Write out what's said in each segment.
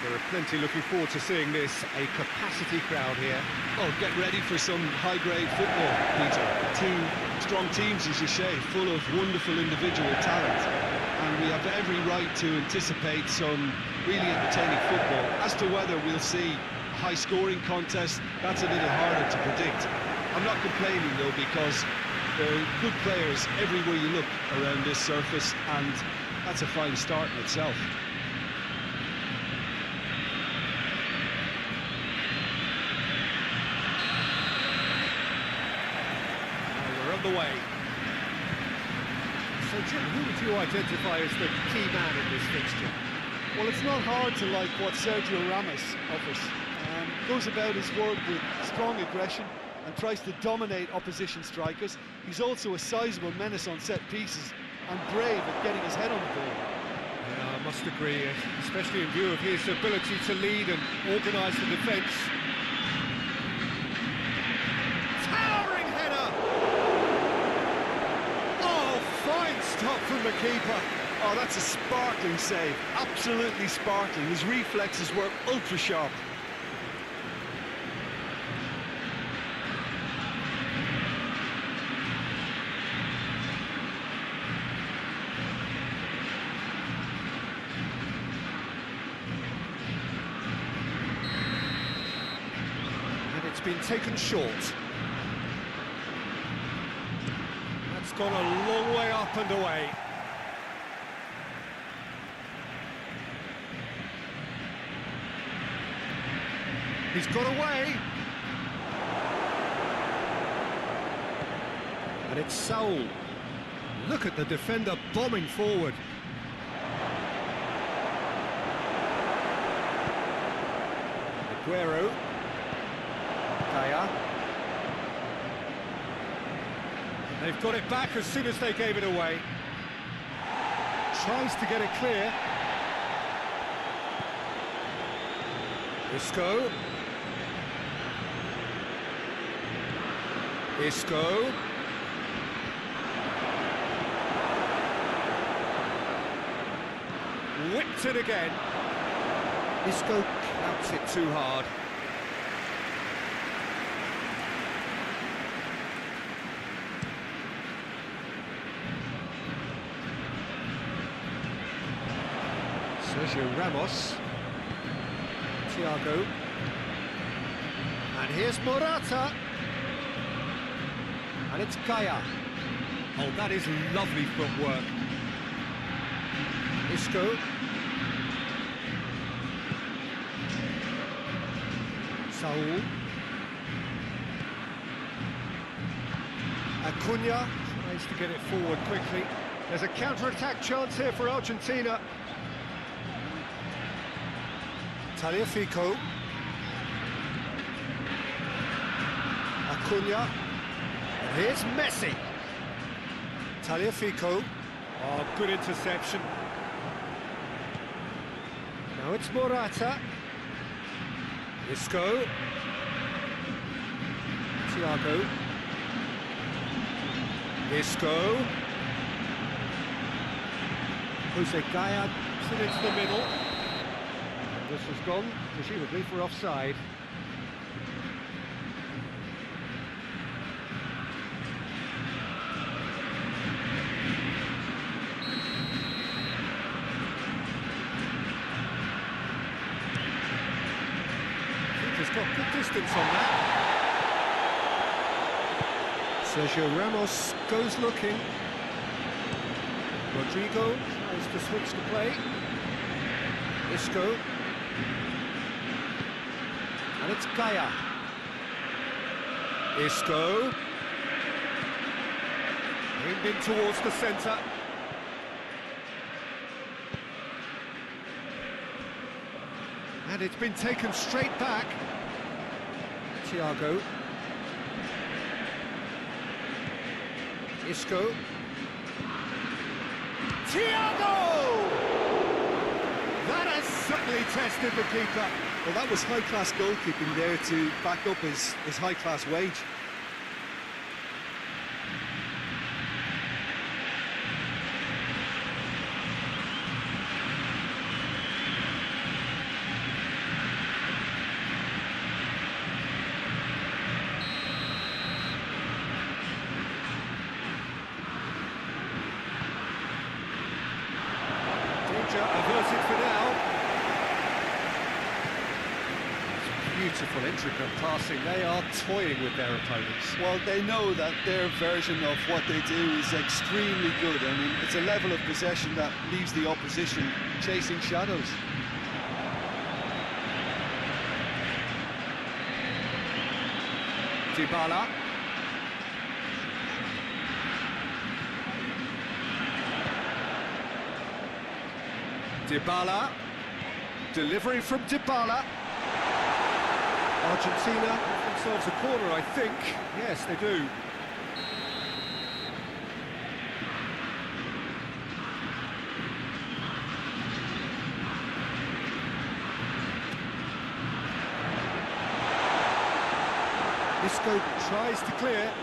There are plenty looking forward to seeing this. A capacity crowd here. Oh, get ready for some high-grade football, Peter. Two strong teams, as you say, full of wonderful individual talent. And we have every right to anticipate some really entertaining football. As to whether we'll see a high-scoring contest, that's a little harder to predict. I'm not complaining, though, because there are good players everywhere you look around this surface, and that's a fine start in itself. The way. So, Jim, who would you identify as the key man in this fixture? Well, it's not hard to like what Sergio Ramos offers. Goes about his work with strong aggression and tries to dominate opposition strikers. He's also a sizable menace on set pieces and brave at getting his head on the ball. Yeah, I must agree, especially in view of his ability to lead and organise the defence. Stop from the keeper. Oh, that's a sparkling save. Absolutely sparkling. His reflexes were ultra sharp. And it's been taken short. Gone a long way up and away. He's got away. And it's Saul. Look at the defender bombing forward. Aguero. Kaya. They've got it back as soon as they gave it away. Tries to get it clear. Isco. Isco. Whipped it again. Isco counts it too hard. Sergio Ramos, Thiago, and here's Morata, and it's Kaya. Oh, that is lovely footwork. Isco, Saul, Acuna tries to get it forward quickly. There's a counter-attack chance here for Argentina. Tagliafico, Acuna, and here's Messi. Tagliafico, oh, good interception. Now it's Morata. Isco, Thiago, Isco, Jose Gaya, put it into the middle. This has gone, presumably for offside. Keeper's got good distance on that. Sergio Ramos goes looking. Rodrigo tries to switch the play. Isco. And it's Kaya. Isco. Aimed in towards the centre. And it's been taken straight back. Thiago. Isco. Thiago! That has certainly tested the keeper. Well, that was high-class goalkeeping there to back up his high-class wage. danger averted for now. Beautiful, intricate passing. They are toying with their opponents. Well, they know that their version of what they do is extremely good. I mean, it's a level of possession that leaves the opposition chasing shadows. Dybala. Dybala. Delivery from Dybala. Argentina have themselves a corner, I think. Yes, they do. Isco tries to clear.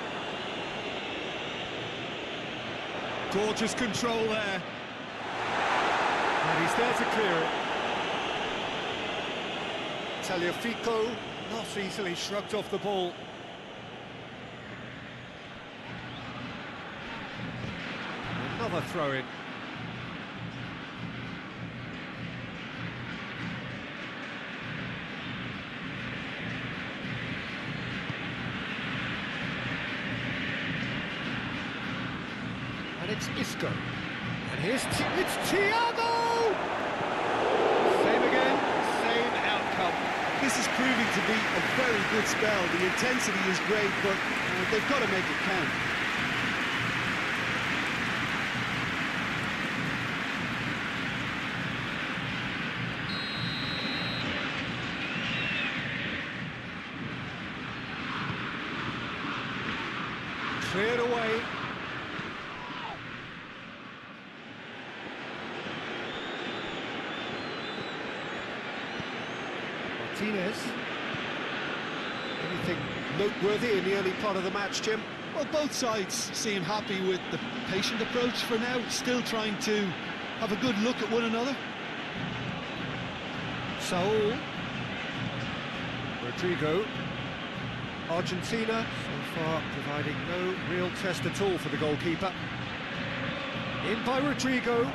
Gorgeous control there. And he's there to clear it. Tagliafico not easily shrugged off the ball. Another throw-in. And it's Isco. And here's it's Thiago! Same again, same outcome. This is proving to be a very good spell. The intensity is great, but they've got to make it count. Cleared away. Martinez. Anything noteworthy in the early part of the match, Jim? Well, both sides seem happy with the patient approach for now, still trying to have a good look at one another. Saul. Rodrigo. Argentina, so far providing no real test at all for the goalkeeper. In by Rodrigo.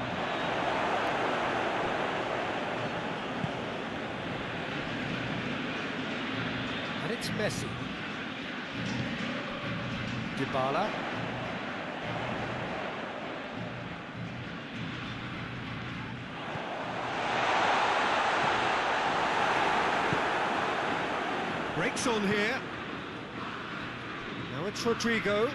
And it's Messi. Dybala. Breaks on here. Now it's Rodrigo.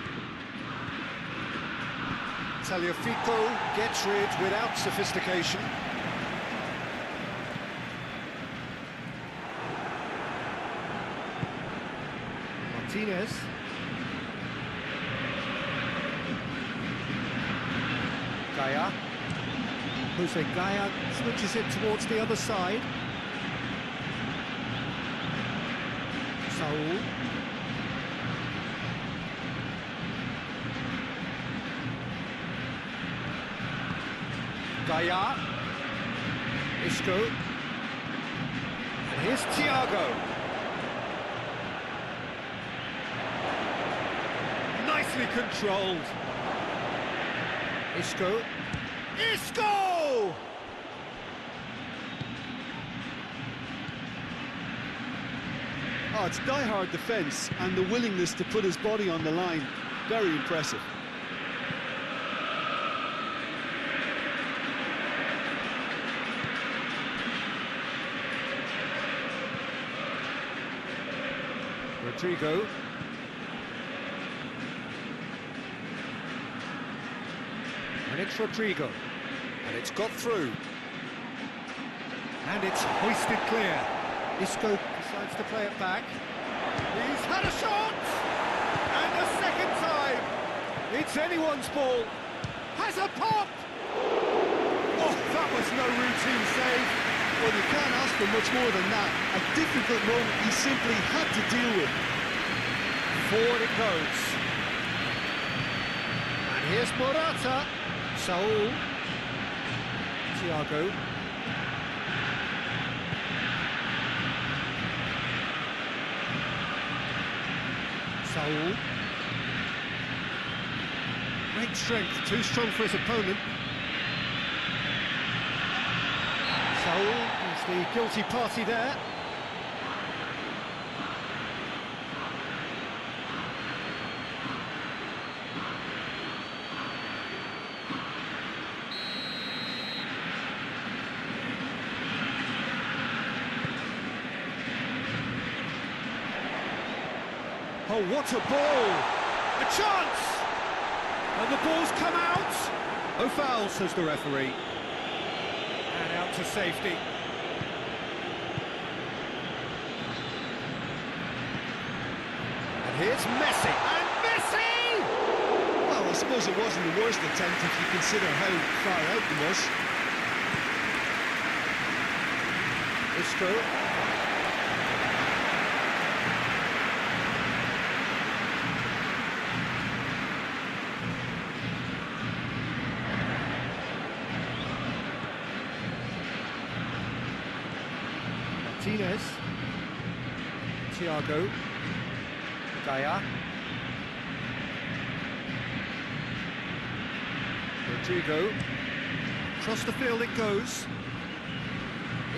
Tagliafico gets rid without sophistication. Martinez. Gaya. Jose Gaya switches it towards the other side. Saul. Gaya. Isco. And here's Thiago. Nicely controlled. Isco. Isco! Oh, it's die-hard defence and the willingness to put his body on the line. Very impressive. Rodrigo. And it's Rodrigo. And it's got through. And it's hoisted clear. Isco decides to play it back. He's had a shot! And a second time! It's anyone's ball. Has a pop! Oh, that was no routine save. Well, you can't ask for much more than that. A difficult moment he simply had to deal with. Forward it goes. And here's Morata. Saul. Thiago. Saul. Great strength, too strong for his opponent. Saul is the guilty party there. Oh, what a ball! A chance! And the ball's come out! No foul, says the referee. And out to safety. And here's Messi! And Messi! Well, I suppose it wasn't the worst attempt if you consider how far out it was. Isco. Martinez, Thiago, Gaia, Rodrigo, across the field it goes,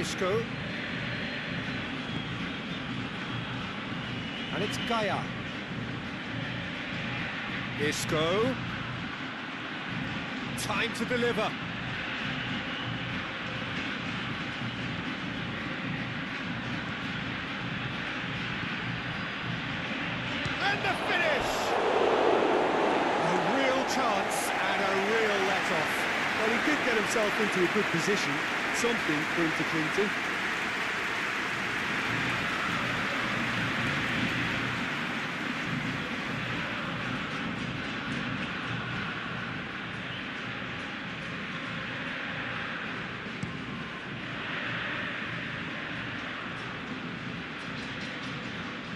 Isco, and it's Gaia, Isco, time to deliver. And the finish! A real chance and a real let-off. Well, he did get himself into a good position, something for him to cling to.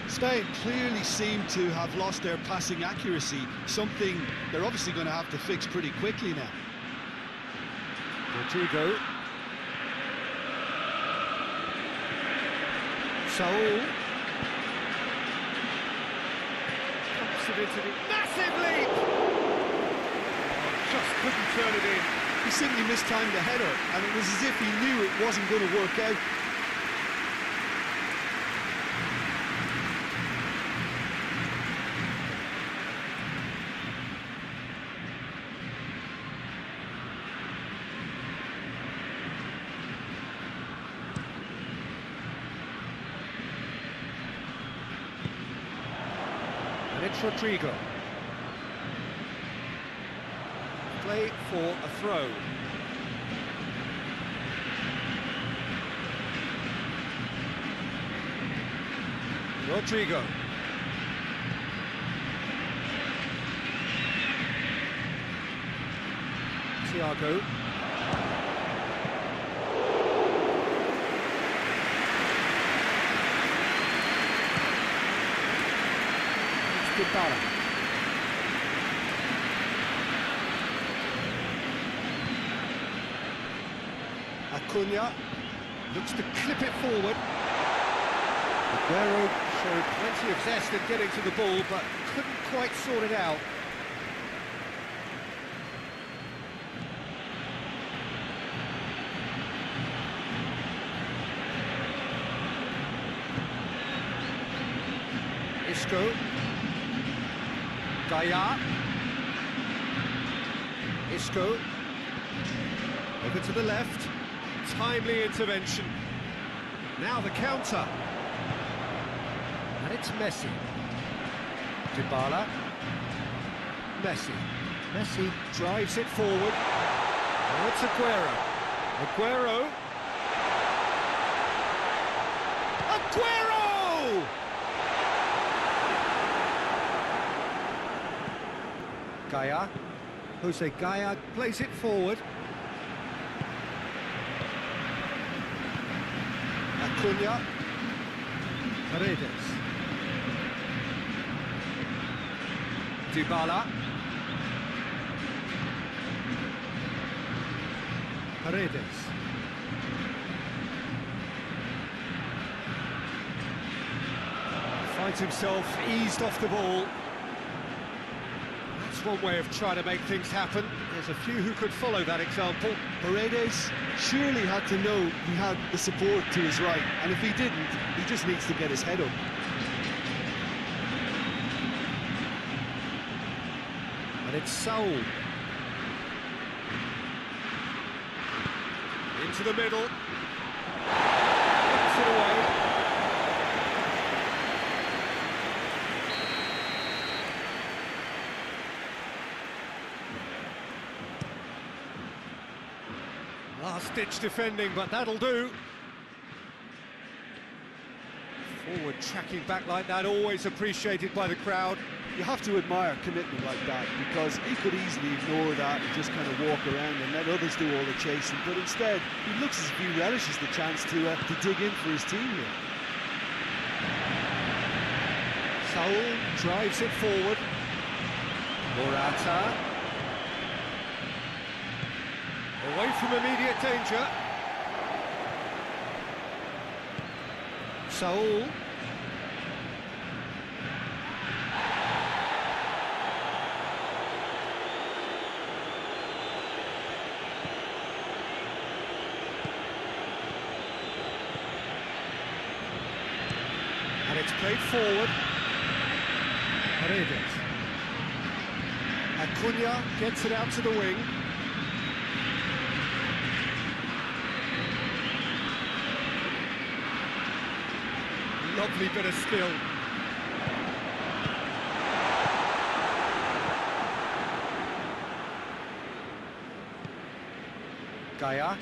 Spain clearly seem to have lost their passing accuracy, something they're obviously going to have to fix pretty quickly now. Rodrigo. Saul. Pumps it into the massive leap! Just couldn't turn it in. He simply mistimed the header, and it was as if he knew it wasn't going to work out. And it's Rodrigo. Play for a throw. Rodrigo. Thiago. Dybala. Acuna looks to clip it forward. Aguero showed plenty of zest in getting to the ball, but couldn't quite sort it out. Isco. Gaia. Isco. Over to the left. Timely intervention. Now the counter. And it's Messi. Dybala. Messi. Messi drives it forward. Now it's Aguero. Aguero. Aguero! Gaia. Jose Gaia plays it forward. Acuna. Paredes. Dybala. Paredes. Finds himself eased off the ball. That's That's one way of trying to make things happen. There's a few who could follow that example. Paredes surely had to know he had the support to his right, and if he didn't, he just needs to get his head up. And it's Saul. Into the middle. Puts it away. Last-ditch defending, but that'll do. Forward tracking back like that, always appreciated by the crowd. You have to admire commitment like that, because he could easily ignore that and just kind of walk around and let others do all the chasing, but instead he looks as if he relishes the chance to dig in for his team here. Saul drives it forward. Morata. Away from immediate danger. Saul. And it's played forward. Paredes. Acuna gets it out to the wing. Lovely bit of skill. Gaia.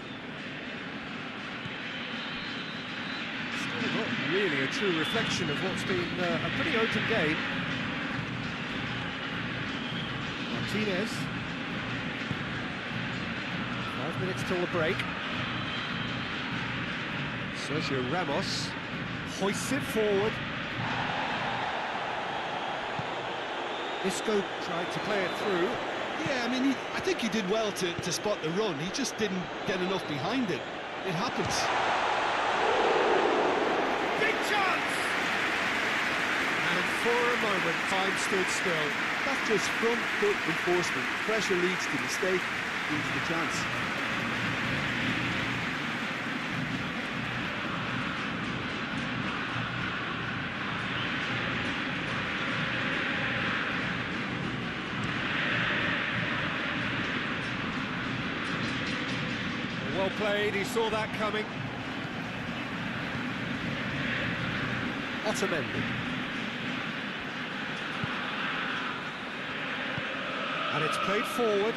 Still not really a true reflection of what's been a pretty open game. Martinez. 5 minutes till the break. Sergio Ramos hoists it forward. Isco tried to play it through. Yeah, I mean, I think he did well to spot the run. He just didn't get enough behind it. It happens. Big chance! And for a moment, time stood still. That's just front foot enforcement. Pressure leads to mistake, leads to the chance. Well played, he saw that coming. Otamendi. And it's played forward.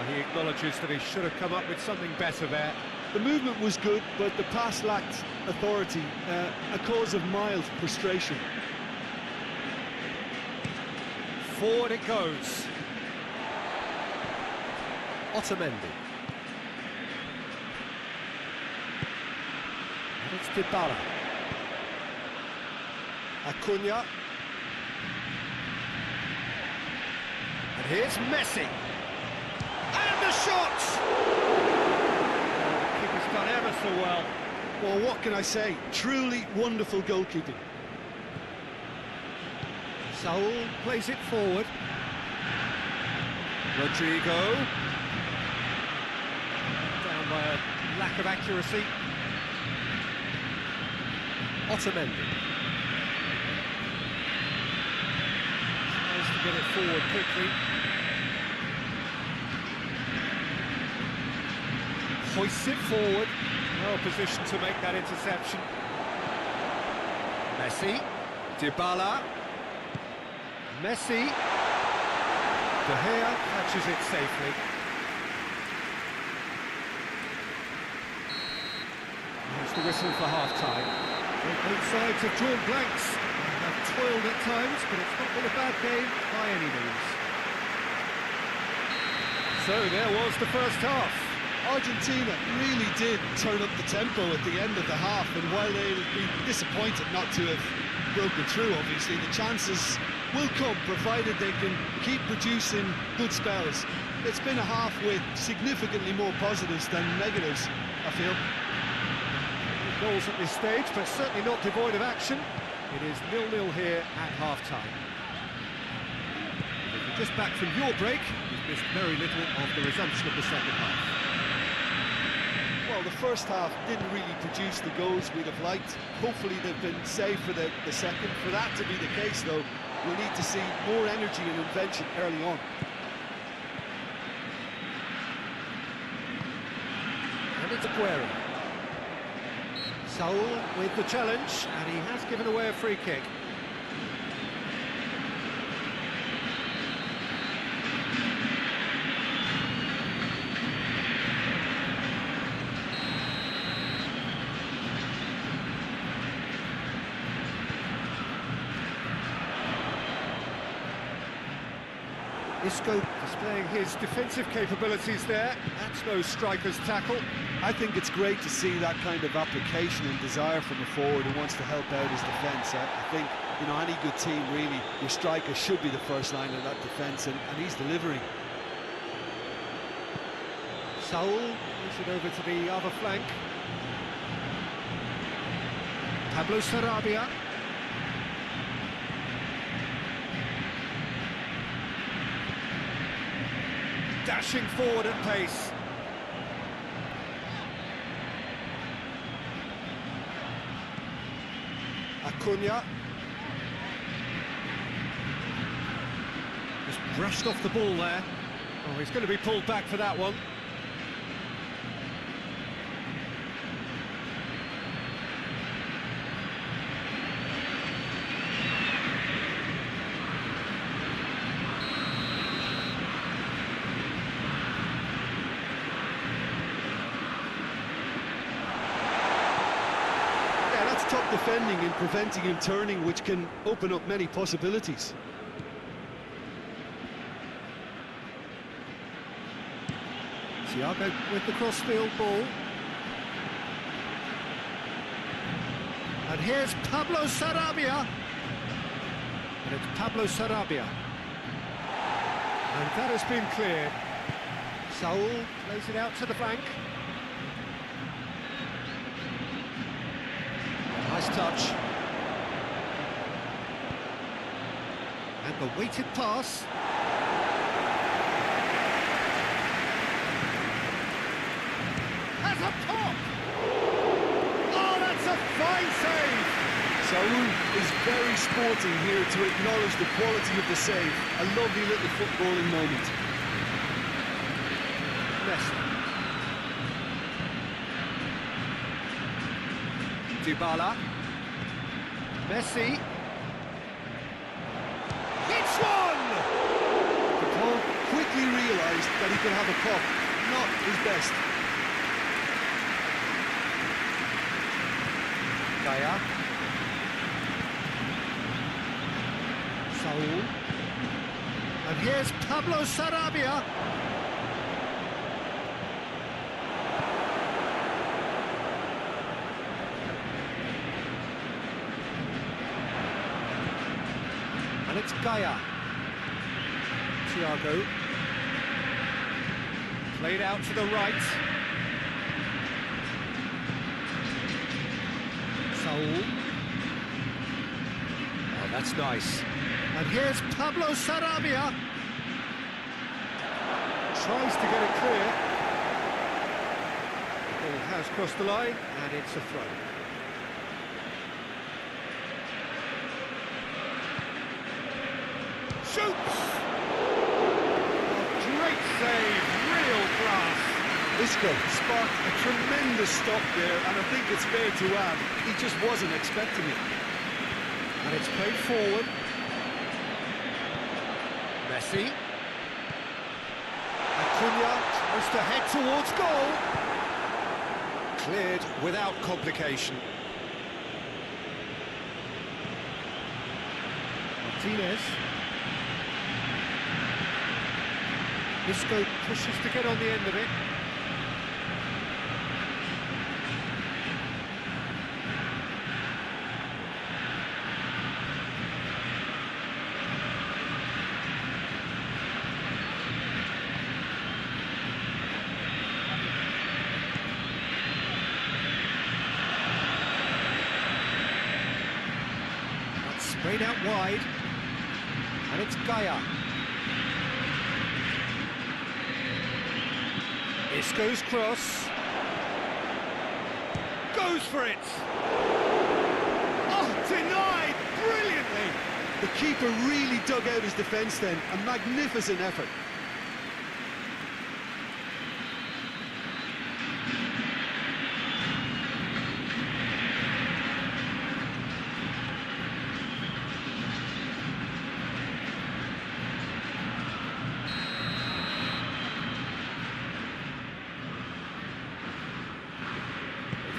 He acknowledges that he should have come up with something better there. The movement was good, but the pass lacked authority, a cause of mild frustration. Forward it goes. Otamendi. And it's Dybala. Acuna. And here's Messi. And the shot! Keeper's done ever so well. Well, what can I say? Truly wonderful goalkeeping. Saul plays it forward. Rodrigo. Down by a lack of accuracy. Otamendi. Tries to get it forward quickly. Hoists it forward. Well positioned to make that interception. Messi. Dybala. Messi. De Gea catches it safely. Here's the whistle for half-time. Both sides have drawn blanks. They have toiled at times, but it's not been a bad game by any means. So there was the first half. Argentina really did turn up the tempo at the end of the half, and while they'll be disappointed not to have broken through, obviously, the chances will come, provided they can keep producing good spells. It's been a half with significantly more positives than negatives, I feel. Goals at this stage, but certainly not devoid of action. It is 0-0 here at half-time. If you're just back from your break, you've missed very little of the resumption of the second half. Well, the first half didn't really produce the goals we'd have liked. Hopefully they've been saved for the second. For that to be the case, though, we'll need to see more energy and invention early on. And it's Aguero. Saul with the challenge, and he has given away a free kick. Isco displaying his defensive capabilities there. That's no striker's tackle. I think it's great to see that kind of application and desire from a forward who wants to help out his defence. I think, you know, any good team, really, your striker should be the first line of that defence, and he's delivering. Saul moves it over to the other flank. Pablo Sarabia. Dashing forward at pace. Acuna. Just brushed off the ball there. Oh, he's going to be pulled back for that one. Top defending and preventing him turning, which can open up many possibilities. Thiago with the crossfield ball. And here's Pablo Sarabia. And it's Pablo Sarabia. And that has been cleared. Saul plays it out to the flank. Nice touch. And the weighted pass. Has a pop! Oh, that's a fine save! Saul is very sporting here to acknowledge the quality of the save. A lovely little footballing moment. Messi. Dybala. Messi. Hits one! The club quickly realised that he could have a pop. Not his best. Gaya. Saul. And here's Pablo Sarabia. And it's Gaya. Thiago. Played out to the right. Saul. Oh, that's nice. And here's Pablo Sarabia. Tries to get it clear. The ball has crossed the line, and it's a throw. Shoots! Oh, great save, real class. Isco sparked a tremendous stop there, and I think it's fair to add, he just wasn't expecting it. And it's played forward. Messi. Acuna tries to head towards goal. Cleared without complication. Martinez. Isco pushes to get on the end of it. Played out wide. And it's Gaia. Isco's cross. Goes for it. Oh, denied brilliantly. The keeper really dug out his defence then. A magnificent effort.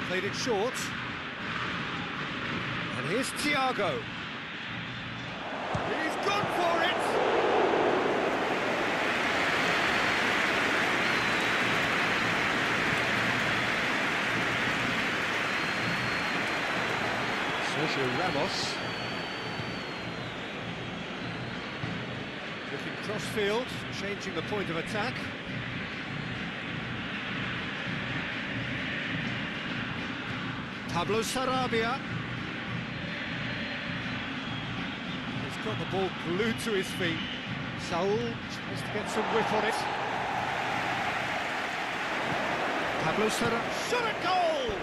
Played it short. And here's Thiago. He's gone for it! Sergio Ramos. Looking cross-field, changing the point of attack. Pablo Sarabia. He's got the ball glued to his feet. Saul tries to get some whip on it. Pablo Sarabia. Shot at goal!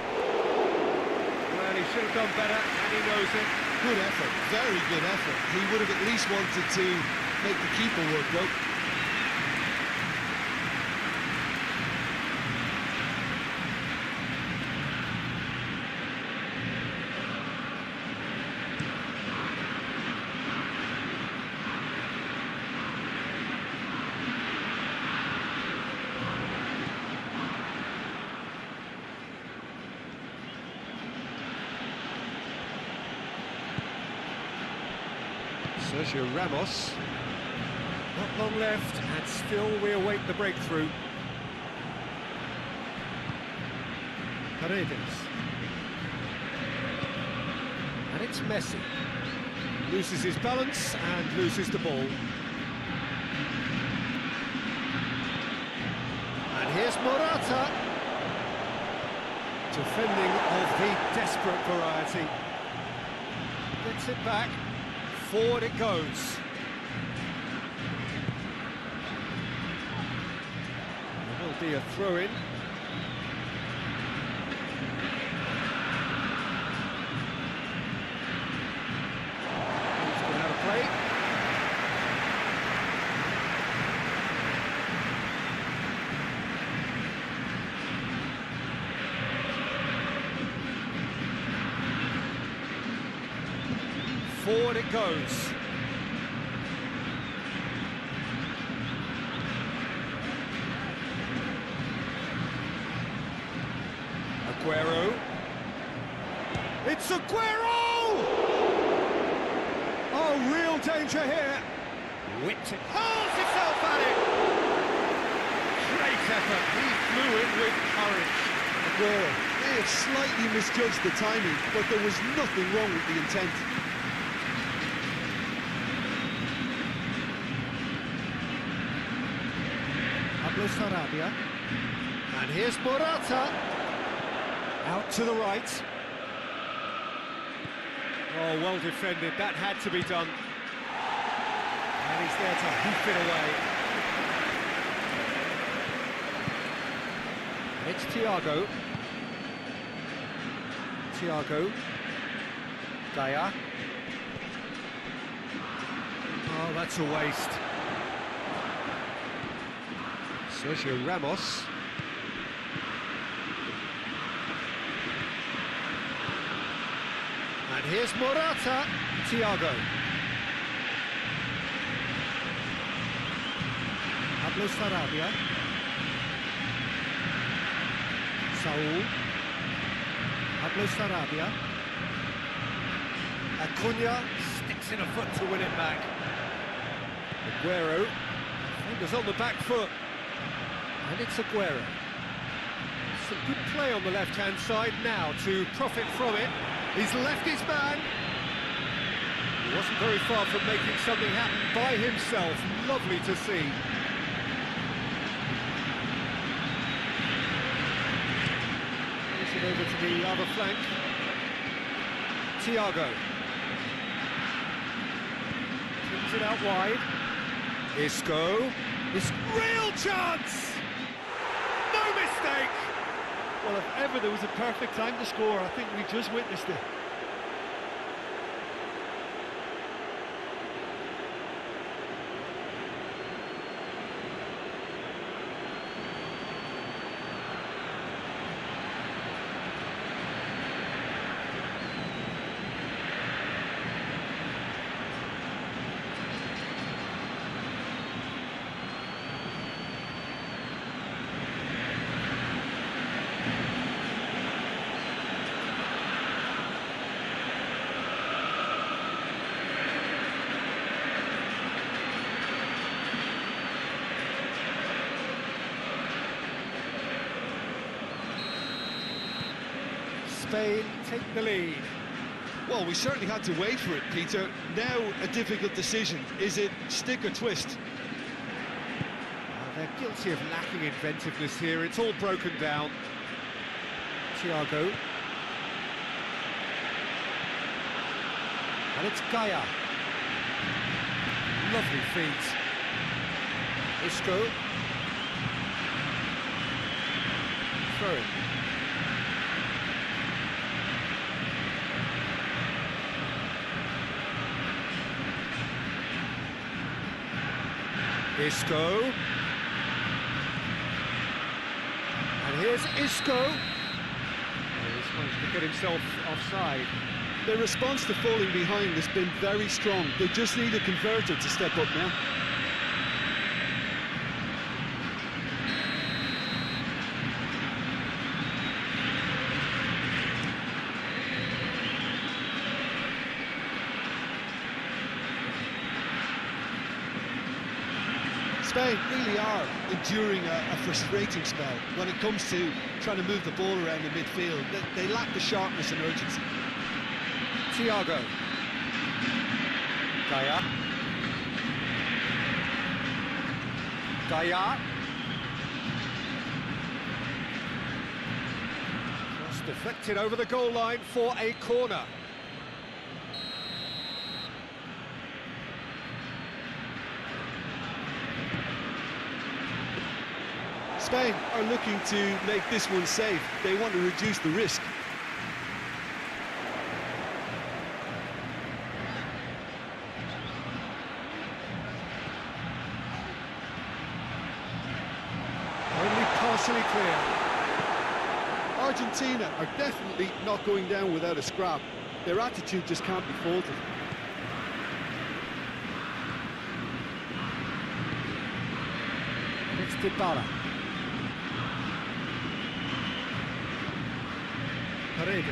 Well, he should have done better, and he knows it. Good effort, very good effort. He would have at least wanted to make the keeper work, though. Sergio Ramos. Not long left, and still we await the breakthrough. Paredes. And it's Messi. Loses his balance and loses the ball. And here's Morata. Defending of the desperate variety. Gets it back. Forward it goes. There will be a throw-in. He's going to have a play. Forward it goes. Aguero. It's Aguero! Oh, real danger here. Whipped it. Hurls himself at it. Great effort. He flew in with courage. Aguero may have slightly misjudged the timing, but there was nothing wrong with the intent. Pablo Sarabia. And here's Morata. Out to the right. Oh, well defended. That had to be done. And he's there to hoof it away. It's Thiago. Thiago. Gaia. Oh, that's a waste. Sergio Ramos. And here's Morata. Thiago. Pablo Sarabia. Saul. Pablo Sarabia. Acuna sticks in a foot to win it back. Aguero. Fingers on the back foot. And it's Aguero. Some good play on the left-hand side now to profit from it. He's left his man. He wasn't very far from making something happen by himself. Lovely to see. Push it over to the other flank. Thiago. it out wide. Isco. This real chance! No mistake! Well, if ever there was a perfect time to score, I think we just witnessed it. Spain take the lead. Well, we certainly had to wait for it, Peter. Now a difficult decision. Is it stick or twist? They're guilty of lacking inventiveness here. It's all broken down. Thiago. And it's Gaia. Lovely feet. Isco. Throw it. Isco. And here's Isco. He's managed to get himself offside. Their response to falling behind has been very strong. They just need a converter to step up now. Spain really are enduring a frustrating spell when it comes to trying to move the ball around the midfield. They lack the sharpness and urgency. Thiago. Gaia. Gaia. Cross deflected over the goal line for a corner. Spain are looking to make this one safe. They want to reduce the risk. Only partially clear. Argentina are definitely not going down without a scrap. Their attitude just can't be faulted. It's Dybala. Paredes.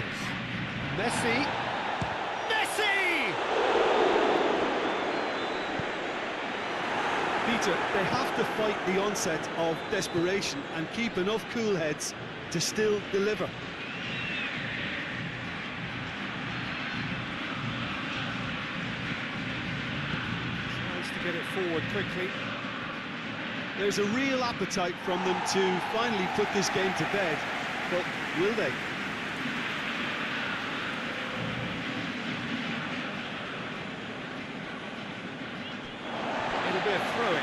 Messi. Messi! Peter, they have to fight the onset of desperation and keep enough cool heads to still deliver. Tries to get it forward quickly. There's a real appetite from them to finally put this game to bed, but will they? It'll be a throw-in.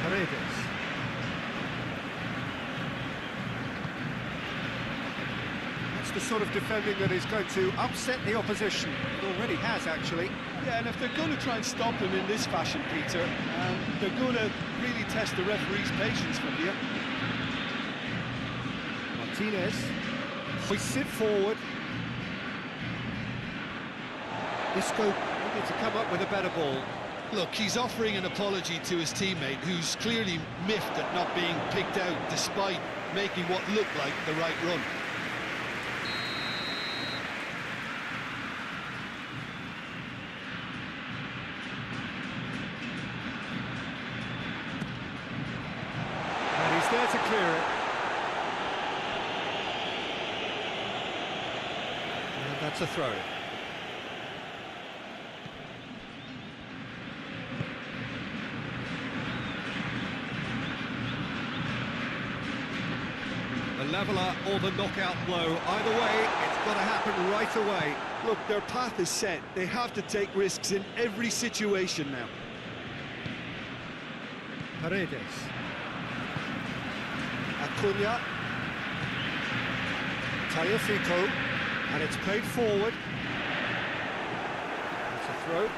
Paredes. That's the sort of defending that is going to upset the opposition. It already has, actually. Yeah, and if they're going to try and stop him in this fashion, Peter, they're going to really test the referee's patience from here. Martinez. We sit forward. Isco needed to come up with a better ball. Look, he's offering an apology to his teammate, who's clearly miffed at not being picked out despite making what looked like the right run. And he's there to clear it. And that's a throw. The leveller or the knockout blow. Either way, it's got to happen right away. Look, their path is set. They have to take risks in every situation now. Paredes. Acuna. Tagliafico. And it's played forward. It's a throw.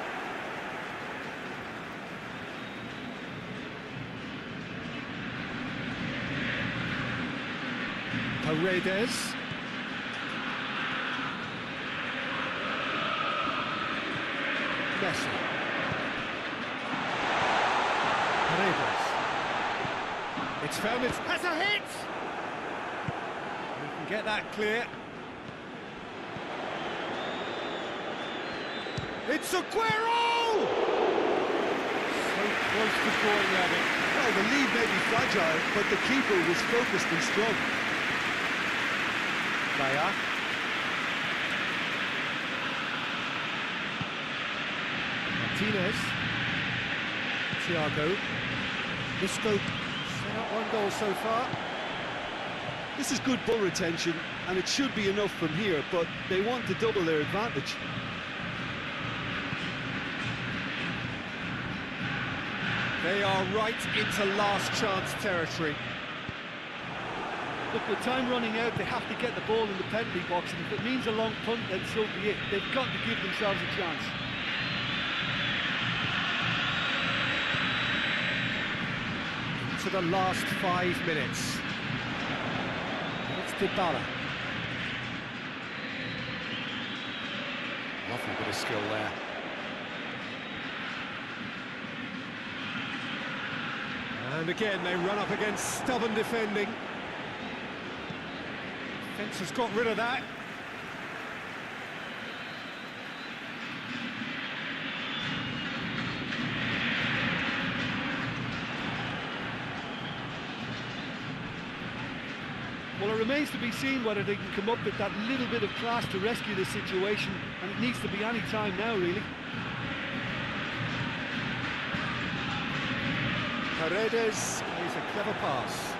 Paredes. Messi. Paredes. It's found it. Has a hit! We can get that clear. It's Aguero! So close to scoring at it. Well, the lead may be fragile, but the keeper was focused and strong. Player. Martinez. Thiago. Isco set up one goal so far. This is good ball retention, and it should be enough from here, but they want to double their advantage. They are right into last chance territory. Look, with time running out, they have to get the ball in the penalty box, and if it means a long punt, then so be it. They've got to give themselves a chance. To the last 5 minutes. It's Dybala. Lovely bit of skill there. And again, they run up against stubborn defending. Defence has got rid of that. Well, it remains to be seen whether they can come up with that little bit of class to rescue this situation, and it needs to be any time now, really. Paredes plays a clever pass.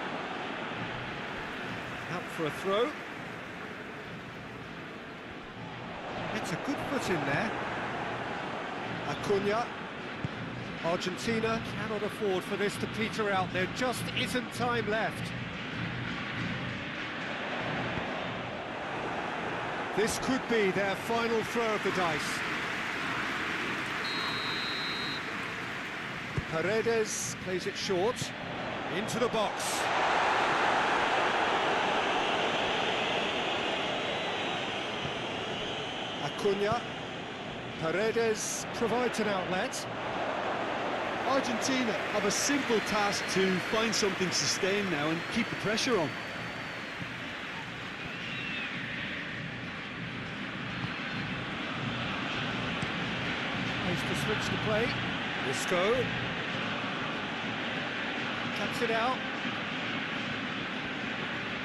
Out for a throw. It's a good foot in there. Acuna. Argentina cannot afford for this to peter out. There just isn't time left. This could be their final throw of the dice. Paredes plays it short, into the box. Acuna. Paredes provides an outlet. Argentina have a simple task to find something sustained now and keep the pressure on. Nice to switch the play. Isco. Cuts it out.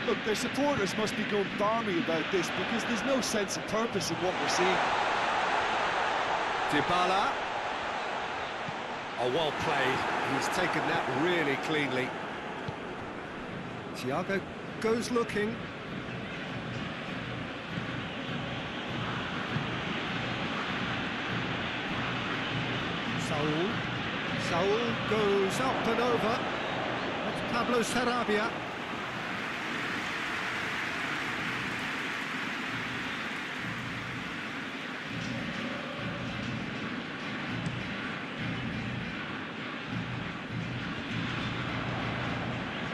Look, their supporters must be going balmy about this because there's no sense of purpose in what we're seeing. Dybala. Oh, well played. He's taken that really cleanly. Thiago goes looking. Saul goes up and over. That's Pablo Sarabia.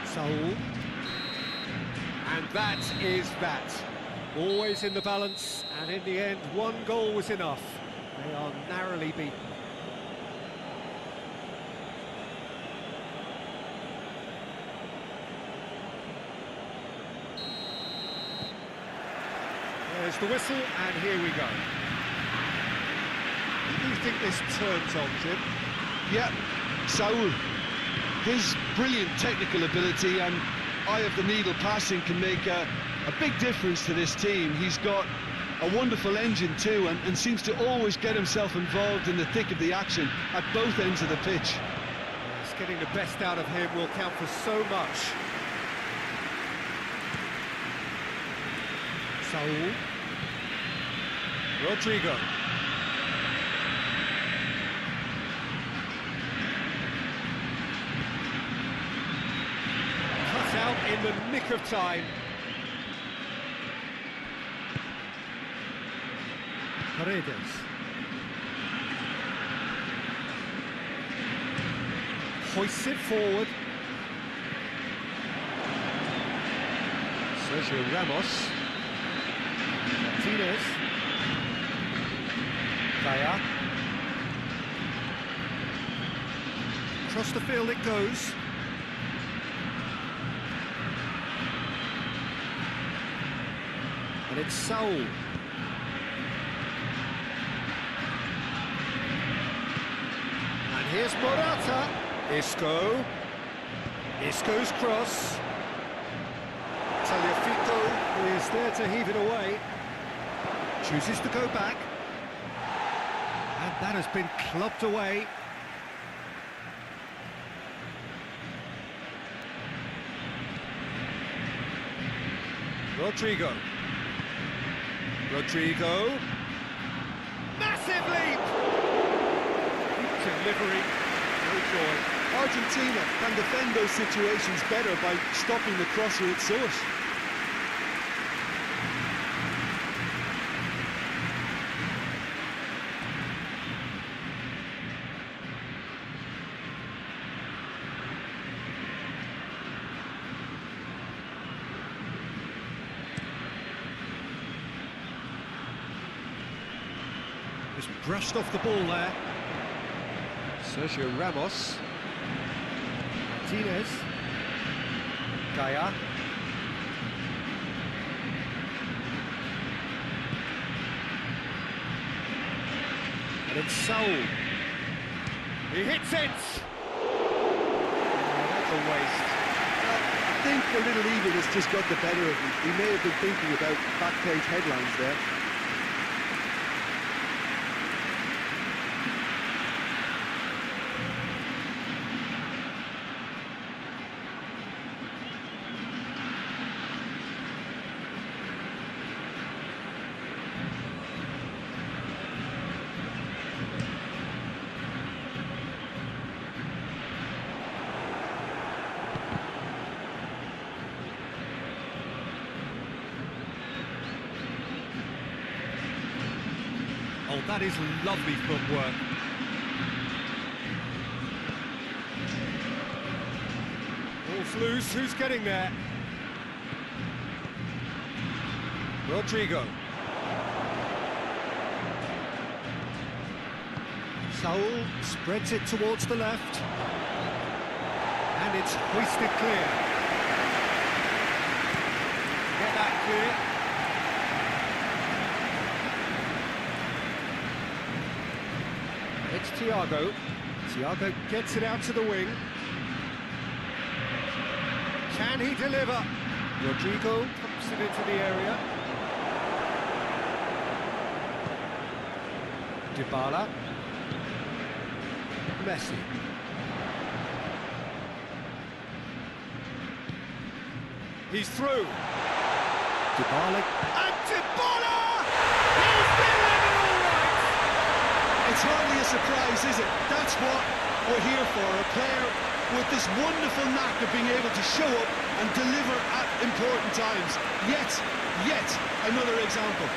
Saul. And that is that. Always in the balance, and in the end, one goal was enough. They are narrowly beaten. There's the whistle, and here we go. Who do you think this turns on, Jim? Yeah, Saul. His brilliant technical ability and eye of the needle passing can make a big difference to this team. He's got a wonderful engine too, and seems to always get himself involved in the thick of the action at both ends of the pitch. Yes, getting the best out of him will count for so much. Saul. Rodrigo. Cut out in the nick of time. Paredes. Hoists it forward. Sergio Ramos. Martinez. Kaya. Across the field it goes. And it's Saul. And here's Morata. Isco. Isco's cross. Tagliafico is there to heave it away. Chooses to go back. And that has been clubbed away. Rodrigo. Rodrigo. Massive leap! Delivery. No joy. Argentina can defend those situations better by stopping the crosser at source. Just brushed off the ball there. Sergio Ramos. Martinez. Kaya. And it's Saul. He hits it! Oh, that's a waste. I think a little ego has just got the better of him. He may have been thinking about back page headlines there. Oh, that is lovely footwork. Ball's loose, who's getting there? Rodrigo. Saul spreads it towards the left. And it's hoisted clear. Get that clear. It's Thiago. Thiago gets it out to the wing. Can he deliver? Rodrigo pumps it into the area. Dybala. Messi. He's through. Dybala. And Dybala! He's delivered all right! It's hardly a surprise, is it? That's what we're here for, a player with this wonderful knack of being able to show up and deliver at important times. Yet another example.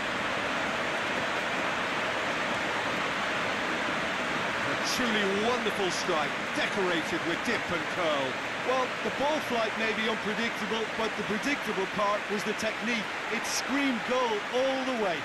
A truly wonderful strike, decorated with dip and curl. Well, the ball flight may be unpredictable, but the predictable part was the technique. It screamed goal all the way.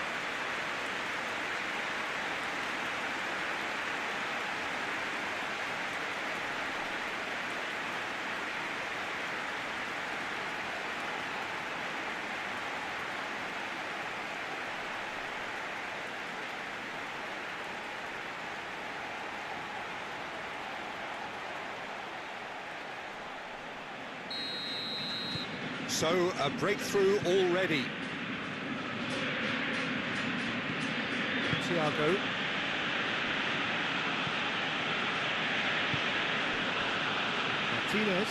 So, a breakthrough already. Thiago. Martinez.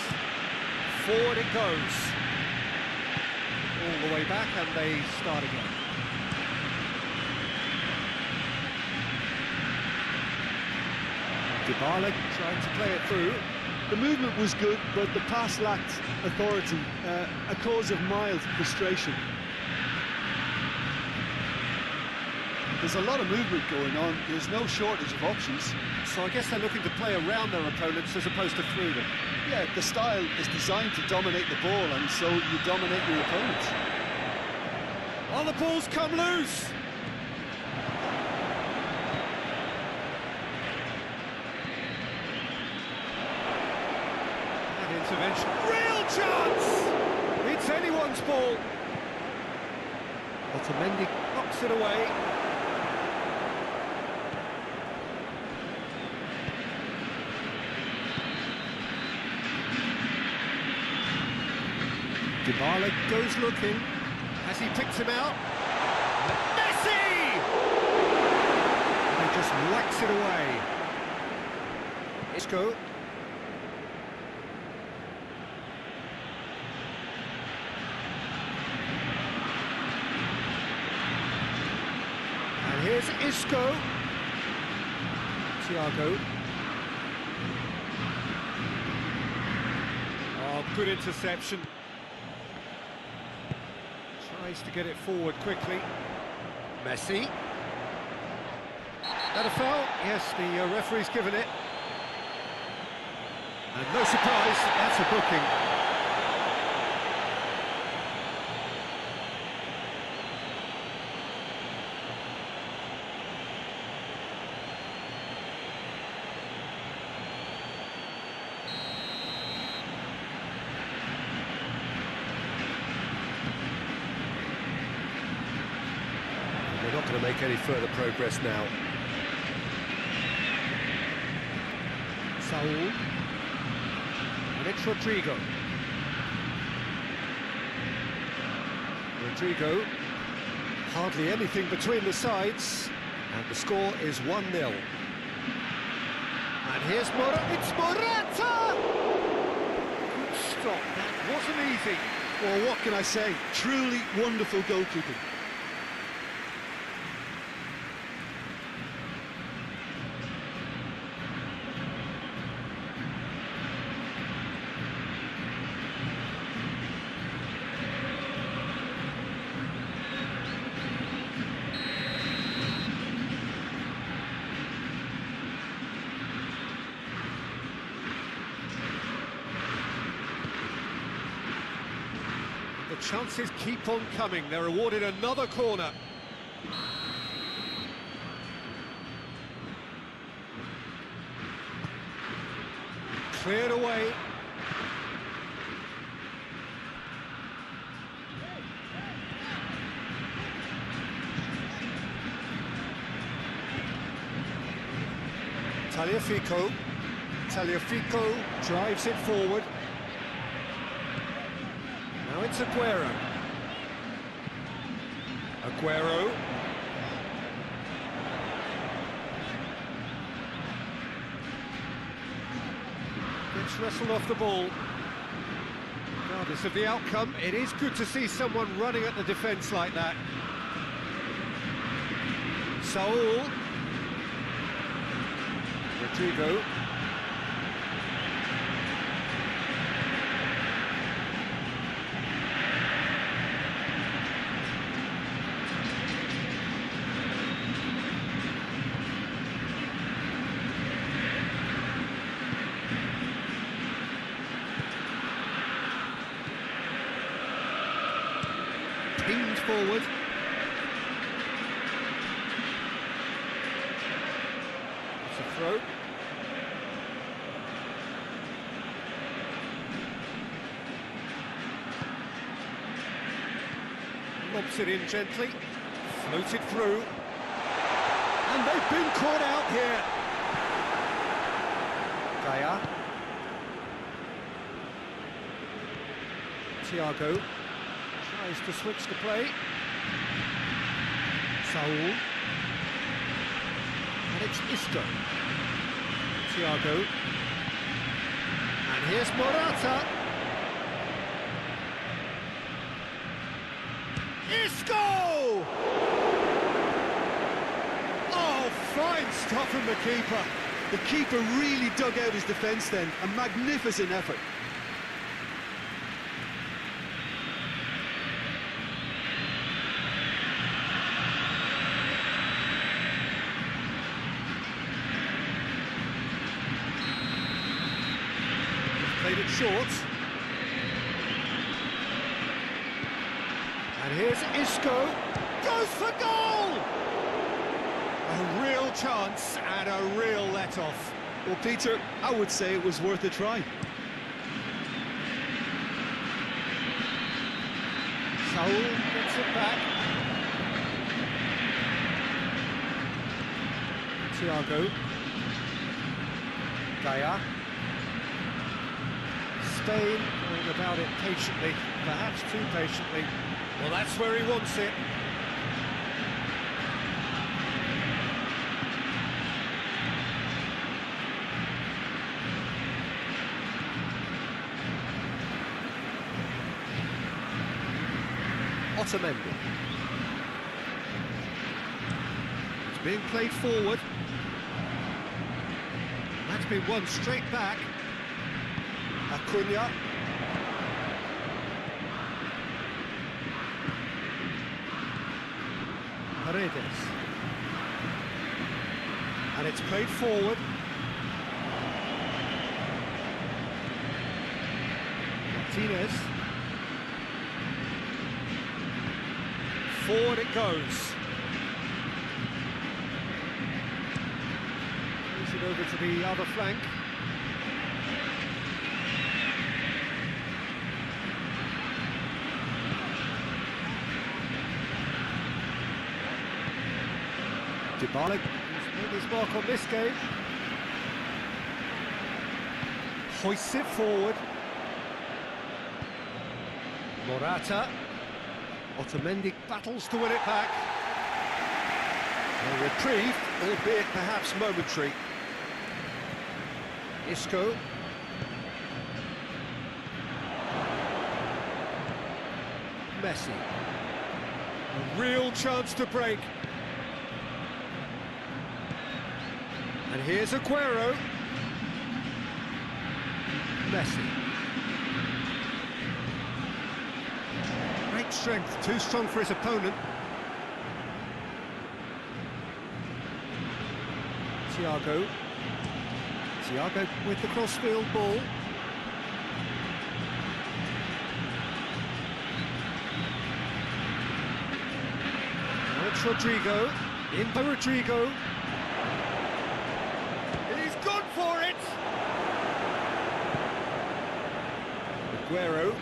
Forward it goes. All the way back, and they start again. Dybala trying to play it through. The movement was good, but the pass lacked authority, a cause of mild frustration. There's a lot of movement going on, there's no shortage of options. So I guess they're looking to play around their opponents as opposed to through them. Yeah, the style is designed to dominate the ball, and so you dominate your opponents. Oh, the ball's come loose! That intervention, real chance! It's anyone's ball. Otamendi knocks it away. Dybala goes looking. Has he picked him out? Messi! And he just whacks it away. Isco. And here's Isco. Thiago. Oh, good interception. Tries to get it forward quickly. Messi. That a foul? Yes, the referee's given it. And no surprise, that's a booking. They're not going to make any further progress now. Saul. And it's Rodrigo. Rodrigo. Hardly anything between the sides. And the score is 1-0. And here's Morata. It's Morata! Good stop. That wasn't easy. Well, what can I say? Truly wonderful goalkeeping. The chances keep on coming. They're awarded another corner. Cleared away. Tagliafico. Tagliafico drives it forward. Now it's Aguero. Aguero. Gets wrestled off the ball. Regardless of the outcome, it is good to see someone running at the defence like that. Saul. Rodrigo. Pinged forward. It's a throw. Lobs it in gently. Floated through. And they've been caught out here. Gaia. Thiago. Tries to switch the play. Saul. And it's Isco. Thiago. And here's Morata. Isco! Oh, fine stuff from the keeper. The keeper really dug out his defence then. A magnificent effort. Played it short. And here's Isco. Goes for goal! A real chance and a real let-off. Well, Peter, I would say it was worth a try. Saul gets it back. Thiago. Gaia. Spain going about it patiently, perhaps too patiently. Well, that's where he wants it. Otamendi. It's being played forward. That's been won straight back. Acuna. Paredes. And it's played forward. Martinez. Forward it goes. Moves it over to the other flank. Dybala has made his mark on this game. Hoists it forward. Morata. Otamendi battles to win it back. A reprieve, albeit perhaps momentary. Isco. Messi. A real chance to break. And here's Aguero. Messi. Great strength, too strong for his opponent. Thiago. Thiago with the crossfield ball. Now it's Rodrigo. In by Rodrigo. He's gone for it! Aguero.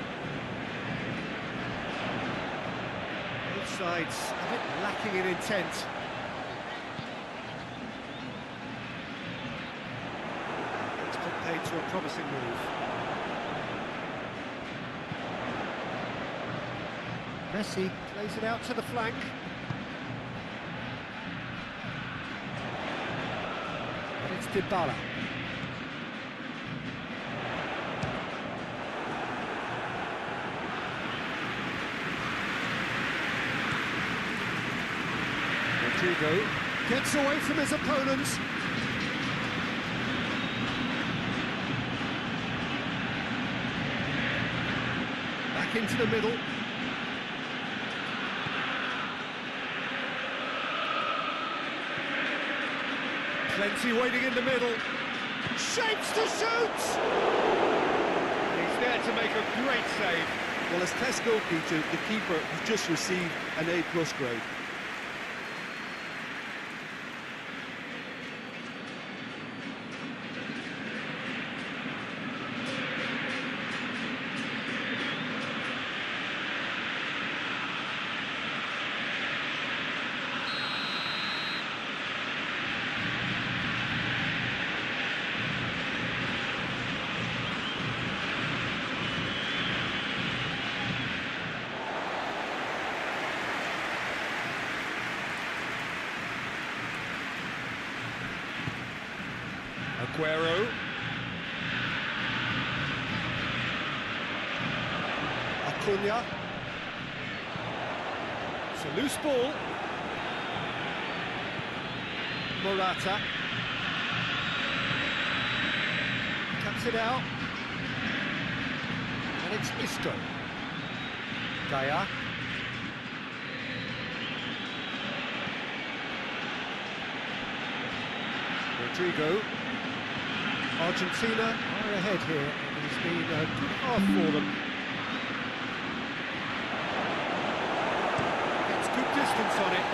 Both sides a bit lacking in intent. It's put paid to a promising move. Messi plays it out to the flank. And it's Dybala. Rodrigo gets away from his opponents. Back into the middle. Plenty waiting in the middle. Shapes to shoot! He's there to make a great save. Well, as test goalkeeper, the keeper has just received an A+ grade. Aguero. Acuna. It's a loose ball. it out. And it's Isco. Gaia. Rodrigo. Argentina are ahead here, and it's been a good half for them. Gets good distance on it.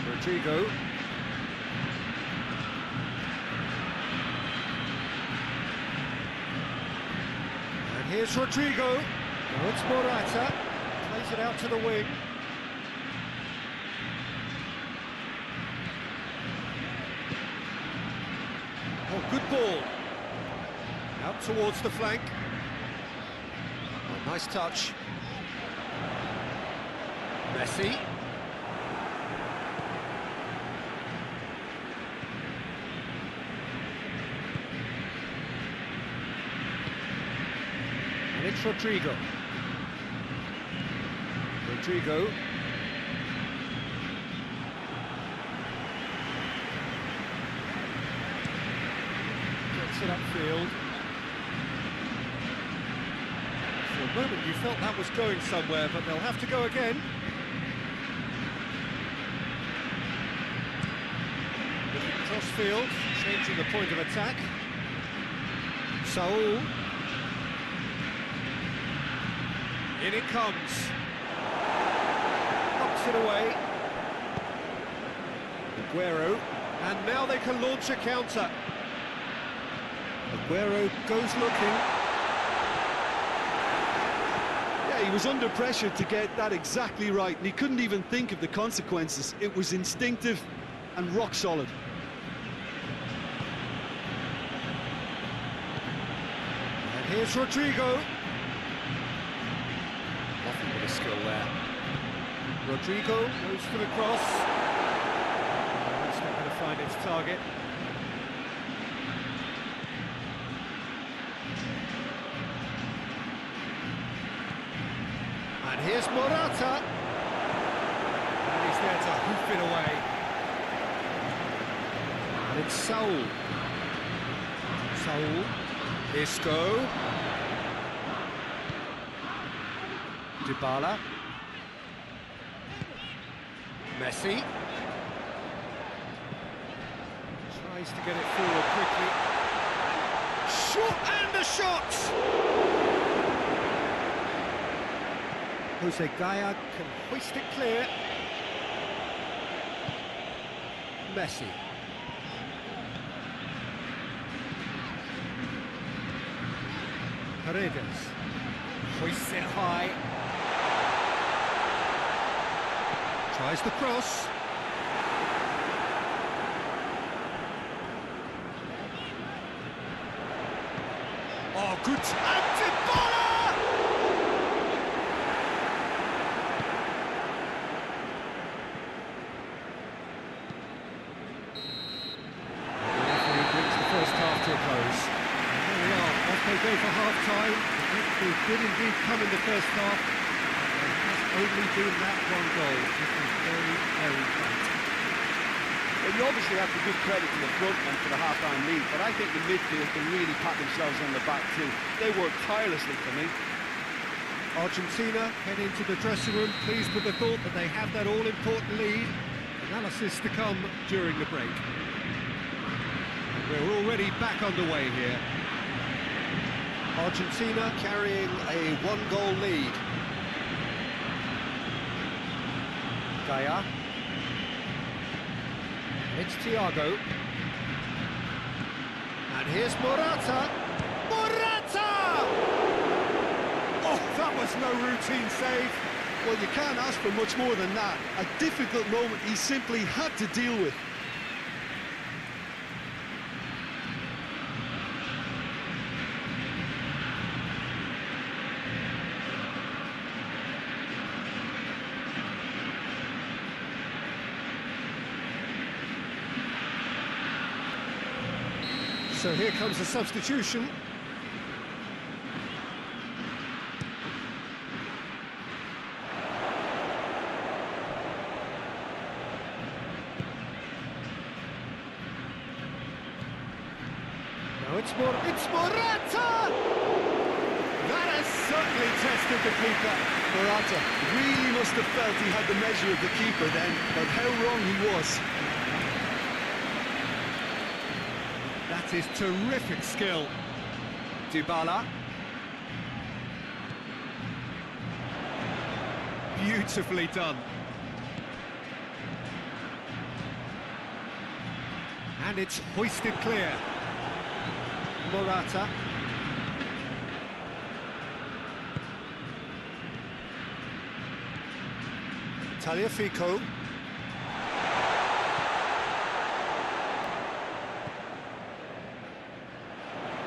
Rodrigo. And here's Rodrigo. Oh, it's Morata. Plays it out to the wing. Oh, good ball. Out towards the flank. Oh, nice touch. Messi. And it's Rodrigo. Rodrigo. Gets it upfield. For a moment you felt that was going somewhere, but they'll have to go again. Looking cross field, changing the point of attack. Saul. In it comes. Knocks it away. Aguero. And now they can launch a counter. Aguero goes looking. Yeah, he was under pressure to get that exactly right, and he couldn't even think of the consequences. It was instinctive and rock solid. And here's Rodrigo. Nothing but a skill there. Rodrigo goes for the cross. Oh, it's not going to find its target. And here's Morata. And he's there to hoof it away. And it's Saul. Saul. Isco. Dybala. Messi. Tries to get it forward quickly. Shot and a shot! Jose Gaia can hoist it clear. Messi. Paredes. Hoists it high. Tries the cross. Oh, good. And Dybala! The referee brings the first half to a close. And here we are, off they go for half-time. They did indeed come in the first half. There has only been that one goal. This is very, very tight. Well, you obviously have to give credit to the front men for the half-time lead, but I think the midfield can really pat themselves on the back too. They worked tirelessly for me. Argentina head into the dressing room, pleased with the thought that they have that all-important lead. Analysis to come during the break. We're already back underway here. Argentina carrying a one-goal lead. Gaia. It's Thiago. And here's Morata. Morata! Oh, that was no routine save. Well, you can't ask for much more than that. A difficult moment he simply had to deal with. So here comes the substitution. It's Morata! That has certainly tested the keeper. Morata really must have felt he had the measure of the keeper then, but how wrong he was. That is terrific skill. Dybala. Beautifully done. And it's hoisted clear. Morata. Tagliafico.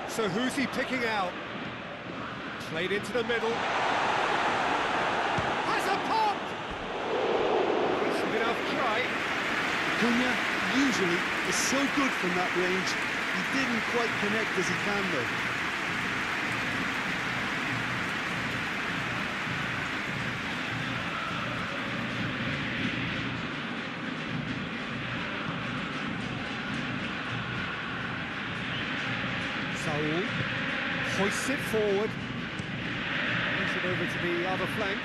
So who's he picking out? Played into the middle. Has a pop! Decent enough try. Cunha usually is so good from that range. He didn't quite connect as he can though. Saul hoists it forward. Moves it over to the other flank.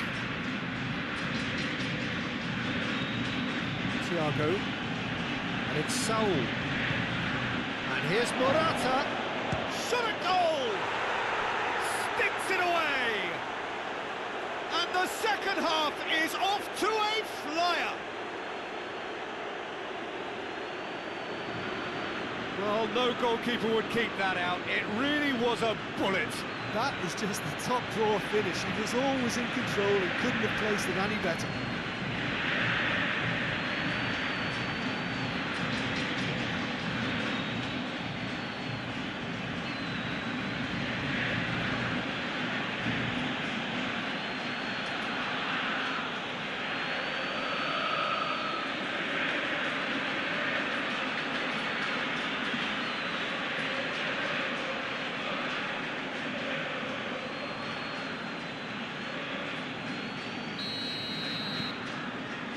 Thiago. And it's Saul. And here's Morata. Shot at goal! Sticks it away! And the second half is off to a flyer. Well, no goalkeeper would keep that out. It really was a bullet. That is just the top drawer finish. He was always in control and couldn't have placed it any better.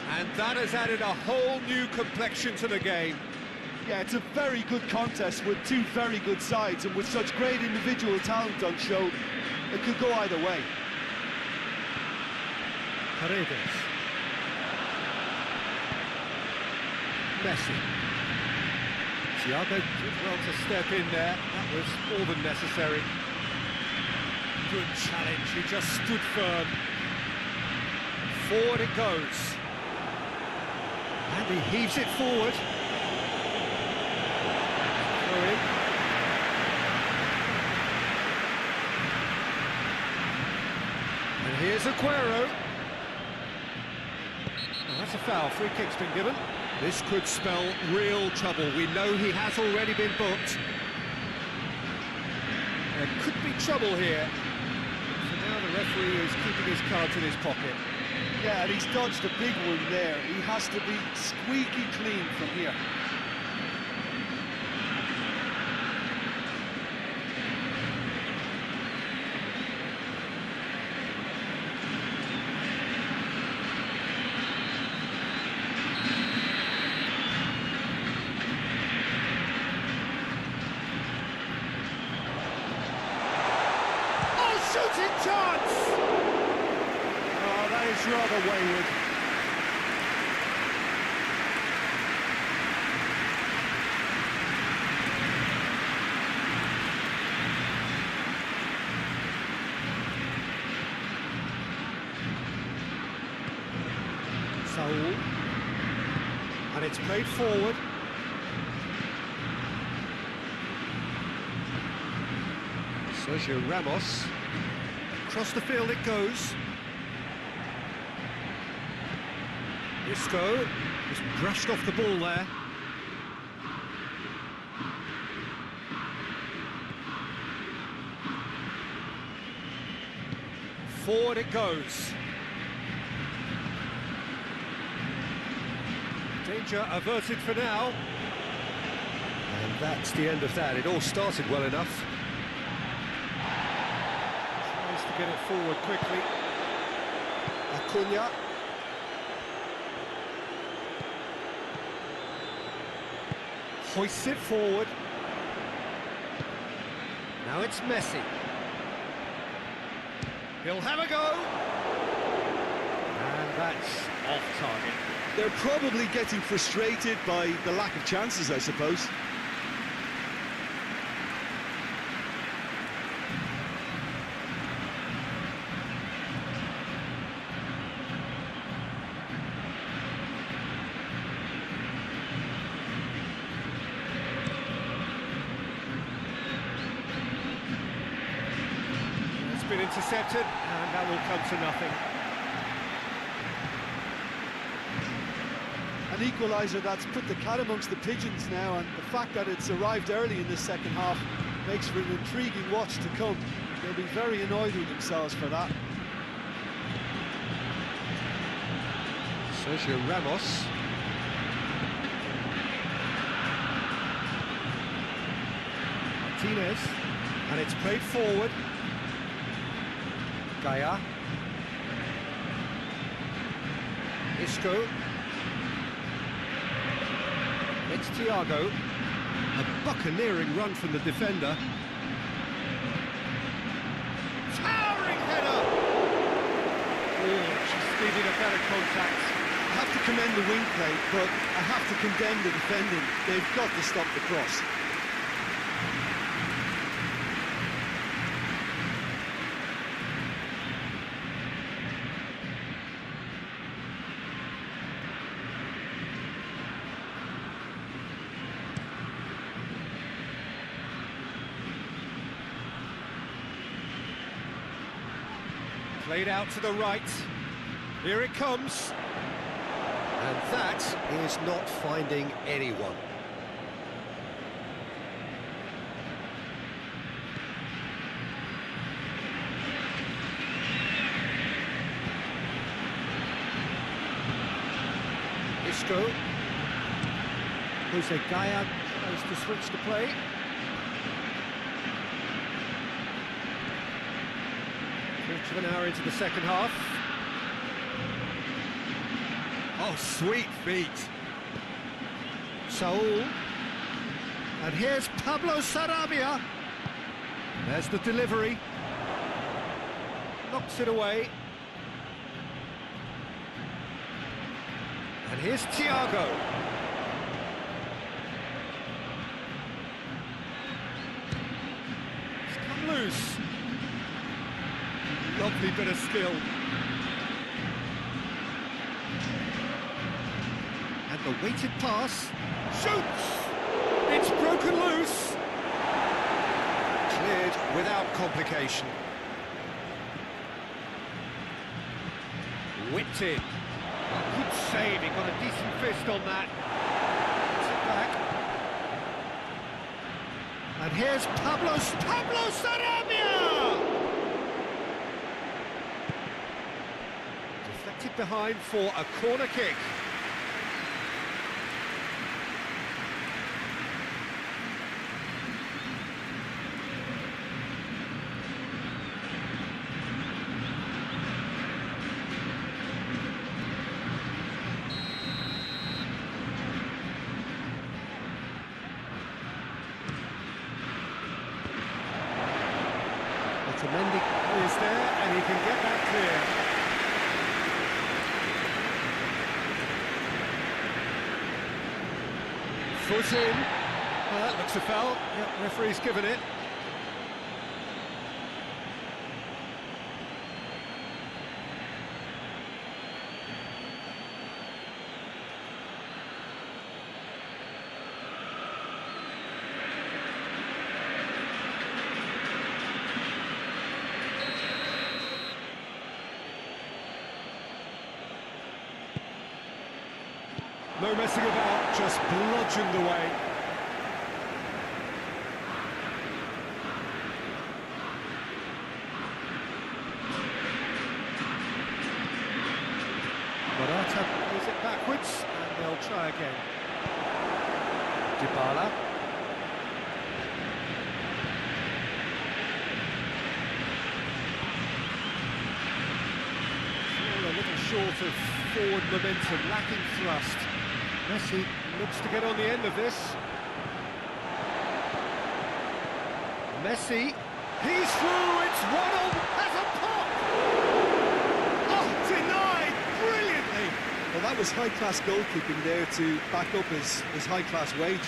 And that has added a whole new complexion to the game. Yeah, it's a very good contest with two very good sides, and with such great individual talent on show, it could go either way. Paredes. Messi. Thiago did well to step in there. That was more than necessary. Good challenge, he just stood firm. Forward it goes. And he heaves it forward. Throw in. And here's Aguero. Oh, that's a foul. Free kick's been given. This could spell real trouble. We know he has already been booked. There could be trouble here. So now the referee is keeping his cards in his pocket. Yeah, and he's dodged a big one there. He has to be squeaky clean from here. Oh, shooting chance! Oh, that is rather wayward. Saul. And it's played forward. Sergio Ramos. Across the field it goes. Isco just brushed off the ball there. Forward it goes. Danger averted for now. And that's the end of that. It all started well enough. Tries to get it forward quickly. Acuna. Hoists it forward. Now it's Messi. He'll have a go. And that's off target. They're probably getting frustrated by the lack of chances, I suppose. It's been intercepted, and that will come to nothing. An equaliser that's put the cat amongst the pigeons now, and the fact that it's arrived early in this second half makes for an intriguing watch to come. They'll be very annoyed with themselves for that. Sergio Ramos. Martinez. And it's played forward. Gaia. Isco. It's Thiago. A buccaneering run from the defender. Towering header! Oh, she's needed a better contact. I have to commend the wing play, but I have to condemn the defending. They've got to stop the cross. Played out to the right. Here it comes. And that is not finding anyone. Isco. Jose Gaia tries to switch the play. Quarter of an hour into the second half. Oh, sweet feet. Saul. And here's Pablo Sarabia. There's the delivery. Knocks it away. And here's Thiago. It's come loose. Lovely bit of skill. And the weighted pass. Shoots! It's broken loose. Cleared without complication. Whipped in. Good save, he got a decent fist on that. Gets it back. And here's Pablo Sarabia! Deflected behind for a corner kick. Otamendi is there, and he can get that clear. Foot in. That looks a foul. Yep, referee's given it. No messing about, just bludgeoned away. Morata plays it backwards, and they'll try again. Dybala. Still a little short of forward momentum, lacking thrust. Messi looks to get on the end of this. Messi, he's through, it's 1-0, has a pop! Oh, denied brilliantly! Well, that was high-class goalkeeping there to back up his high-class wage.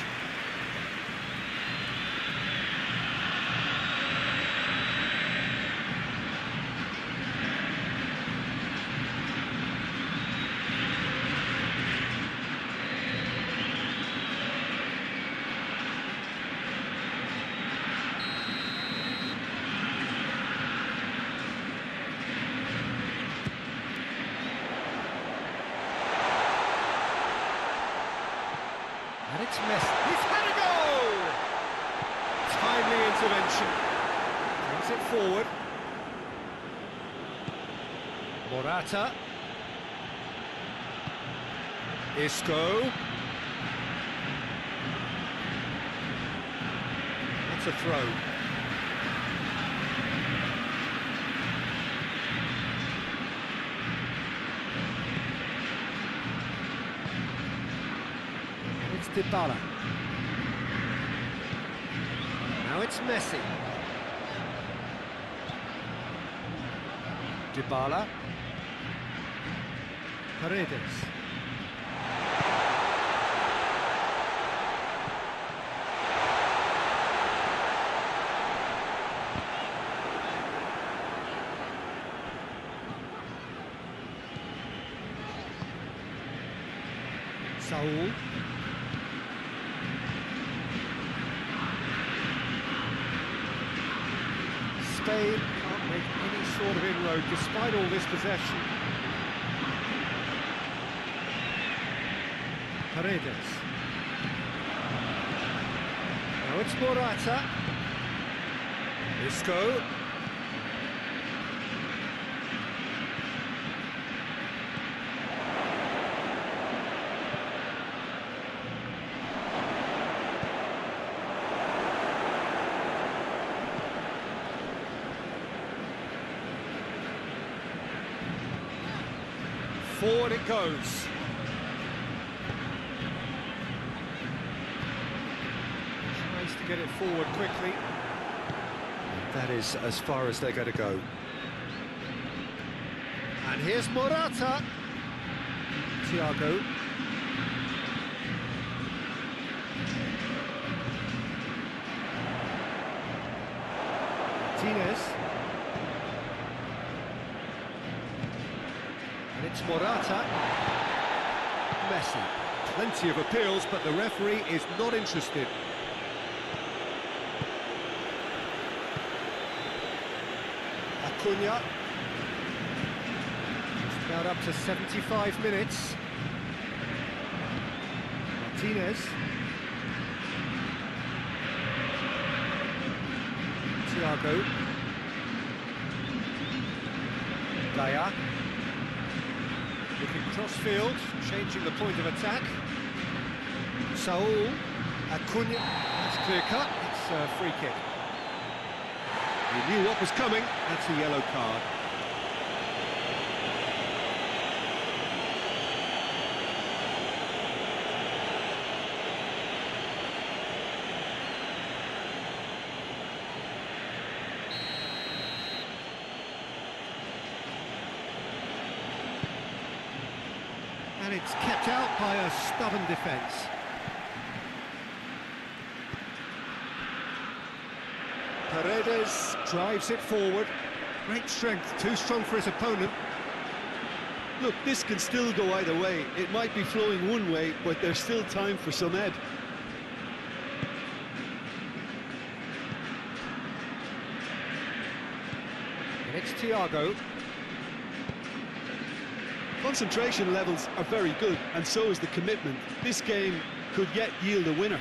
And it's Messi. He's had a goal! Timely intervention. Brings it forward. Morata. Isco. That's a throw. It's Dybala. Now it's Messi. Dybala. Paredes. Saul. Spain can't make any sort of inroad despite all this possession. Paredes. Now it's Morata. Isco. Forward it goes. Tries to get it forward quickly. That is as far as they're going to go. And here's Morata. Thiago. Martinez. And it's Morata. Messi. Plenty of appeals, but the referee is not interested. Acuna. Just about up to 75 minutes. Martinez. Thiago. Daya. Looking cross-field, changing the point of attack. Saul, Acuna, that's clear-cut, it's a free kick. He knew what was coming, that's a yellow card. And it's kept out by a stubborn defence. Paredes drives it forward. Great strength, too strong for his opponent. Look, this can still go either way. It might be flowing one way, but there's still time for some ed. And it's Thiago. Concentration levels are very good, and so is the commitment. This game could yet yield a winner.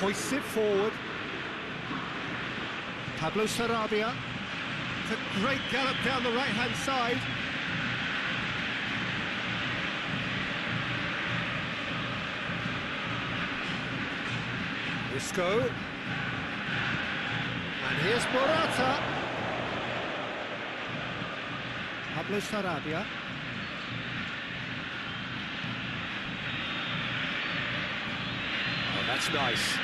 Hoists it forward. Pablo Sarabia. It's a great gallop down the right-hand side. Isco. And here's Morata. Pablo Sarabia. That's nice.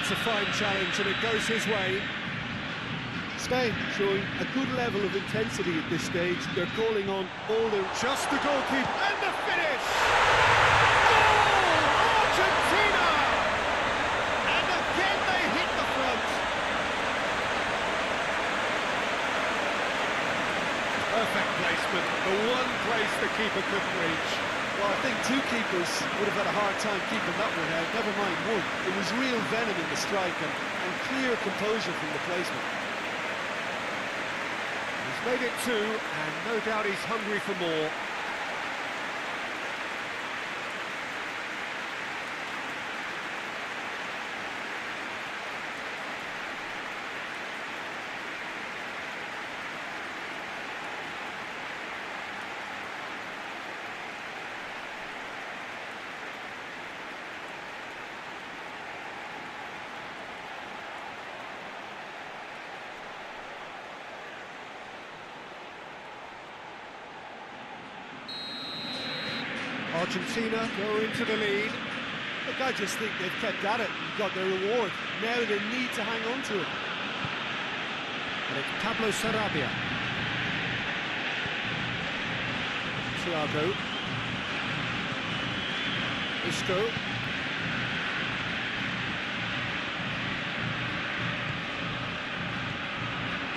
It's a fine challenge and it goes his way. Spain showing a good level of intensity at this stage. They're calling on all their... Just the goalkeeper and the finish! Goal! Argentina! And again they hit the front. Perfect placement, the one place the keeper couldn't reach. Well, I think two keepers would have had a hard time keeping that one out, never mind one. It was real venom in the strike and clear composure from the placement. He's made it two, and no doubt he's hungry for more. Argentina go into the lead. Look, I just think they've kept at it and got their reward. Now they need to hang on to it. And it's Pablo Sarabia. Thiago. Isco.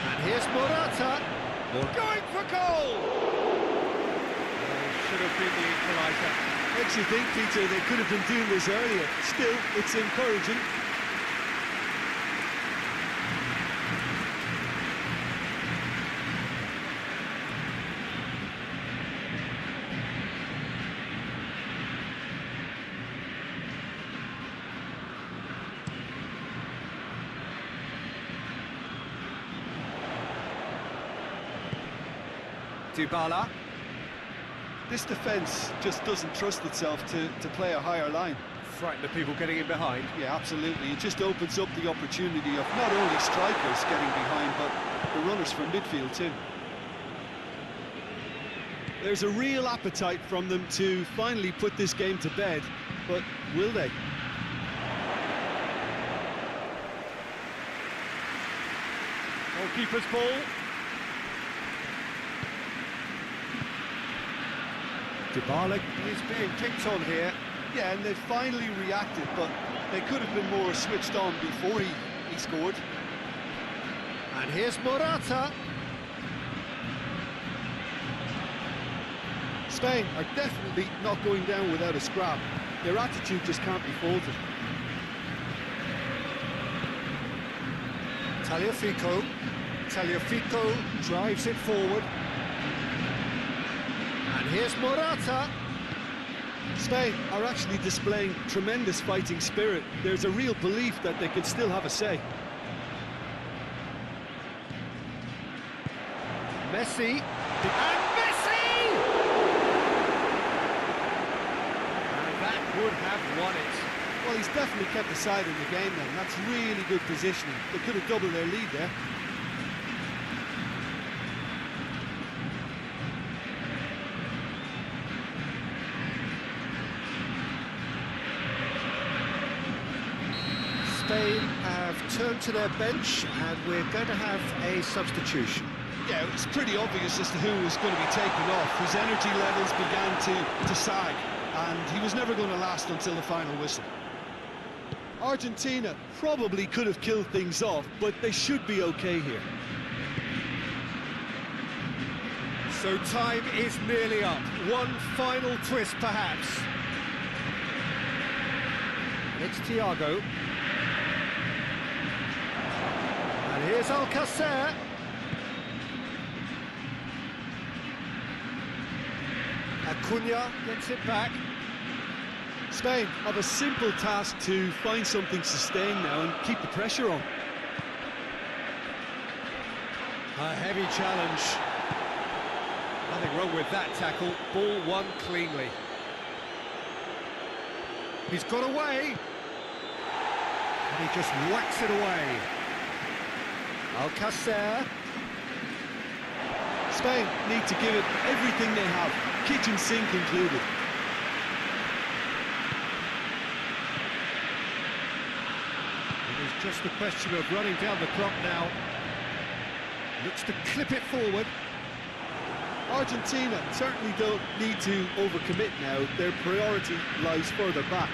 And here's Morata. Going for goal! Should have been the equaliser. Makes you think, Peter, they could have been doing this earlier. Still, it's encouraging. Dybala. This defence just doesn't trust itself to play a higher line. Frightened of people getting in behind. Yeah, absolutely. It just opens up the opportunity of not only strikers getting behind, but the runners from midfield too. There's a real appetite from them to finally put this game to bed, but will they? Goalkeeper's ball. Dybala is being picked on here. Yeah, and they finally reacted, but they could have been more switched on before he scored. And here's Morata. Spain are definitely not going down without a scrap. Their attitude just can't be faulted. Tagliafico. Tagliafico drives it forward. And here's Morata. Spain are actually displaying tremendous fighting spirit. There's a real belief that they can still have a say. Messi. And Messi! And that would have won it. Well, he's definitely kept the side in the game then. That's really good positioning. They could have doubled their lead there. Spain have turned to their bench and we're going to have a substitution. Yeah, it was pretty obvious as to who was going to be taken off. His energy levels began to sag, and he was never going to last until the final whistle. Argentina probably could have killed things off, but they should be okay here. So time is nearly up. One final twist, perhaps. It's Thiago. And here's Alcacer. Acuna gets it back. Spain have a simple task to find something sustained now and keep the pressure on. A heavy challenge. Nothing wrong with that tackle. Ball won cleanly. He's got away. And he just whacks it away. Alcacer. Spain need to give it everything they have, kitchen sink included. Just a question of running down the clock now. Looks to clip it forward. Argentina certainly don't need to overcommit now. Their priority lies further back.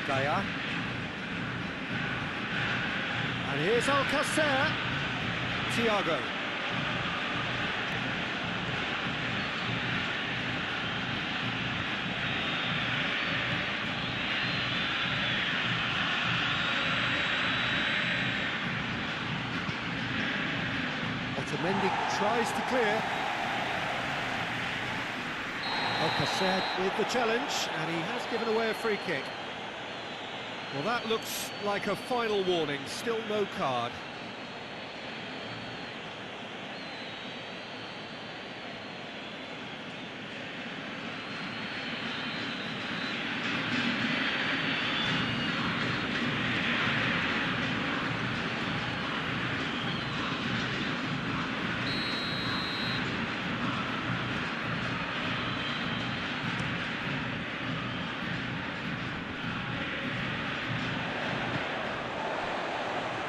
Gaya. And here's Alcacer. Thiago. Otamendi tries to clear. Alcacer with the challenge, and he has given away a free kick. Well, that looks like a final warning, still no card.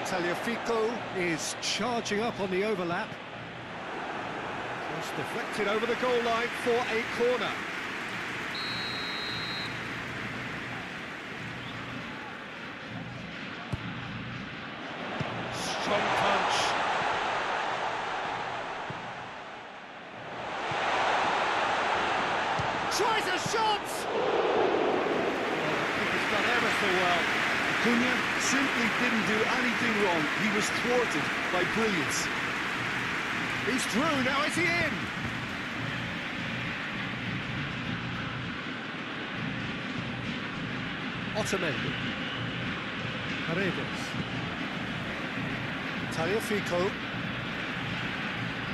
Tagliafico is charging up on the overlap. Just deflected over the goal line for a corner. Strong punch. Tries a shot! I think he's done ever so well. Cunha simply didn't do anything wrong. He was thwarted by brilliance. He's through, now is he in? Otamendi. Paredes. Tagliafico.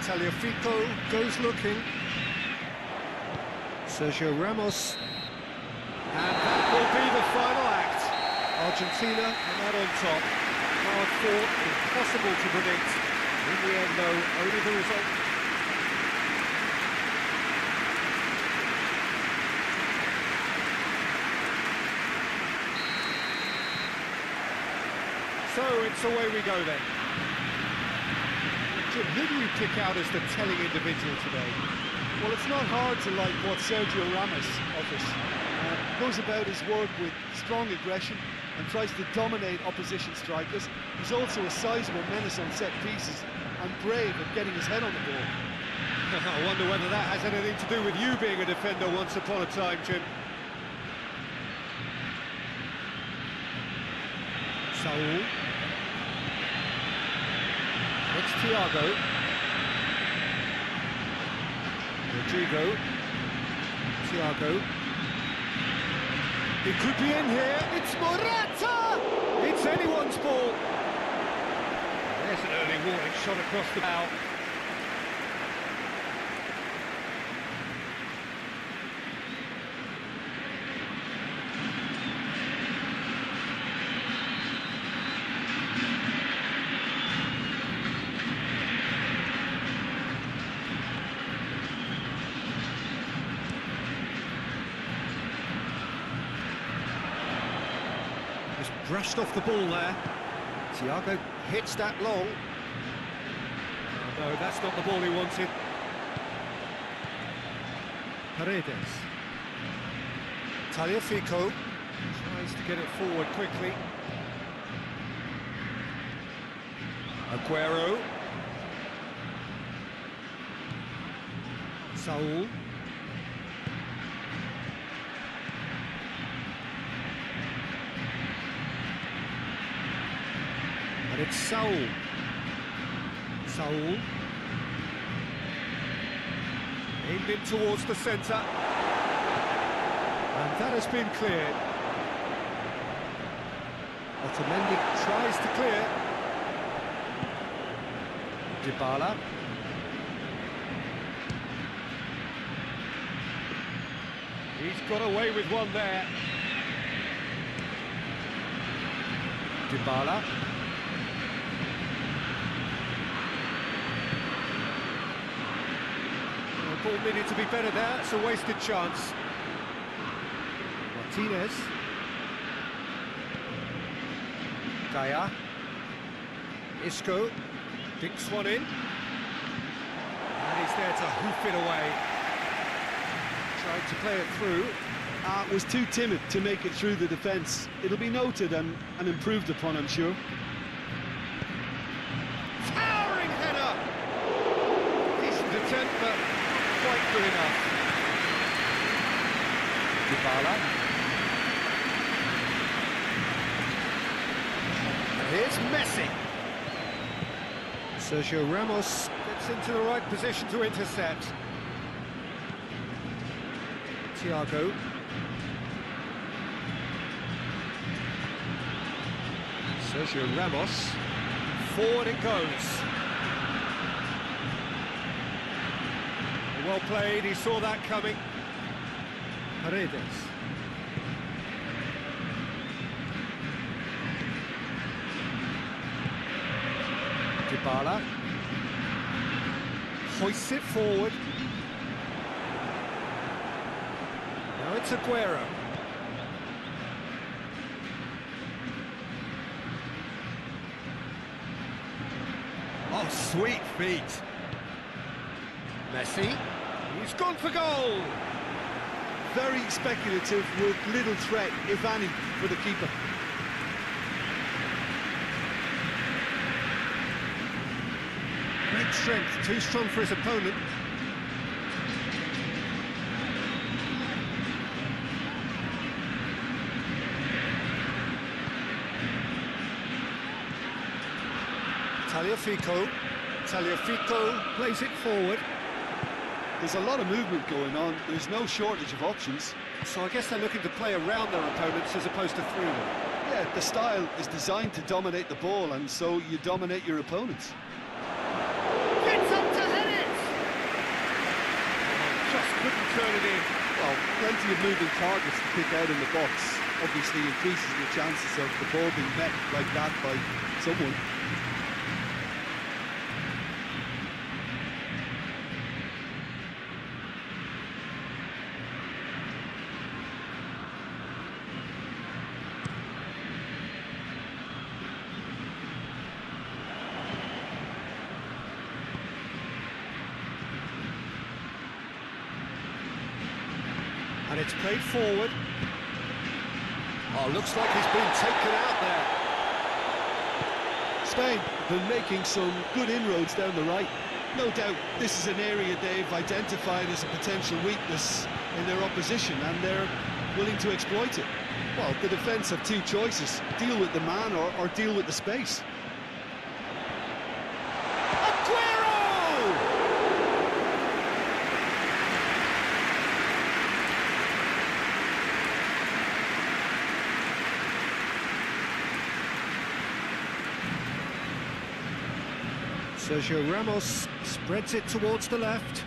Tagliafico goes looking. Sergio Ramos. And that will be the final act. Argentina are not on top. Hard fought, impossible to predict. In the end, though, only the result. So it's away we go then. Jim, who do you pick out as the telling individual today? Well, it's not hard to like what Sergio Ramos offers. Goes about his work with strong aggression and tries to dominate opposition strikers. He's also a sizable menace on set pieces and brave at getting his head on the ball. I wonder whether that has anything to do with you being a defender once upon a time, Jim. Saul. It's Thiago. Rodrigo. Thiago. It could be in here. It's Morata! It's anyone's ball. There's an early warning shot across the bow. Just brushed off the ball there. Thiago hits that long. No, that's not the ball he wanted. Paredes. Tagliafico tries to get it forward quickly. Aguero. Saul. And it's Saul. Saul. Aimed in towards the centre. And that has been cleared. Otamendi tries to clear. Dybala. He's got away with one there. Dybala. The ball needed to be better there, it's a wasted chance. Martinez. Daya. Isco. Dinks one in. And he's there to hoof it away. Tried to play it through. Was too timid to make it through the defence. It'll be noted and improved upon, I'm sure. Towering header! Decent attempt, but not quite good enough. Dybala. And here's Messi. Sergio Ramos gets into the right position to intercept. Thiago. Sergio Ramos. Forward it goes. Well played, he saw that coming. Paredes. Dybala. Hoists it forward. Now it's Aguero. Oh, sweet feet. Messi. He's gone for goal. Very speculative with little threat, if any, for the keeper. Great strength, too strong for his opponent. Tagliafico plays it forward. There's a lot of movement going on. There's no shortage of options. So I guess they're looking to play around their opponents as opposed to through them. Yeah, the style is designed to dominate the ball, and so you dominate your opponents. Gets up to head it! Just couldn't turn it in. Well, plenty of moving targets to pick out in the box. Obviously increases the chances of the ball being met like that by someone. And it's played forward. Oh, looks like he's been taken out there. Spain have been making some good inroads down the right. No doubt this is an area they've identified as a potential weakness in their opposition, and they're willing to exploit it. Well, the defence have two choices: deal with the man or deal with the space. Sergio Ramos spreads it towards the left.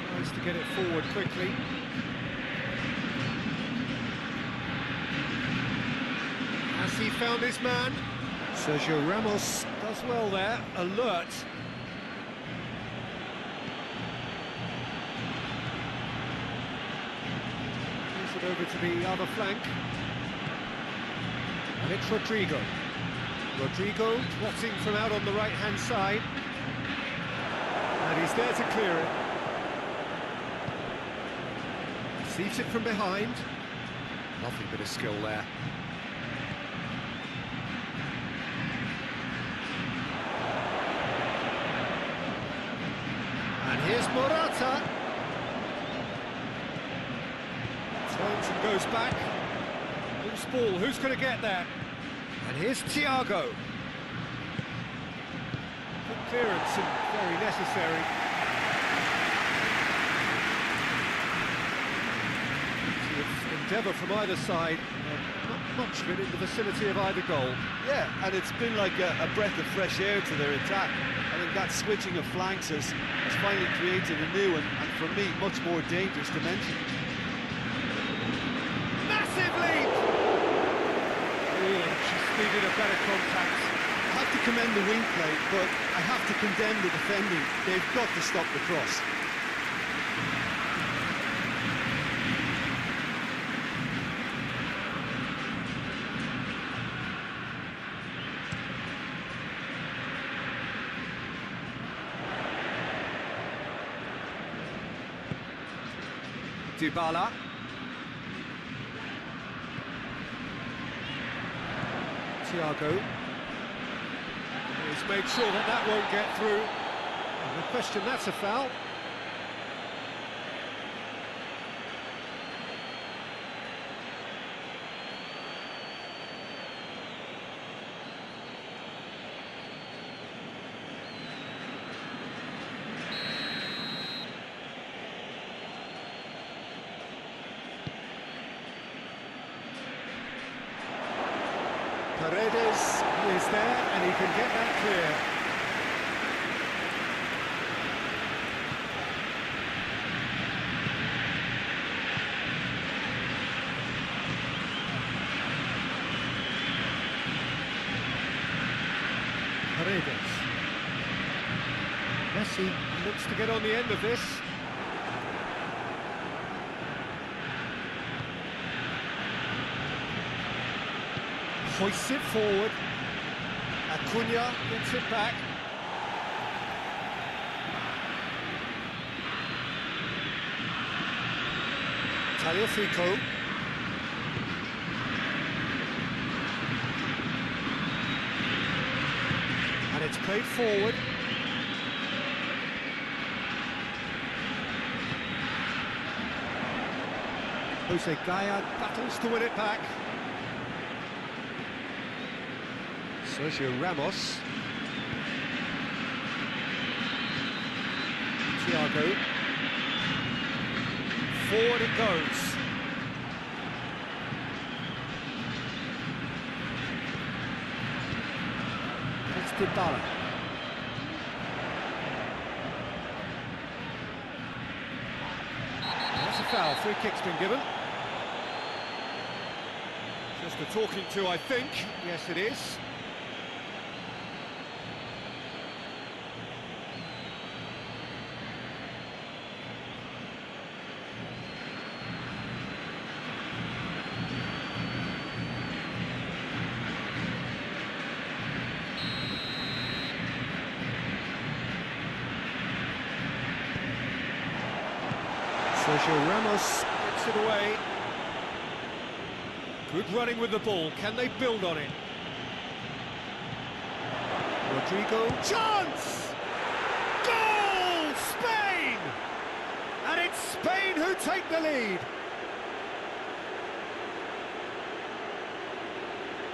Tries to get it forward quickly. Has he found his man? Sergio Ramos does well there, alert. Moves it over to the other flank. And it's Rodrigo. Rodrigo trotting from out on the right-hand side. And he's there to clear it. Receives it from behind. Lovely bit of skill there. And here's Morata. Turns and goes back. Loose ball, who's going to get there? And here's Thiago. Good clearance and very necessary. Endeavour from either side, not much of it in the vicinity of either goal. Yeah, and it's been like a breath of fresh air to their attack. I think that switching of flanks has finally created a new and for me, much more dangerous dimension. Massive lead! Oh, just needed a better contact. I have to commend the wing play, but I have to condemn the defending. They've got to stop the cross. Dybala. Thiago. He's made sure that that won't get through. And the question, that's a foul. Paredes is there, and he can get that clear. Paredes. Messi looks to get on the end of this. Hoists it forward. Acuna gets it back. Tagliafico. And it's played forward. Jose Gaya battles to win it back. Sergio Ramos. Thiago. Forward it goes. It's Dybala. That's a foul. Free kick's been given. Just a talking to, I think. Yes, it is. Sergio Ramos gets it away. Good running with the ball. Can they build on it? Rodrigo. Chance! Goal! Spain! And it's Spain who take the lead.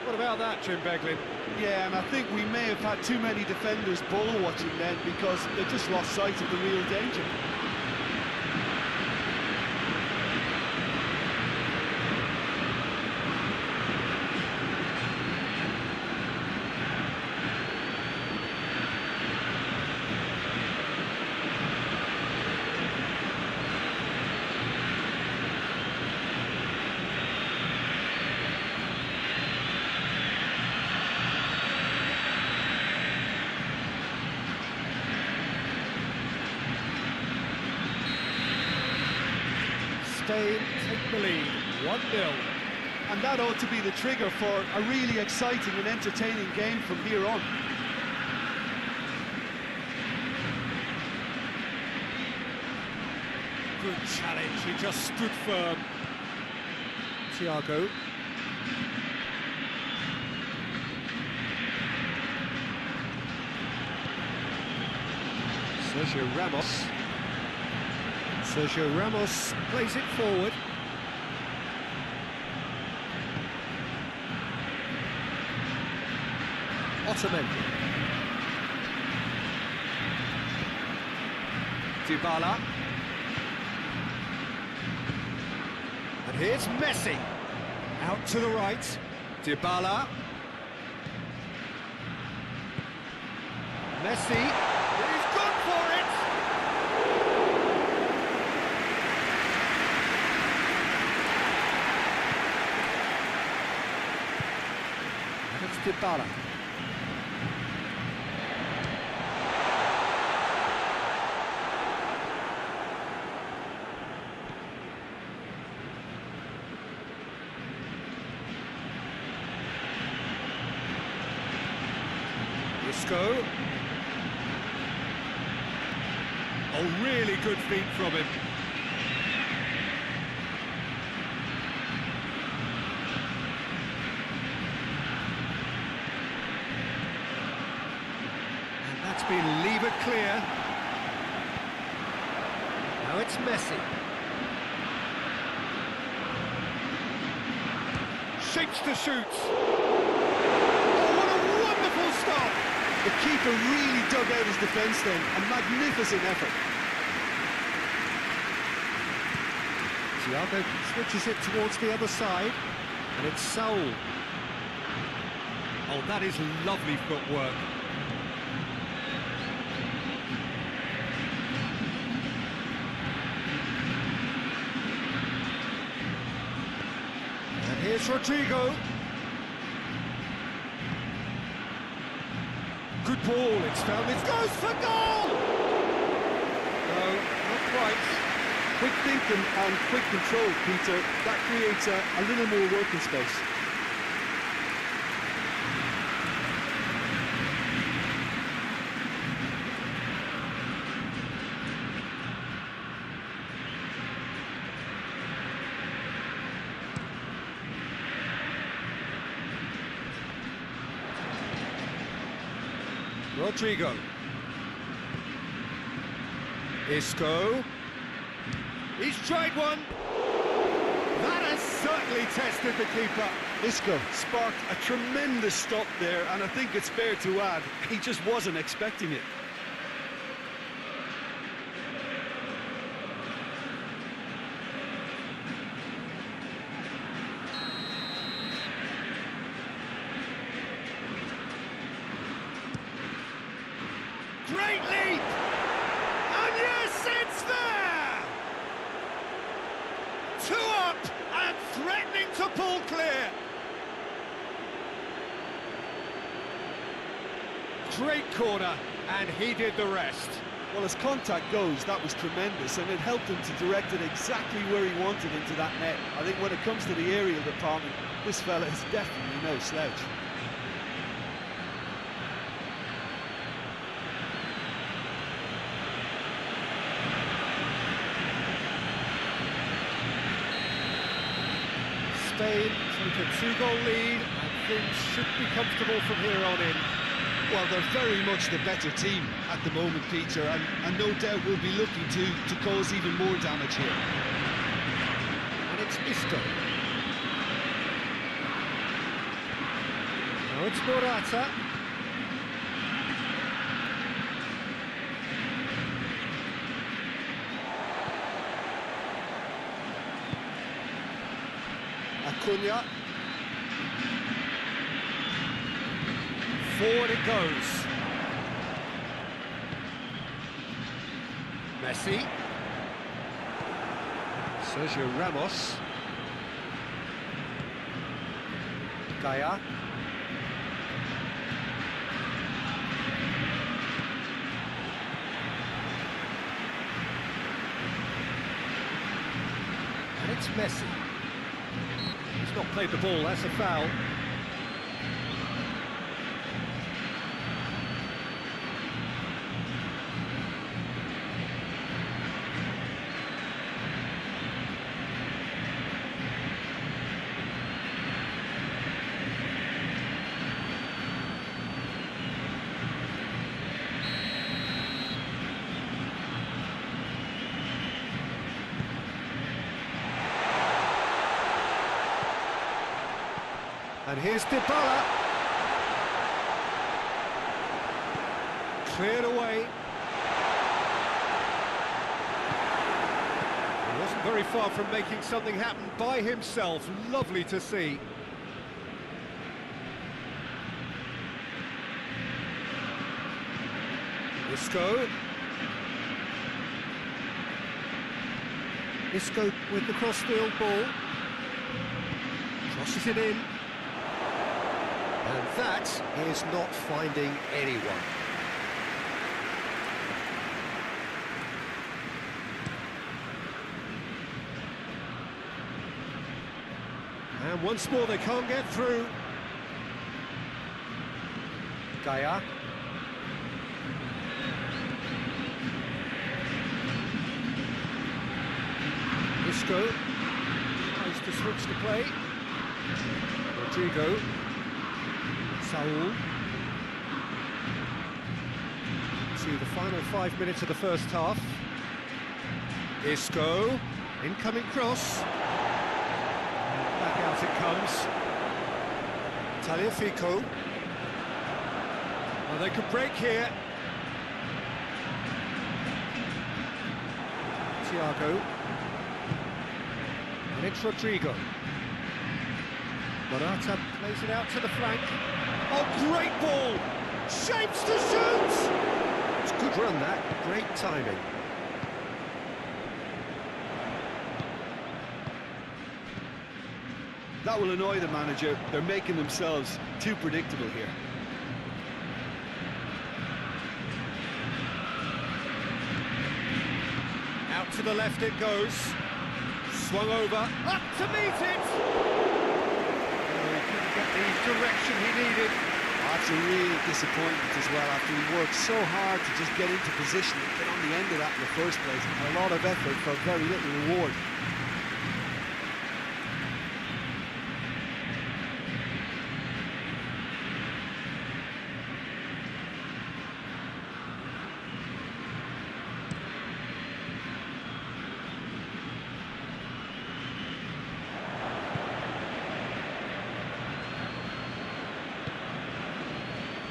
What about that, Jim Beglin? Yeah, and I think we may have had too many defenders ball watching then because they just lost sight of the real danger. Spain take the lead, 1-0. And that ought to be the trigger for a really exciting and entertaining game from here on. Good challenge, he just stood firm. Thiago. Sergio Ramos. Sergio Ramos plays it forward. Otamendi. Dybala. And here's Messi. Out to the right. Dybala. Messi. He's good for it. And it's Dybala. Isco. Oh, really good feet from him. And that's been levered clear. Now it's Messi. Shapes to shoot. Oh, what a wonderful stop! The keeper really dug out his defence then. A magnificent effort. Thiago switches it towards the other side, and it's Saul. Oh, that is lovely footwork. And here's Rodrigo. Good ball, it's found, it goes for goal! No, not quite. Quick thinking and quick control, Peter. That creates a little more working space. Rodrigo. Isco. He's tried one. That has certainly tested the keeper. Isco sparked a tremendous stop there, and I think it's fair to add, he just wasn't expecting it. Great leap! And yes, it's there! 2 up and threatening to pull clear. Great corner, and he did the rest. Well, as contact goes, that was tremendous, and it helped him to direct it exactly where he wanted into that net. I think when it comes to the aerial department, this fella is definitely no slouch. Spain take a 2-goal lead, and things should be comfortable from here on in. Well, they're very much the better team at the moment, Peter, and no doubt will be looking to cause even more damage here. And it's Isco. Now it's Morata. Acuna. Forward it goes. Messi. Sergio Ramos. Gaia. And it's Messi. He's not played the ball, that's a foul. And here's Dybala. Cleared away. He wasn't very far from making something happen by himself. Lovely to see. Isco. Isco with the cross-field ball. Crosses it in. And that is not finding anyone. And once more they can't get through. Gaia. Isco tries to switch the play. Rodrigo. Saul. See the final 5 minutes of the first half. Isco. Incoming cross. Back out it comes. Tagliafico. Well, they could break here. Thiago. And it's Rodrigo. Morata plays it out to the flank. Oh, great ball! Shapes to shoot! It's a good run, that. Great timing. That will annoy the manager. They're making themselves too predictable here. Out to the left it goes. Swung over. Up to meet it! Oh, he couldn't get the direction he needed. That's a real disappointment as well, after he worked so hard to just get into position and get on the end of that in the first place. And a lot of effort for very little reward.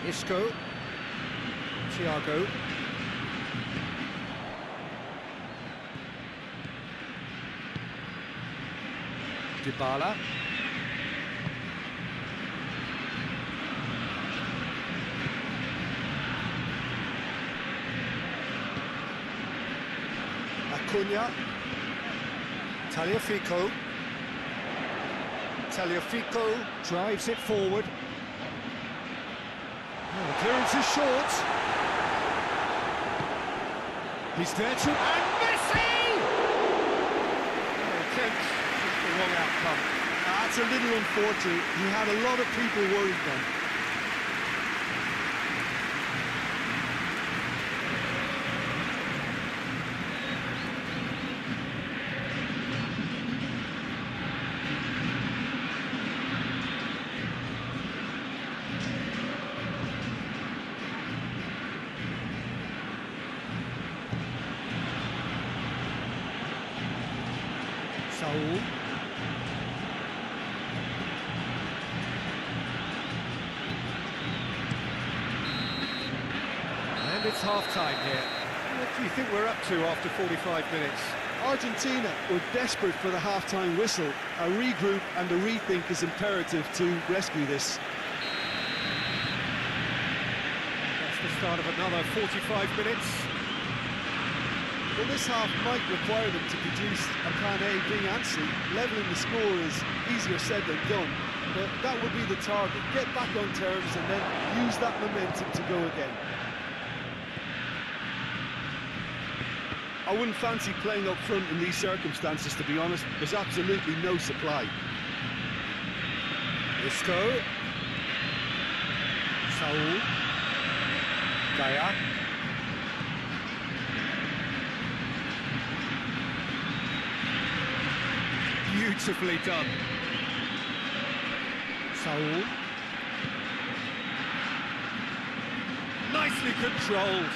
Isco, Thiago, Dybala, Acuna, Tagliafico, drives it forward. The clearance is short. He's there to... And Messi! Attempts, just the wrong outcome. That's a little unfortunate. He had a lot of people worried then. Saul. And it's half-time here. What do you think we're up to after 45 minutes? Argentina were desperate for the half-time whistle. A regroup and a rethink is imperative to rescue this. That's the start of another 45 minutes. Well, this half might require them to produce a plan A, B and C. Levelling the score is easier said than done, but that would be the target. Get back on terms and then use that momentum to go again. I wouldn't fancy playing up front in these circumstances, to be honest. There's absolutely no supply. Isco. Saul. Gaia. Beautifully done. Saul. Nicely controlled.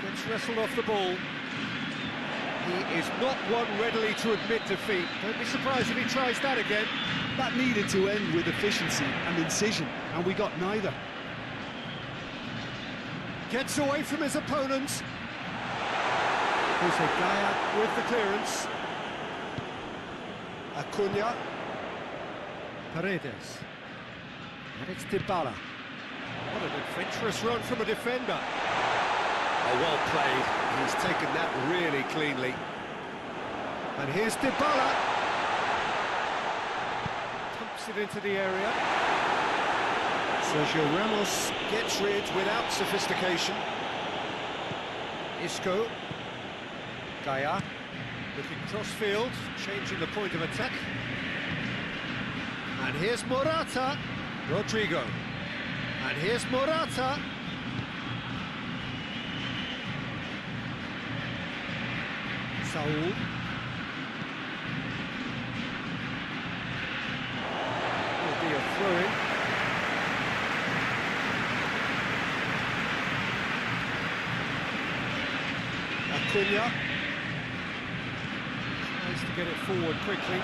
Gets wrestled off the ball. He is not one readily to admit defeat. Don't be surprised if he tries that again. That needed to end with efficiency and incision, and we got neither. Gets away from his opponents. Jose Gaia with the clearance. Acuna. Paredes. And it's Dybala. What an adventurous run from a defender. Oh, well played. He's taken that really cleanly. And here's Dybala. Pumps it into the area. Sergio Ramos gets rid without sophistication. Isco. Gaia, looking cross-field, changing the point of attack. And here's Morata. Rodrigo. And here's Morata. Saul. Will be a throw-in. Acuna. Tries to get it forward quickly.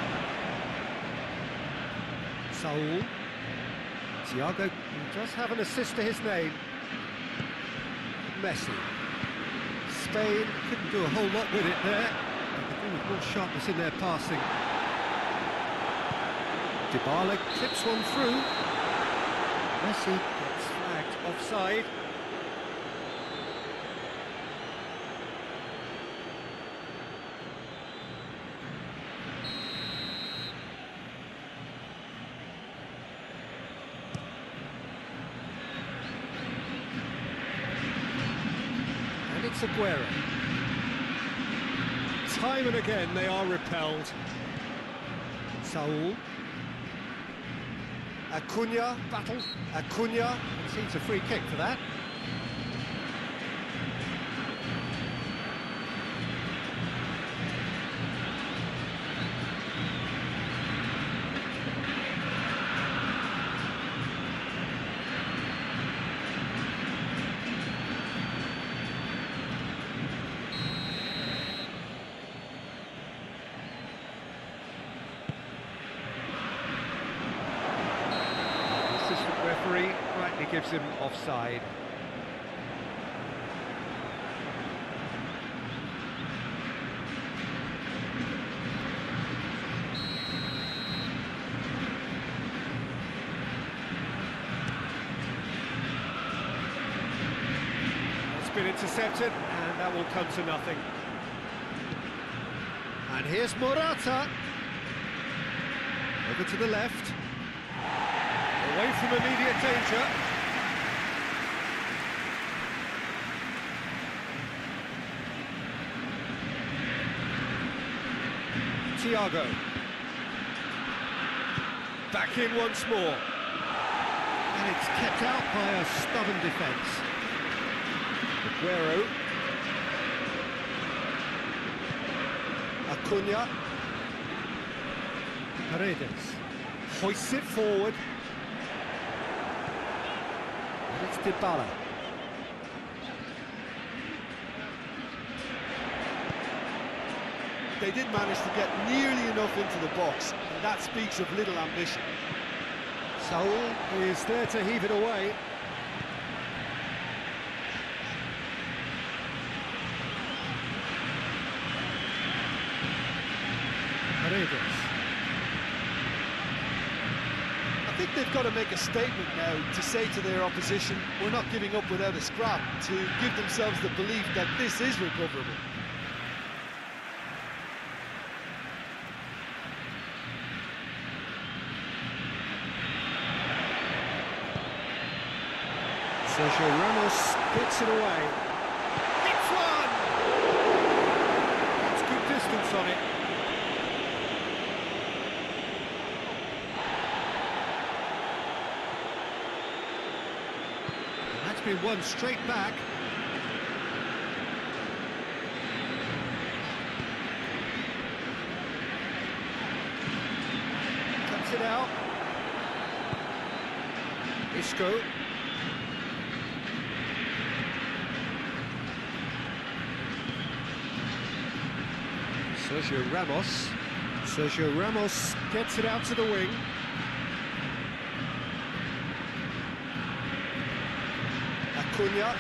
Saul. Thiago does have an assist to his name. Messi. Spain couldn't do a whole lot with it there. They could do with more sharpness in their passing. Dybala clips one through. Messi gets flagged offside. It's Aguero. Time and again they are repelled. Saul. Acuna, battle. Acuna concedes a free kick for that. Referee rightly gives him offside. It's been intercepted, and that will come to nothing. And here's Morata. Over to the left. Away from immediate danger. Thiago. Back in once more. And it's kept out by a stubborn defence. Aguero. Acuna. Paredes. Hoists it forward. It's Dybala. They did manage to get nearly enough into the box, and that speaks of little ambition. Saul is there to heave it away. Paredes. I think they've got to make a statement now to say to their opposition, we're not giving up without a scrap, to give themselves the belief that this is recoverable. Sergio Ramos gets it away. It's one! It's good distance on it. That's been won straight back. Cuts it out. Isco. Sergio Ramos. Sergio Ramos gets it out to the wing. Acuna.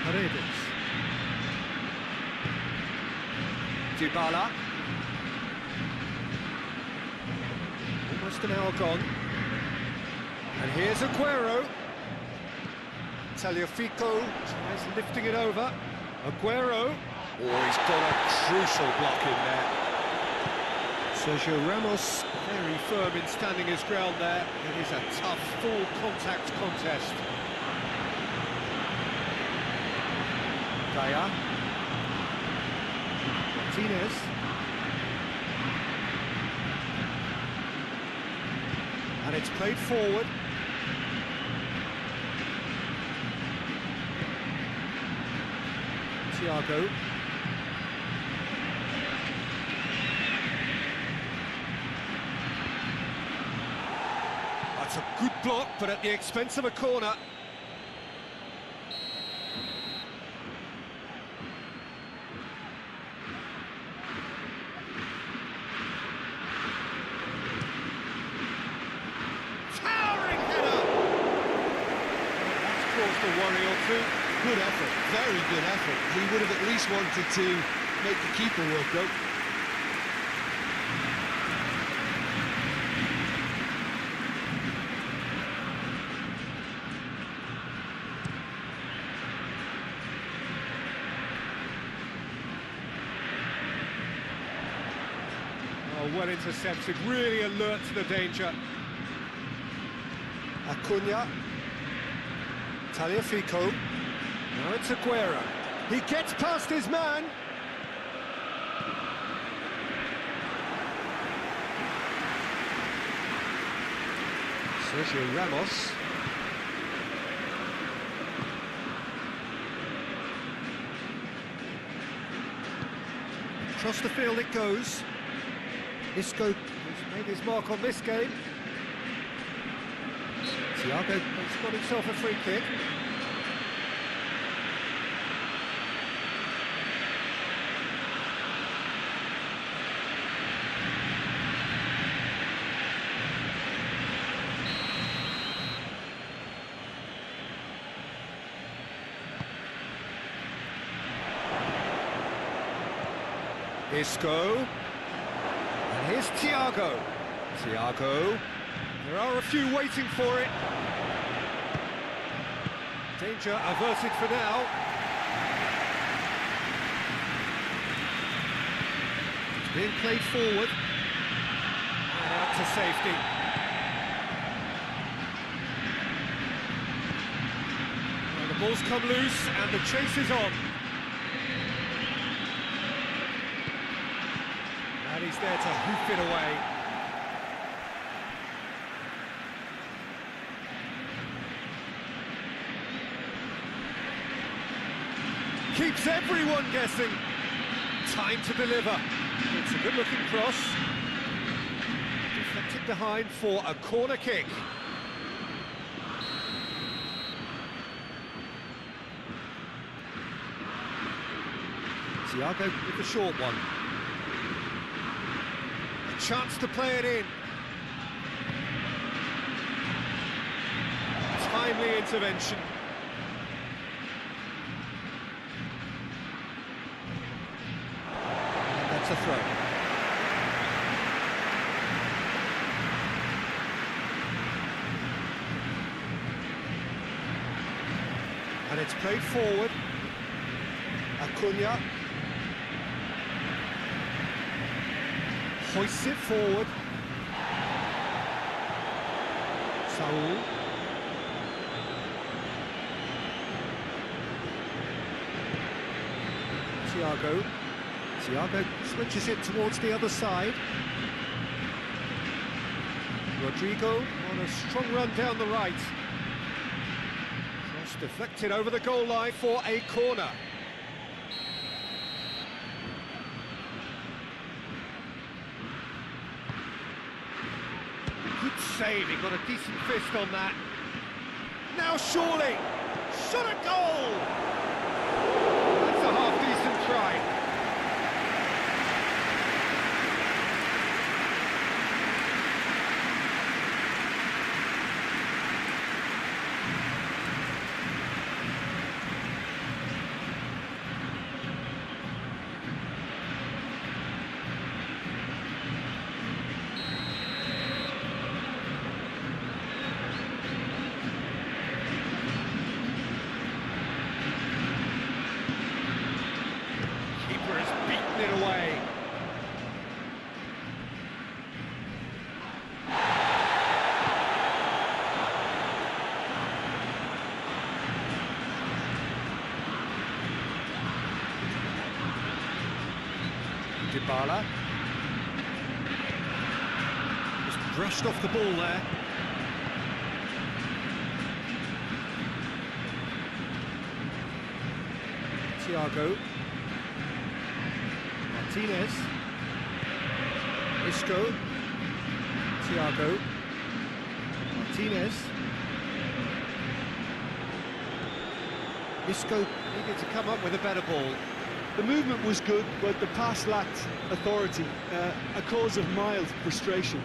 Paredes. Dybala. Almost an hour gone. And here's Aguero. Tagliafico tries lifting it over. Aguero. Oh, he's got a crucial block in there. Sergio Ramos very firm in standing his ground there. It is a tough, full contact contest. Daya. Martinez. And it's played forward. Thiago. block, but at the expense of a corner. Towering header! That's caused a worry or two. Good effort, very good effort. He would have at least wanted to make the keeper work, though. Oh, well intercepted, really alert to the danger. Acuna. Tagliafico. Now it's Aguero. He gets past his man. Sergio Ramos. Across the field it goes. Isco has made his mark on this game. Thiago has got himself a free kick. Isco, and here's Thiago. Thiago, there are a few waiting for it. Danger averted for now. It's being played forward. And out to safety. Well, the ball's come loose and the chase is on. And he's there to hoof it away. Keeps everyone guessing. Time to deliver. It's a good-looking cross. Deflected behind for a corner kick. Thiago with the short one. Chance to play it in. Timely intervention. And that's a throw. And it's played forward. Acuna. Hoists it forward. Saul. Thiago. Thiago switches it towards the other side. Rodrigo on a strong run down the right. Cross deflected over the goal line for a corner. Good save, he got a decent fist on that. Now surely, shot a goal! That's a half-decent try. It away. Dybala. Just brushed off the ball there. Thiago. Martinez. Isco. Thiago. Martinez. Isco needed to come up with a better ball. The movement was good, but the pass lacked authority, a cause of mild frustration.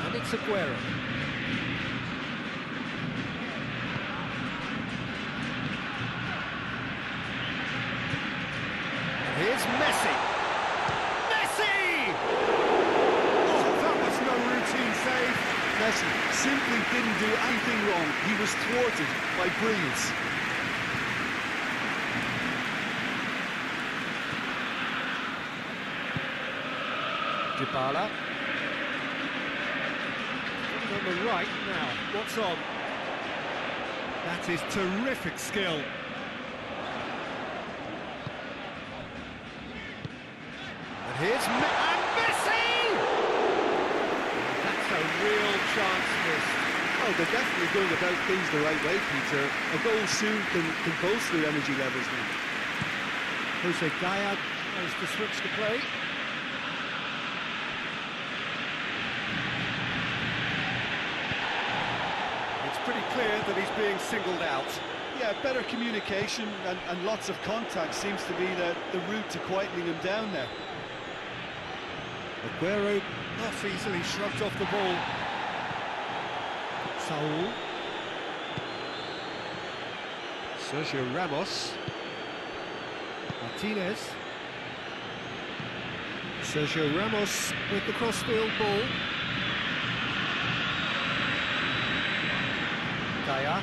And it's Aguero. Here's Messi. Messi! Oh, that was no routine save. Messi simply didn't do anything wrong. He was thwarted by brilliance. Dybala. On the right now, what's on? That is terrific skill. And here's Messi! That's a real chance missed. Oh, they're definitely going about things the right way, Peter. A goal soon can bolster their energy levels now. Jose Gaya tries to switch the play. It's pretty clear that he's being singled out. Yeah, better communication and lots of contact seems to be the route to quietening him down there. Aguero not easily shrugged off the ball. Saul. Sergio Ramos. Martinez. Sergio Ramos with the crossfield ball. Gaya.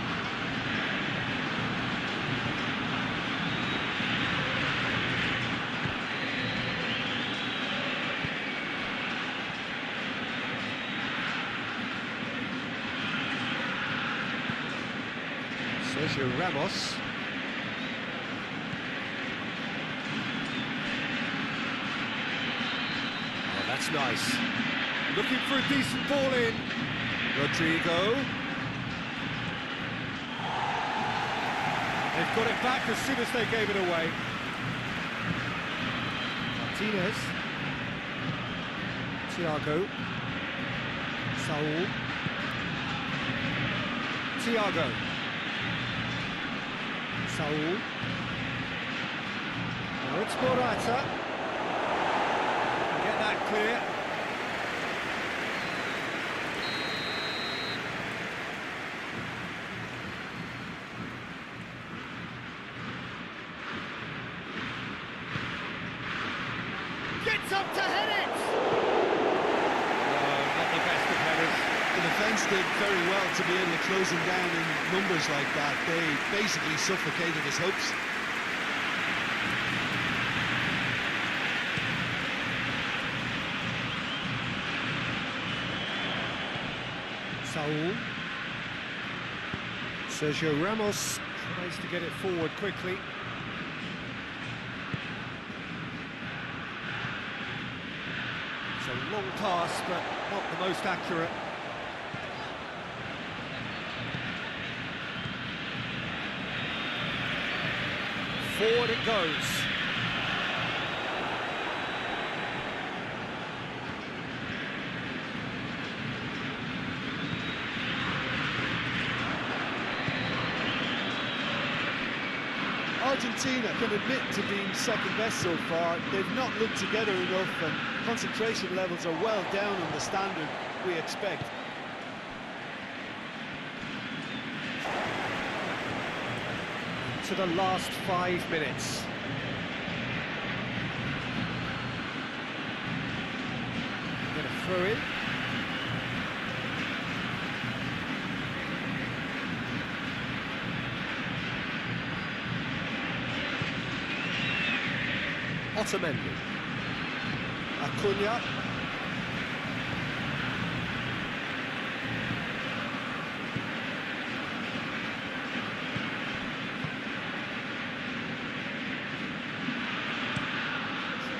Sergio Ramos. Oh, that's nice. Looking for a decent ball in. Rodrigo. They've got it back as soon as they gave it away. Martinez. Thiago. Saul. Thiago. Saul. Now it's Morata. Get that clear. Gets up to head it! No, not the best of headers. The defence did very well to be able to close him down in numbers like that. They basically suffocated his hopes. Saul. Sergio Ramos tries to get it forward quickly. It's a long pass, but not the most accurate. Forward it goes. Argentina can admit to being second best so far. They've not looked together enough and concentration levels are well down on the standard we expect. To the last 5 minutes. Get a throw in. Otamendi. Acuna.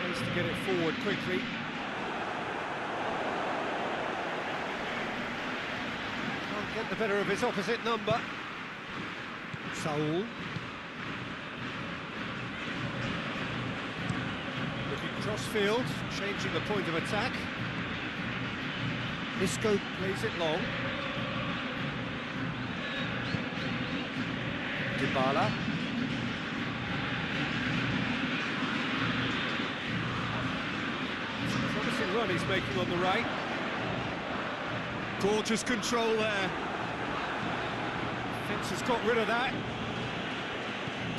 Tries to get it forward quickly. Can't get the better of his opposite number. Saul. Crossfield, changing the point of attack. Isco plays it long. Dybala. It's a promising run he's making on the right. Gorgeous control there. Defence has got rid of that.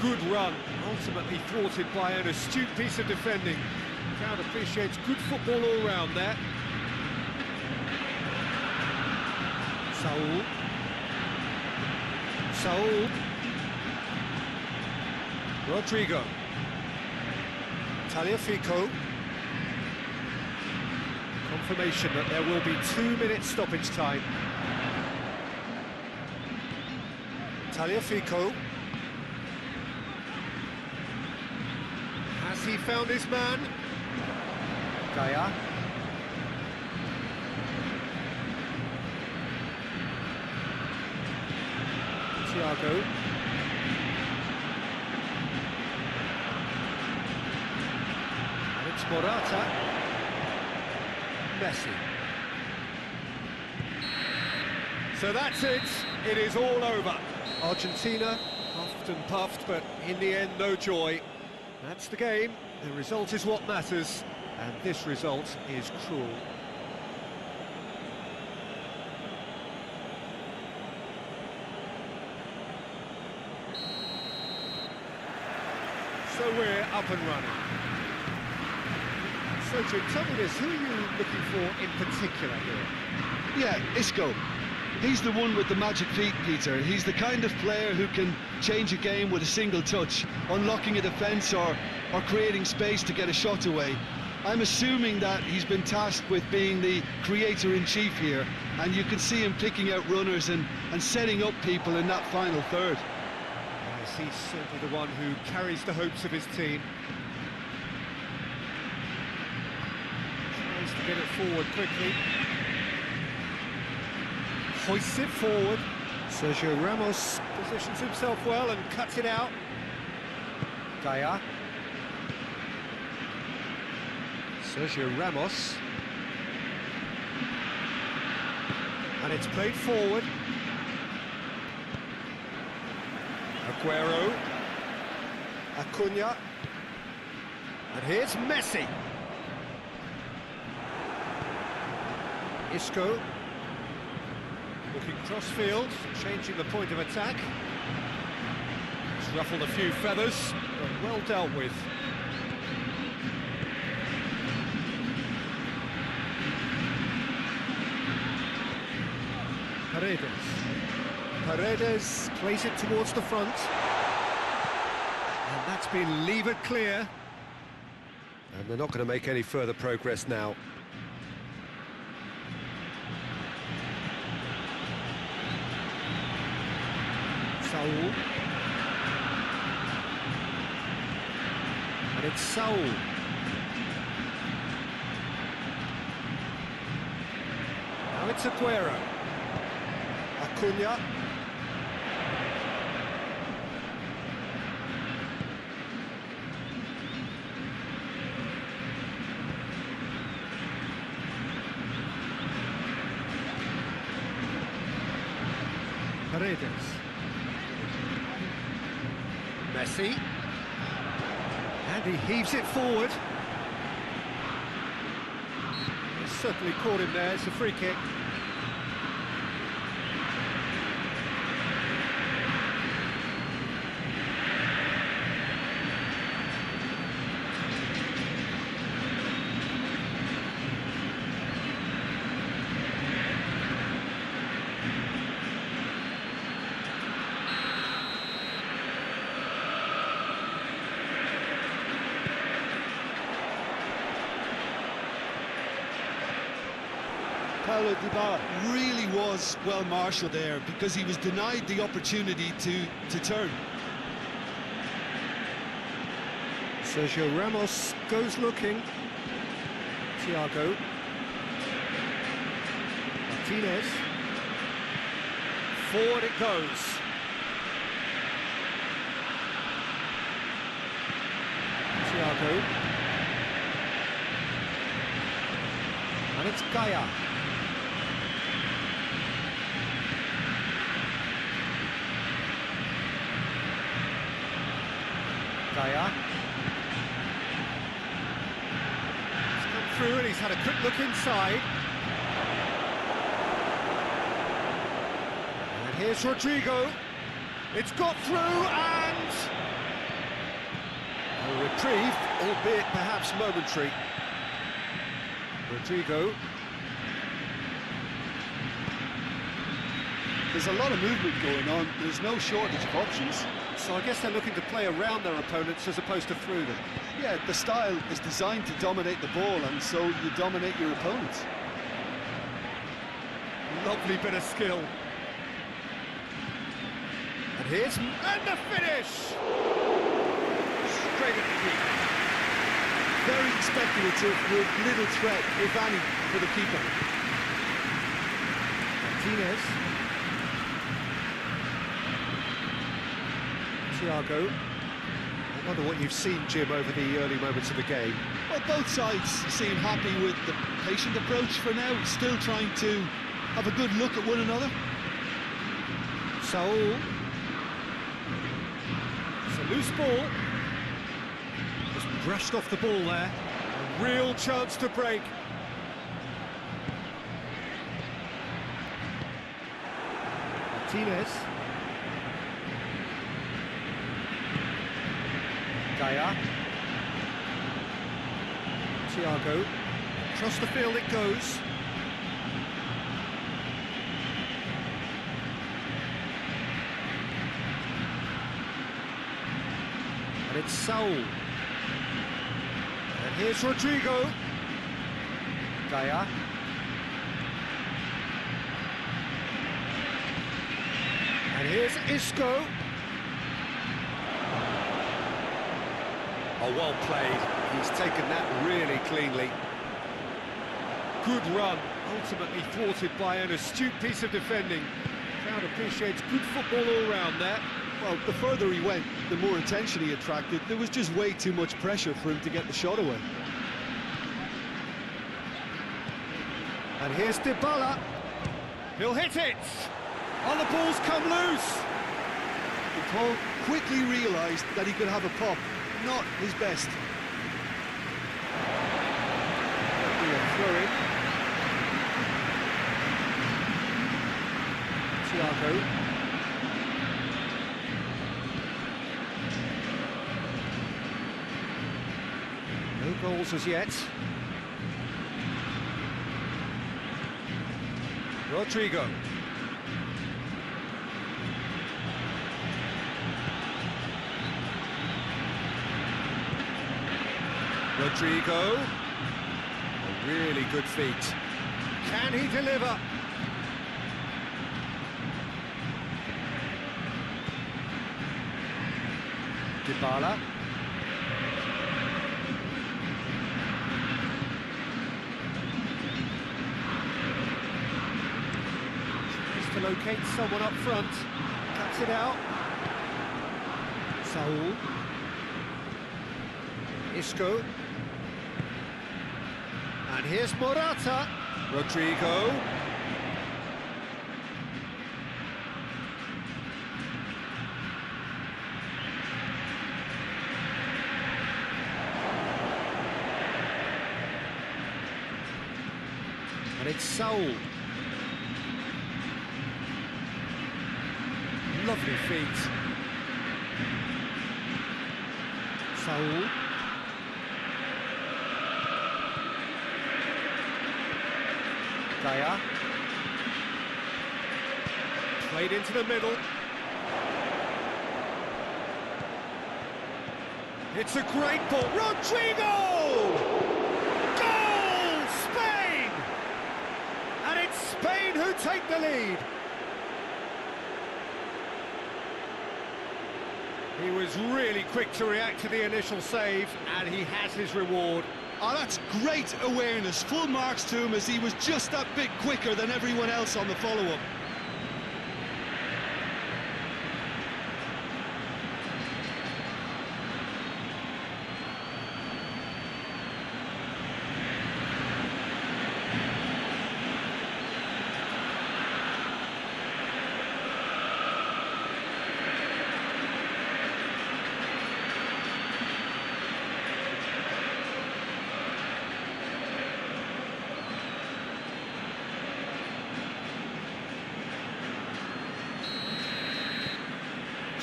Good run, ultimately thwarted by an astute piece of defending. Crowd appreciates good football all round there. Saul. Rodrigo. Tagliafico. Confirmation that there will be 2 minutes stoppage time. Tagliafico. Has he found his man? Gaia. Thiago. And it's Morata. Messi. So that's it. It is all over. Argentina, huffed and puffed, but in the end, no joy. That's the game. The result is what matters, and this result is cruel. So we're up and running. So Jim, tell me this, who are you looking for in particular here? Yeah, Isco. He's the one with the magic feet, Peter. He's the kind of player who can change a game with a single touch, unlocking a defence or creating space to get a shot away. I'm assuming that he's been tasked with being the creator-in-chief here, and you can see him picking out runners and setting up people in that final third. Yes, he's certainly the one who carries the hopes of his team. Tries to get it forward quickly. Hoists it forward. Sergio Ramos positions himself well and cuts it out. Gaia. Sergio Ramos. And it's played forward. Aguero. Acuna. And here's Messi. Isco. Looking cross-field, changing the point of attack. It's ruffled a few feathers, but well dealt with. Paredes plays it towards the front. And that's been levered clear. And they're not going to make any further progress now. Saul. And it's Saul. Now it's Aguero. Acuna. Paredes. Messi. And he heaves it forward. He's certainly caught him there, it's a free kick. Dybala Really was well marshalled there because he was denied the opportunity to turn. Sergio Ramos goes looking. Thiago. Martinez. Forward it goes. Thiago. And it's Gaia. Daya. He's come through and he's had a quick look inside. And here's Rodrigo. It's got through and... a reprieve, albeit perhaps momentary. Rodrigo. There's a lot of movement going on. There's no shortage of options. So I guess they're looking to play around their opponents as opposed to through them. Yeah, the style is designed to dominate the ball, and so you dominate your opponents. Lovely bit of skill. And here's... and the finish! Straight at the keeper. Very speculative with little threat, if any, for the keeper. Martinez. Thiago. I wonder what you've seen, Jim, over the early moments of the game. Well, both sides seem happy with the patient approach for now, still trying to have a good look at one another. Saul. It's a loose ball. Just brushed off the ball there. A real chance to break. Martinez. Daya. Thiago. Across the field it goes. And it's Saul. And here's Rodrigo. Daya. And here's Isco. Oh, well played. He's taken that really cleanly. Good run, ultimately thwarted by an astute piece of defending. Crowd appreciates good football all round there. Well, the further he went, the more attention he attracted. There was just way too much pressure for him to get the shot away. And here's Dybala. He'll hit it. And the ball's come loose. Paul quickly realised that he could have a pop. Not his best. That'll be a throw-in. Thiago. No goals as yet. Rodrigo. Rodrigo. A really good feat. Can he deliver? Dybala. Tries to locate someone up front. Cuts it out. Saul. Isco. And here's Morata. Rodrigo. And it's Saul. Lovely feet. Saul. Daya. Played into the middle. It's a great ball. Rodrigo! Goal! Spain! And it's Spain who take the lead. He was really quick to react to the initial save, and he has his reward. Oh, that's great awareness. Full marks to him as he was just that bit quicker than everyone else on the follow-up.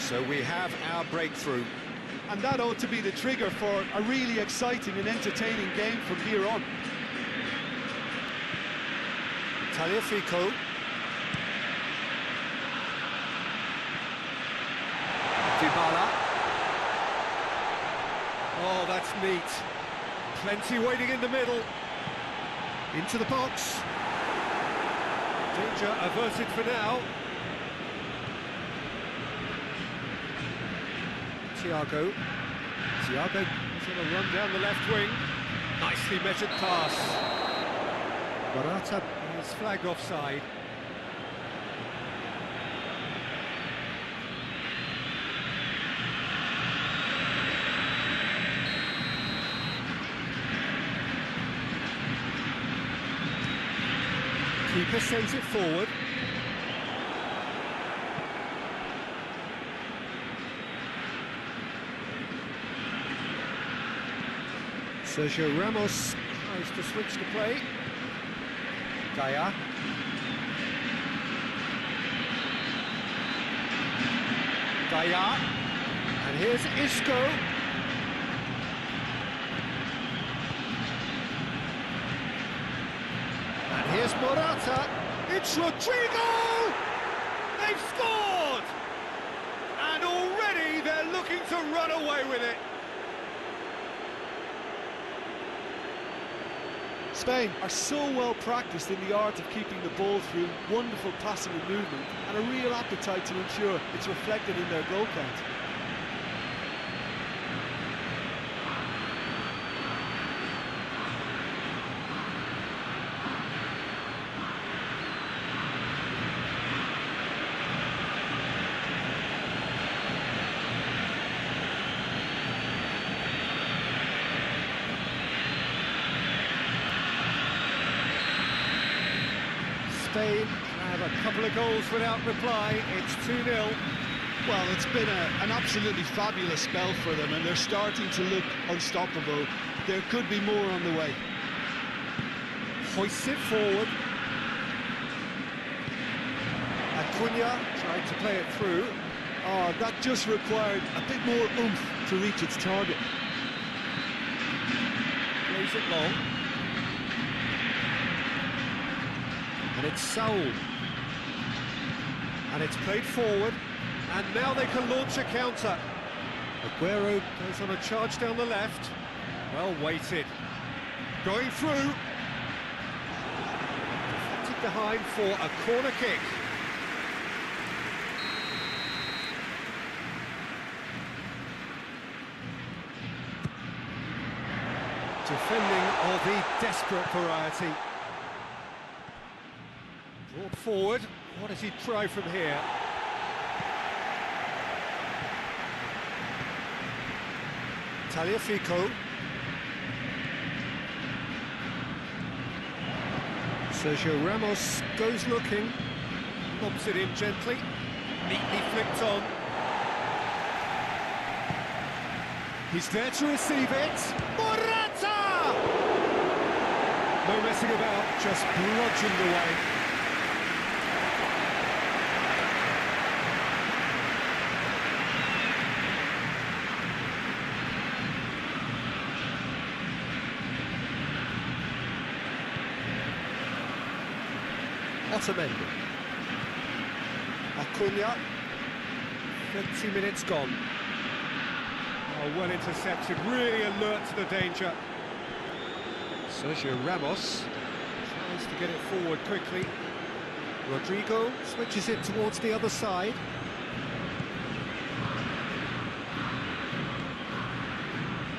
So we have our breakthrough. And that ought to be the trigger for a really exciting and entertaining game from here on. Tagliafico. Dybala. Oh, that's neat. Plenty waiting in the middle. Into the box. Danger averted for now. Thiago is going to run down the left wing. Nicely measured pass. Morata is flagged offside. Keeper sends it forward. Sergio Ramos tries to switch the play. Gaia. And here's Isco. And here's Morata. It's Rodrigo! They've scored! And already they're looking to run away with it. Spain are so well practiced in the art of keeping the ball through wonderful passing and movement, and a real appetite to ensure it's reflected in their goal count. Spain have a couple of goals without reply. It's 2-0. Well, it's been an absolutely fabulous spell for them, and they're starting to look unstoppable. There could be more on the way. Hoists it forward. Acuna trying to play it through. Oh, that just required a bit more oomph to reach its target. Plays it long. And it's Saul. And it's played forward. And now they can launch a counter. Aguero goes on a charge down the left. Well weighted. Going through. Deflected behind for a corner kick. Defending of the desperate variety. Brought forward. What does he try from here? Tagliafico. Sergio Ramos goes looking. Lobs it in gently. Neatly flicked on. He's there to receive it. Morata! No messing about, just bludgeoned away. Otamendi. Acuna. 30 minutes gone. Oh, well intercepted, really alert to the danger. Sergio Ramos tries to get it forward quickly. Rodrigo switches it towards the other side.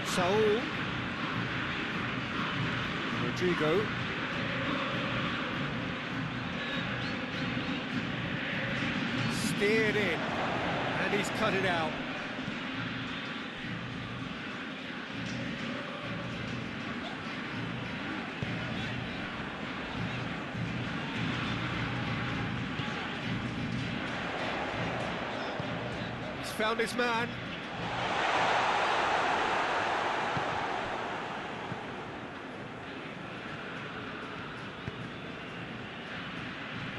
Saul. Rodrigo. Steered in, and he's cut it out. He's found his man.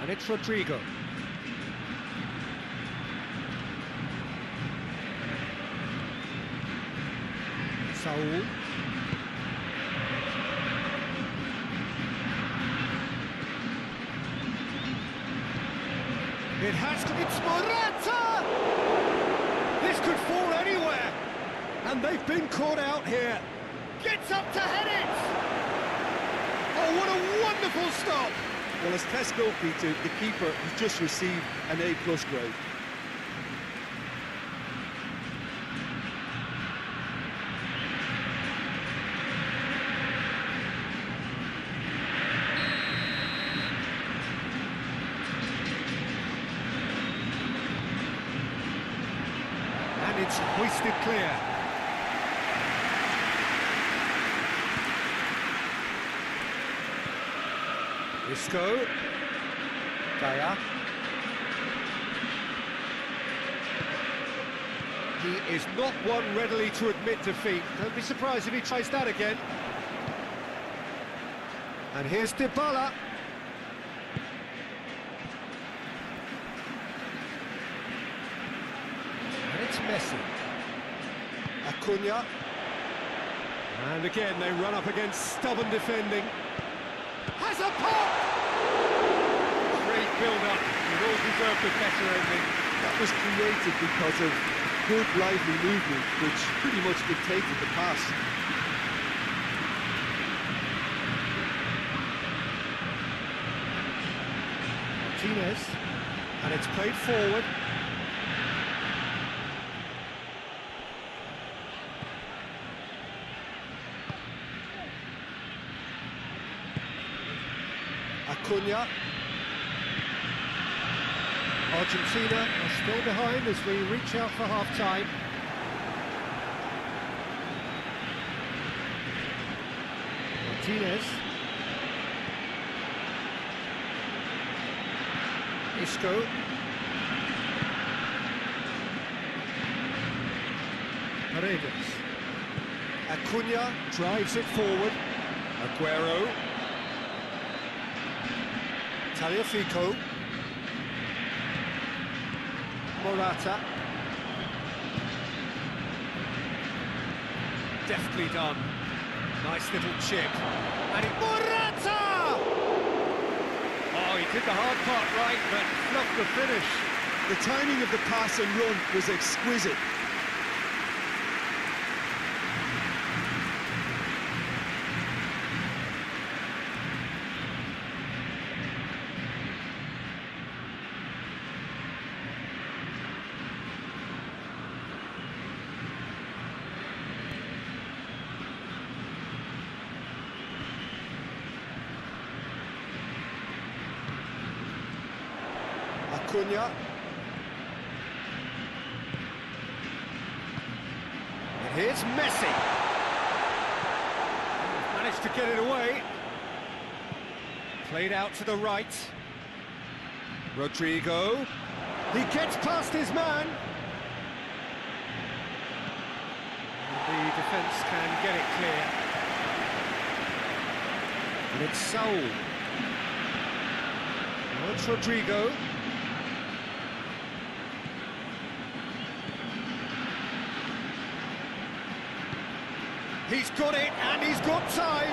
And it's Rodrigo. Saul. It has to... It's Morata! This could fall anywhere. And they've been caught out here. Gets up to head it! Oh, what a wonderful stop! Well, as test goalkeeper, the keeper has just received an A+ grade. And it's hoisted clear. Isco. Daya. He is not one readily to admit defeat. Don't be surprised if he tries that again. And here's Dybala. And it's Messi. Acuna. And again, they run up against stubborn defending. Has a pop! Great build-up. It all deserved a better ending. That was created because of good, lively movement, which pretty much dictated the pass. Martinez. And it's played forward. Acuna. Argentina are still behind as we reach out for half-time. Martinez. Isco. Paredes. Acuna drives it forward. Aguero. Tagliafico. Morata. Deftly done. Nice little chip. And Morata! Oh, he did the hard part right, but fluffed the finish. The timing of the pass and run was exquisite. Acuna. And here's Messi. Managed to get it away. Played out to the right. Rodrigo. He gets past his man. The defence can get it clear. And it's Saul. Now it's Rodrigo. He's got it, and he's got time.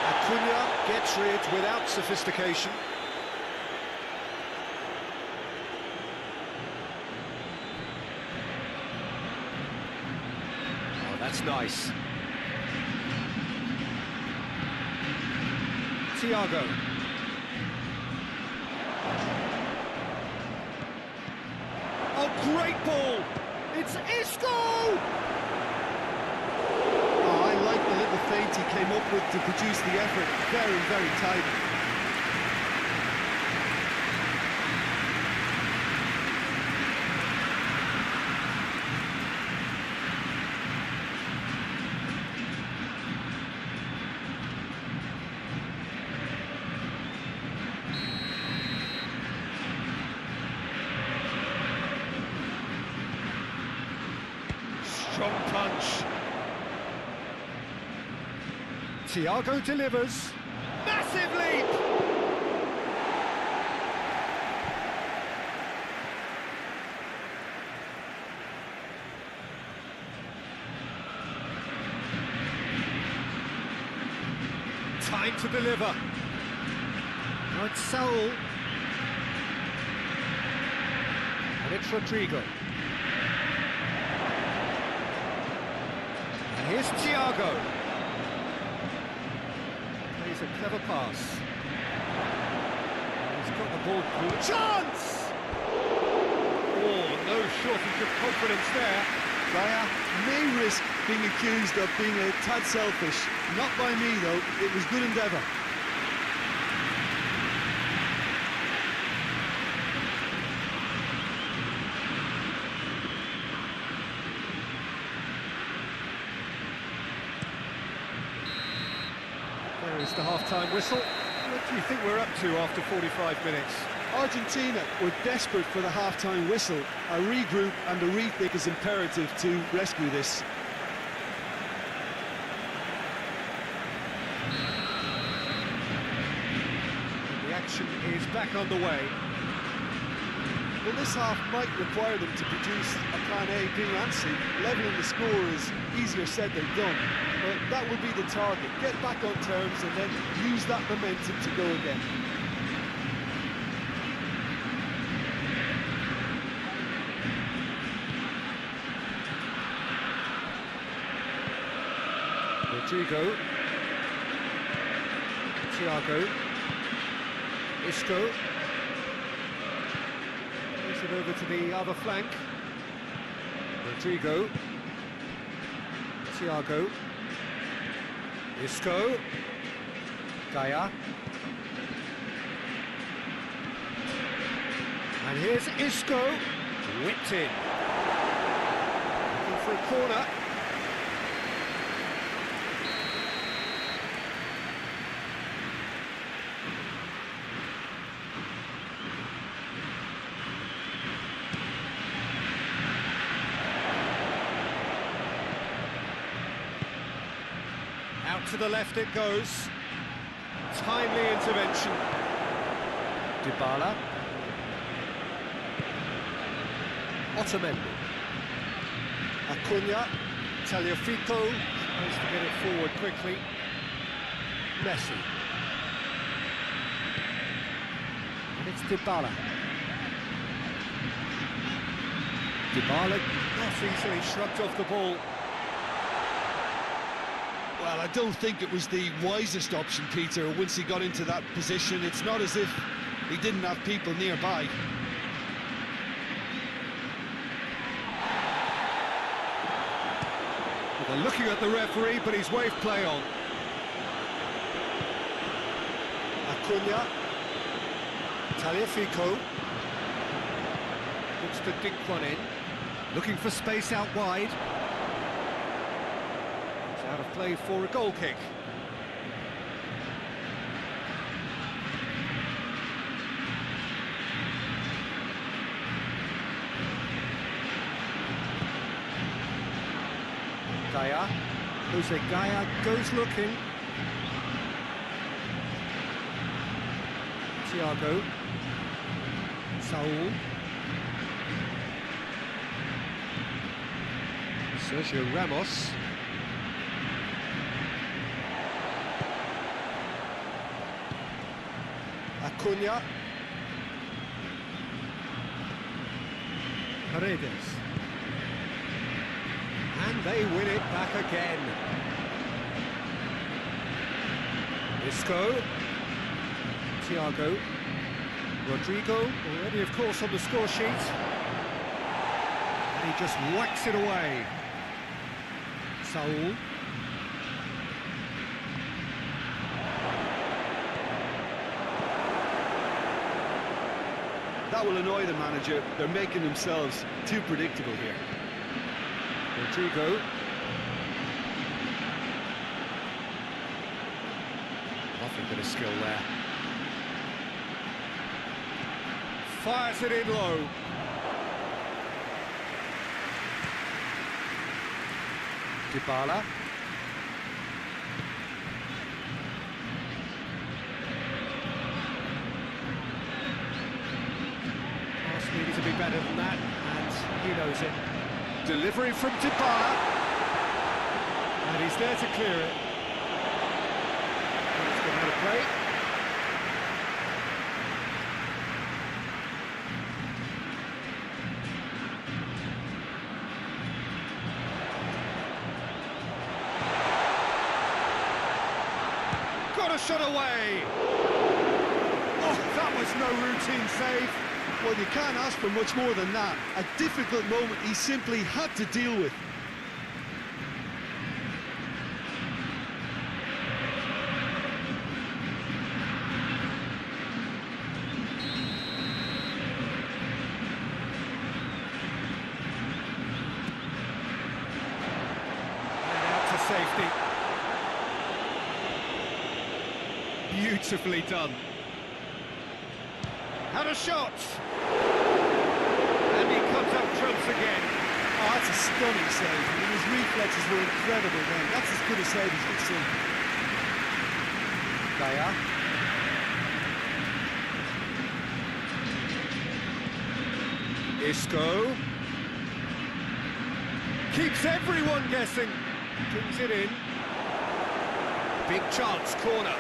Acuna gets rid without sophistication. Oh, that's nice. Thiago. Oh, great ball. It's Isco! The feint he came up with to produce the effort, very, very tight. Strong punch. Thiago delivers. Massive leap! Time to deliver. Now it's Saul. And it's Rodrigo. And here's Thiago. Plays a clever pass. And he's got the ball. Chance! Oh, no shortage of confidence there. Gaia may risk being accused of being a tad selfish. Not by me, though. It was good endeavour. There is the half-time whistle. What do you think we're up to after 45 minutes? Argentina were desperate for the half-time whistle. A regroup and a rethink is imperative to rescue this. The action is back on the way. Well, this half might require them to produce a plan A, B and C. Levelling the score is easier said than done, but that will be the target. Get back on terms and then use that momentum to go again. Rodrigo. Thiago. Isco. Plays it over to the other flank. Rodrigo. Thiago. Isco. Gaia. And here's Isco. Whipped in. Looking for a corner. Out to the left it goes. Timely intervention. Dybala. Otamendi. Acuna. Tagliafico. Tries to get it forward quickly. Messi. And it's Dybala. Dybala not easily shrugged off the ball. Well, I don't think it was the wisest option, Peter, once he got into that position. It's not as if he didn't have people nearby. Well, they're looking at the referee, but he's waved play on. Acuna. Tagliafico. Looks to dink one in. Looking for space out wide. Out of play for a goal kick. Gaia. Jose Gaia goes looking. Thiago. Saul. Sergio Ramos. Acuna. Paredes. And they win it back again. Isco. Thiago. Rodrigo, already of course on the score sheet. And he just whacks it away. Saul. That will annoy the manager. They're making themselves too predictable here. Rodrigo. Nothing but a skill there. Fires it in low. Dybala. Pass needed to be better than that, and he knows it. Delivery from Dybala. And he's there to clear it. He's going play. Got a shot away. Oh, that was no routine save. Well, you can't ask for much more than that. A difficult moment he simply had to deal with. And out to safety. Beautifully done. Had a shot. And he comes up trumps again. Oh, that's a stunning save. I mean, his reflexes were incredible then. That's as good a save as you've seen. Daya. Isco. Keeps everyone guessing. Brings it in. Big chance, corner.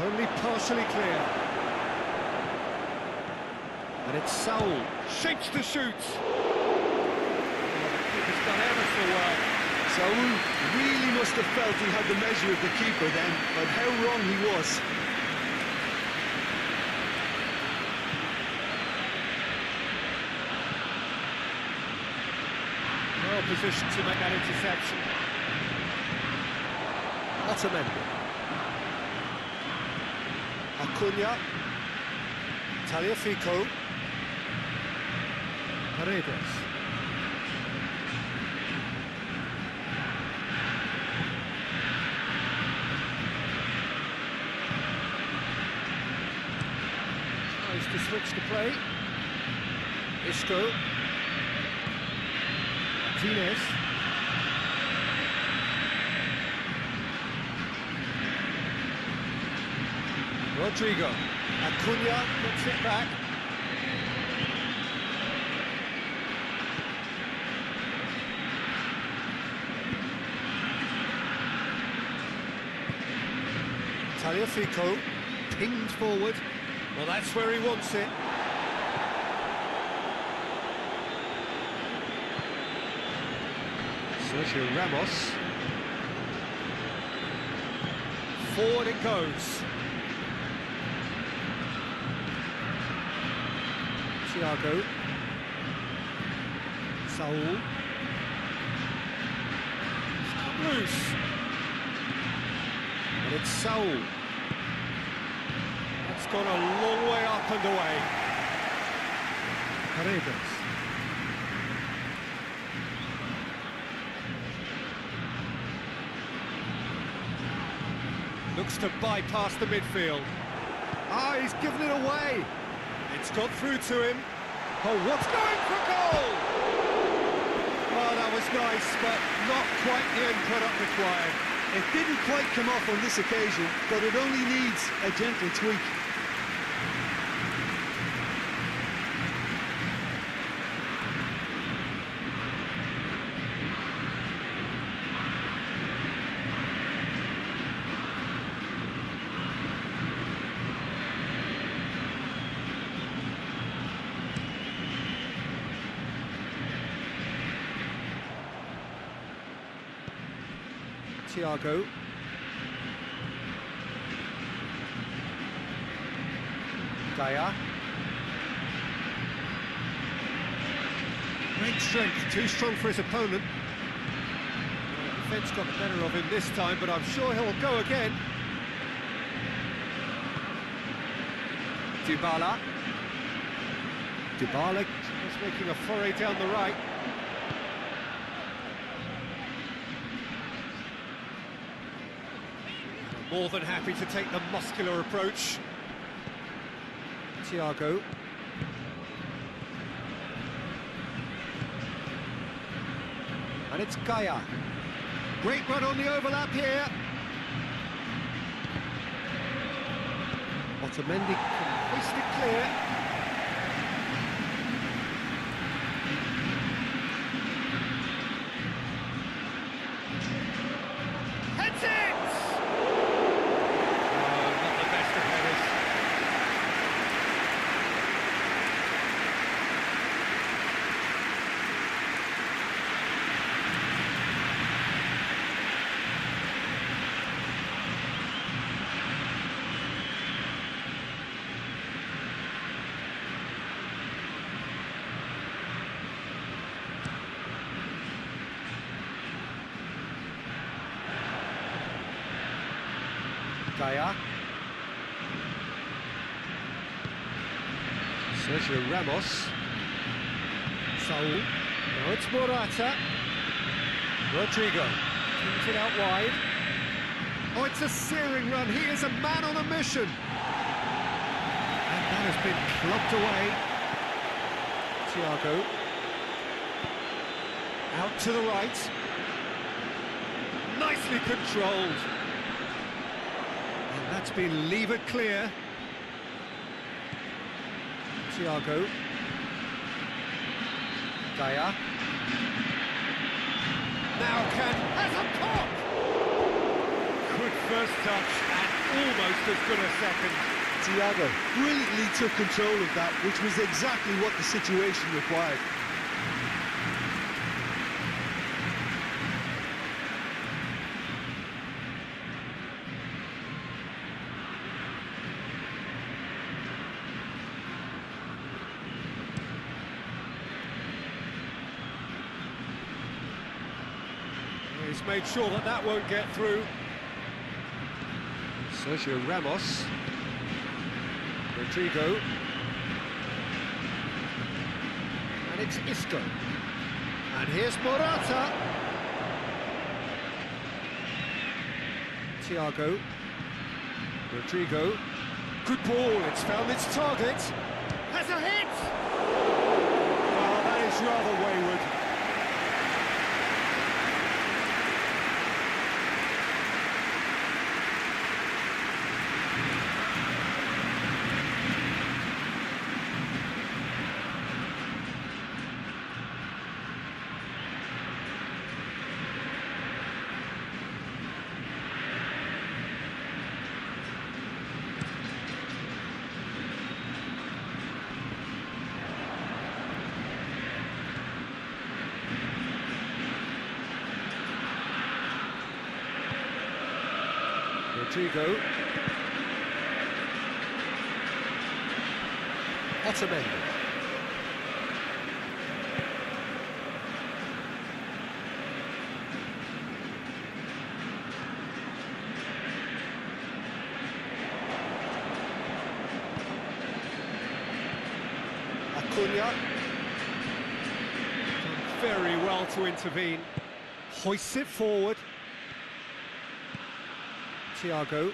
Only partially clear. And it's Saul. Shapes to shoot. Oh, the keeper's done ever so well. Saul really must have felt he had the measure of the keeper then, but how wrong he was. Well positioned to make that interception. Otamendi. Acuna. Tagliafico. Paredes. Tries to switch the play. Isco. Martinez. Rodrigo. Acuna gets it back. Tagliafico. Pinged forward. Well, that's where he wants it. Sergio Ramos. Forward it goes. Thiago. Saul. It's come loose. And it's Saul. That's gone a long way up and away. Paredes. Looks to bypass the midfield. Ah, he's given it away. It's got through to him. Oh, what's going for goal? Oh, that was nice, but not quite the end product required. It didn't quite come off on this occasion, but it only needs a gentle tweak. Thiago. Daya. Great strength, too strong for his opponent. The defence got the better of him this time, but I'm sure he'll go again. Dybala. Dybala is making a foray down the right. More than happy to take the muscular approach. Thiago. And it's Gaia. Great run on the overlap here. Otamendi can hoist it clear. Daya. Sergio Ramos. Saul. Now it's Morata. Rodrigo. Kings it out wide. Oh, it's a searing run. He is a man on a mission. And that has been clubbed away. Thiago. Out to the right. Nicely controlled. And that's been levered clear. Thiago. Daya. Now has a pop! Good first touch and almost as good a second. Thiago brilliantly took control of that, which was exactly what the situation required. He's made sure that that won't get through. Sergio Ramos. Rodrigo. And it's Isco. And here's Morata. Thiago. Rodrigo. Good ball, it's found its target. Has a hit! Oh, that is rather wayward. Rodrigo. Otamendi. Acuna. Done very well to intervene. Hoists it forward. Thiago.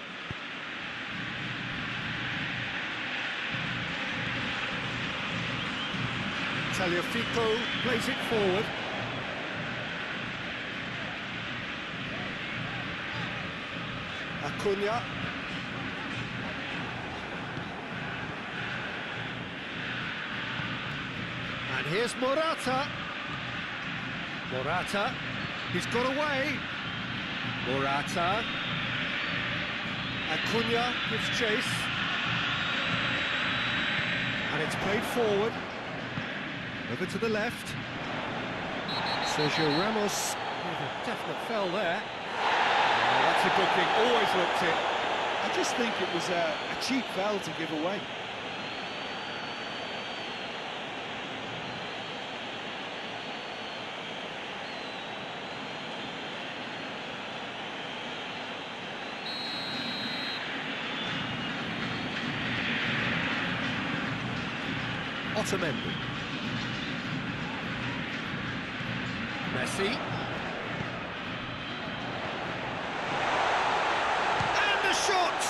Tagliafico plays it forward. Acuna. And here's Morata. Morata. He's got away. Morata. Acuna gives chase. And it's played forward. Over to the left. Sergio Ramos. A definite fell there. Oh, that's a good thing. Always looked it. I just think it was a cheap foul to give away. Otamendi. Messi. And the shot!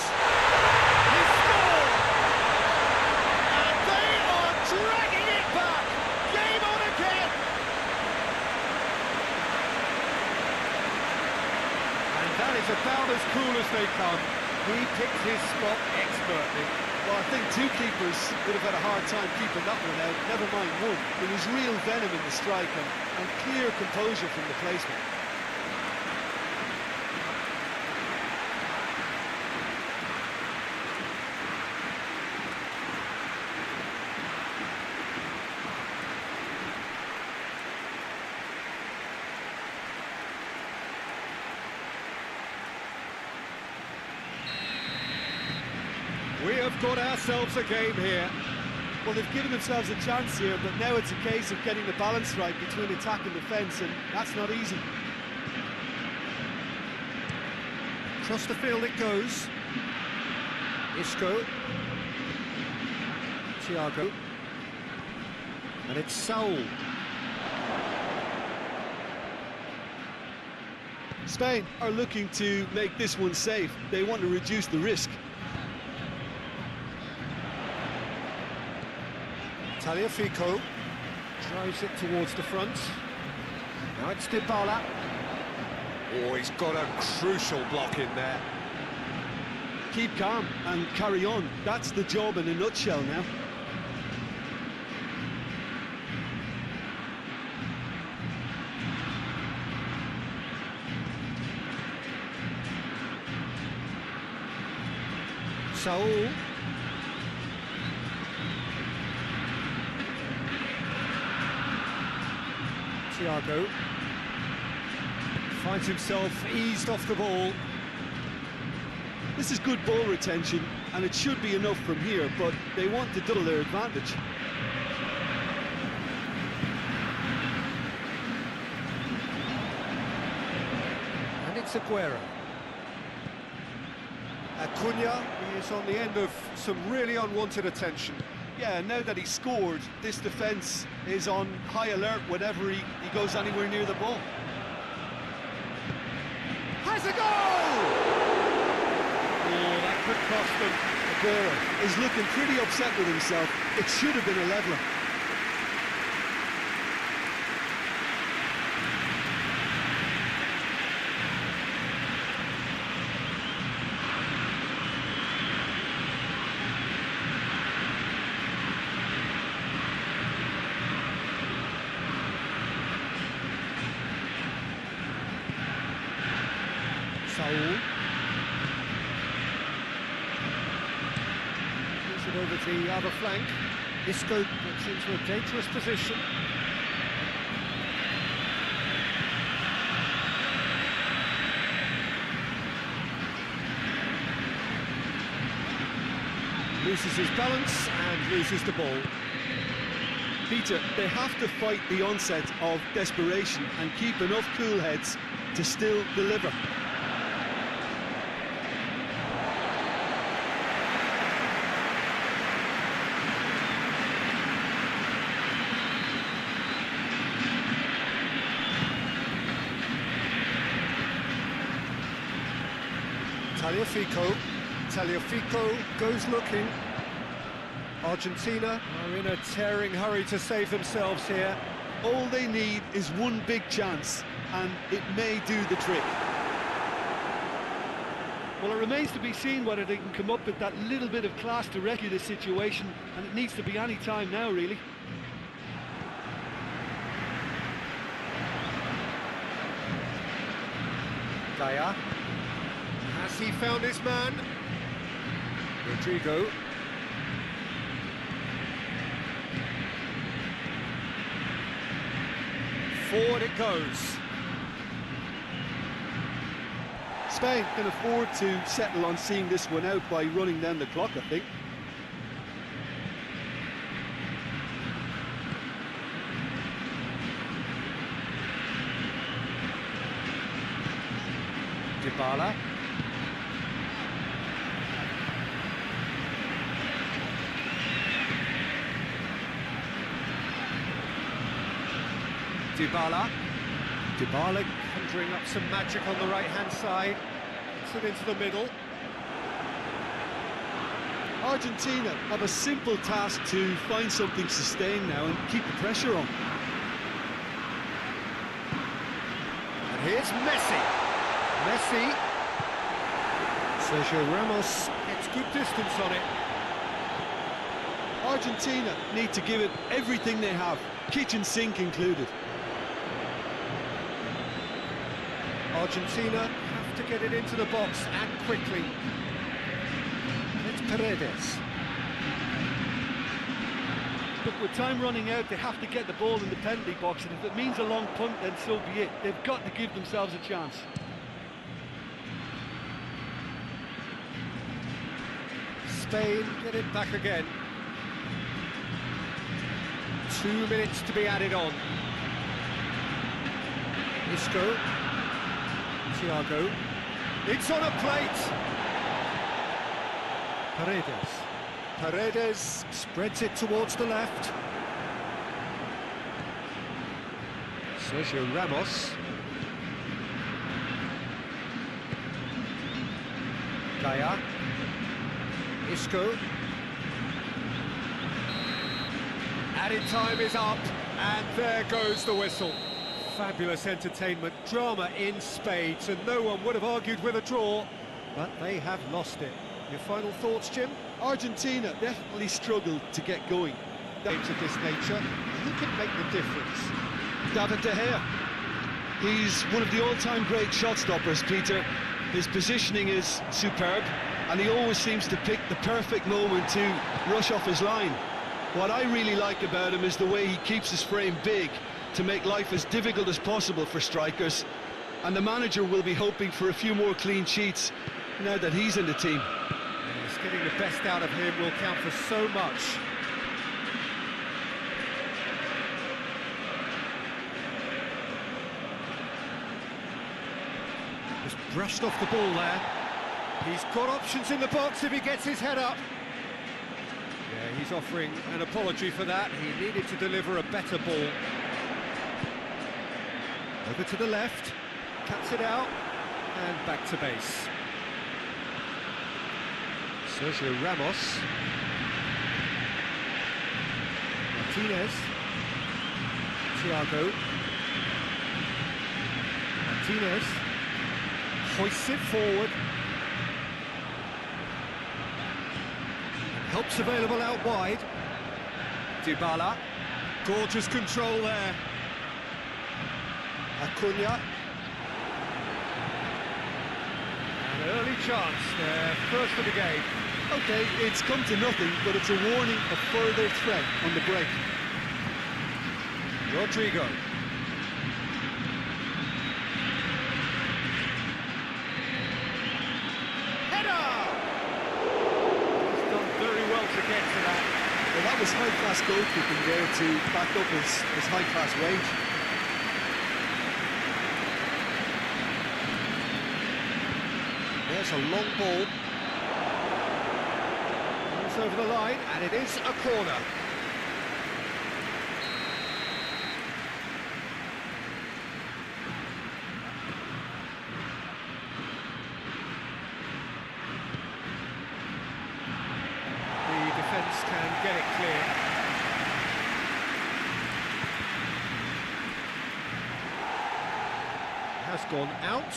He scored! And they are dragging it back! Game on again! And that is about as cool as they come. He picked his spot expertly. Well, I think two keepers would have had a hard time keeping that one out, never mind one. There was real venom in the strike and clear composure from the placement. We have got ourselves a game here. Well, they've given themselves a chance here, but now it's a case of getting the balance right between attack and defence, and that's not easy. Across the field it goes. Isco. Thiago. And it's Saul. Spain are looking to make this one safe. They want to reduce the risk. Tagliafico drives it towards the front. Now it's Dybala. Oh, he's got a crucial block in there. Keep calm and carry on. That's the job in a nutshell now. Saul. Thiago finds himself eased off the ball. This is good ball retention, and it should be enough from here, but they want to double their advantage. And it's Aguero. Acuna is on the end of some really unwanted attention. Yeah, now that he's scored, this defence is on high alert whenever he goes anywhere near the ball. Has a goal! Oh, that could cost them. Aguero is looking pretty upset with himself. It should have been a leveller. Saul. Moves it over to the other flank. Isco gets into a dangerous position. Loses his balance and loses the ball. Peter, they have to fight the onset of desperation and keep enough cool heads to still deliver. Tagliafico goes looking. Argentina are in a tearing hurry to save themselves here. All they need is one big chance, and it may do the trick. Well, it remains to be seen whether they can come up with that little bit of class to rescue this situation, and it needs to be any time now, really. Daya. Has he found his man? Rodrigo. Forward it goes. Spain can afford to settle on seeing this one out by running down the clock, I think. Dybala. Dybala conjuring up some magic on the right-hand side. Gets it into the middle. Argentina have a simple task to find something sustained now and keep the pressure on. And here's Messi. Sergio Ramos gets good distance on it. Argentina need to give it everything they have, kitchen sink included. Argentina have to get it into the box and quickly. It's Paredes. Look, with time running out, they have to get the ball in the penalty box, and if it means a long punt, then so be it. They've got to give themselves a chance. Spain get it back again. 2 minutes to be added on. Isco. Thiago. It's on a plate. Paredes. Paredes spreads it towards the left. Sergio Ramos. Gaya. Isco. Added time is up, and there goes the whistle. Fabulous entertainment, drama in spades, and no one would have argued with a draw, but they have lost it. Your final thoughts, Jim? Argentina definitely struggled to get going. Games of this nature, who can make the difference? David De Gea. He's one of the all-time great shot stoppers, Peter. His positioning is superb, and he always seems to pick the perfect moment to rush off his line. What I really like about him is the way he keeps his frame big to make life as difficult as possible for strikers, and the manager will be hoping for a few more clean sheets now that he's in the team. Yes, getting the best out of him will count for so much. Just brushed off the ball there. He's got options in the box if he gets his head up. Yeah, he's offering an apology for that. He needed to deliver a better ball. Over to the left, cuts it out, and back to base. Sergio Ramos. Martinez. Thiago. Martinez. Hoists it forward. Helps available out wide. Dybala. Gorgeous control there. Acuna. An early chance there, first of the game. Okay, it's come to nothing, but it's a warning of further threat on the break. Rodrigo. To get to that. Well, that was high-class goalkeeping there to back up his high-class range. There's a long ball. It's over the line, and it is a corner. Defence can get it clear. Has gone out.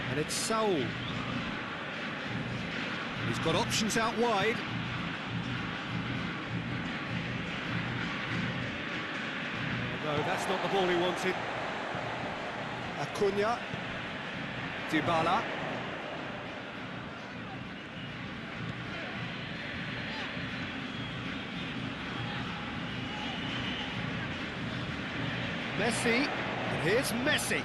And it's Saul. He's got options out wide. No, that's not the ball he wanted. Acuna. Dybala. Messi, and here's Messi.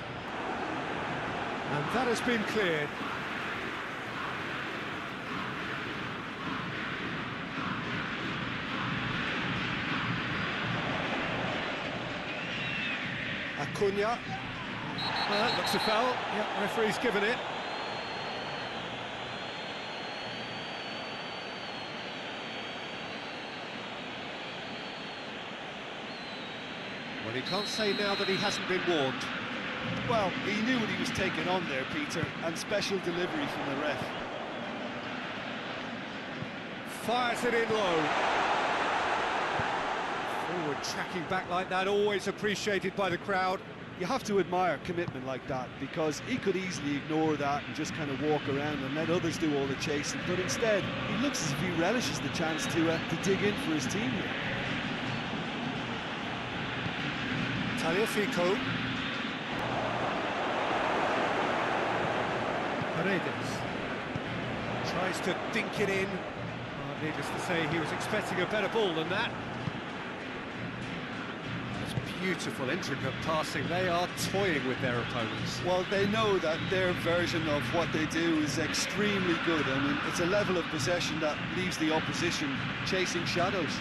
And that has been cleared. Acuna. Well, that looks a foul. Yep, referee's given it. Well, he can't say now that he hasn't been warned. Well, he knew what he was taking on there, Peter, and special delivery from the ref. Fires it in low. Forward tracking back like that, always appreciated by the crowd. You have to admire commitment like that, because he could easily ignore that and just kind of walk around and let others do all the chasing, but instead, he looks as if he relishes the chance to dig in for his team here. Tagliafico. Paredes tries to dink it in. Oh, needless to say, he was expecting a better ball than that. It's beautiful, intricate passing. They are toying with their opponents. Well, they know that their version of what they do is extremely good. I mean, it's a level of possession that leaves the opposition chasing shadows.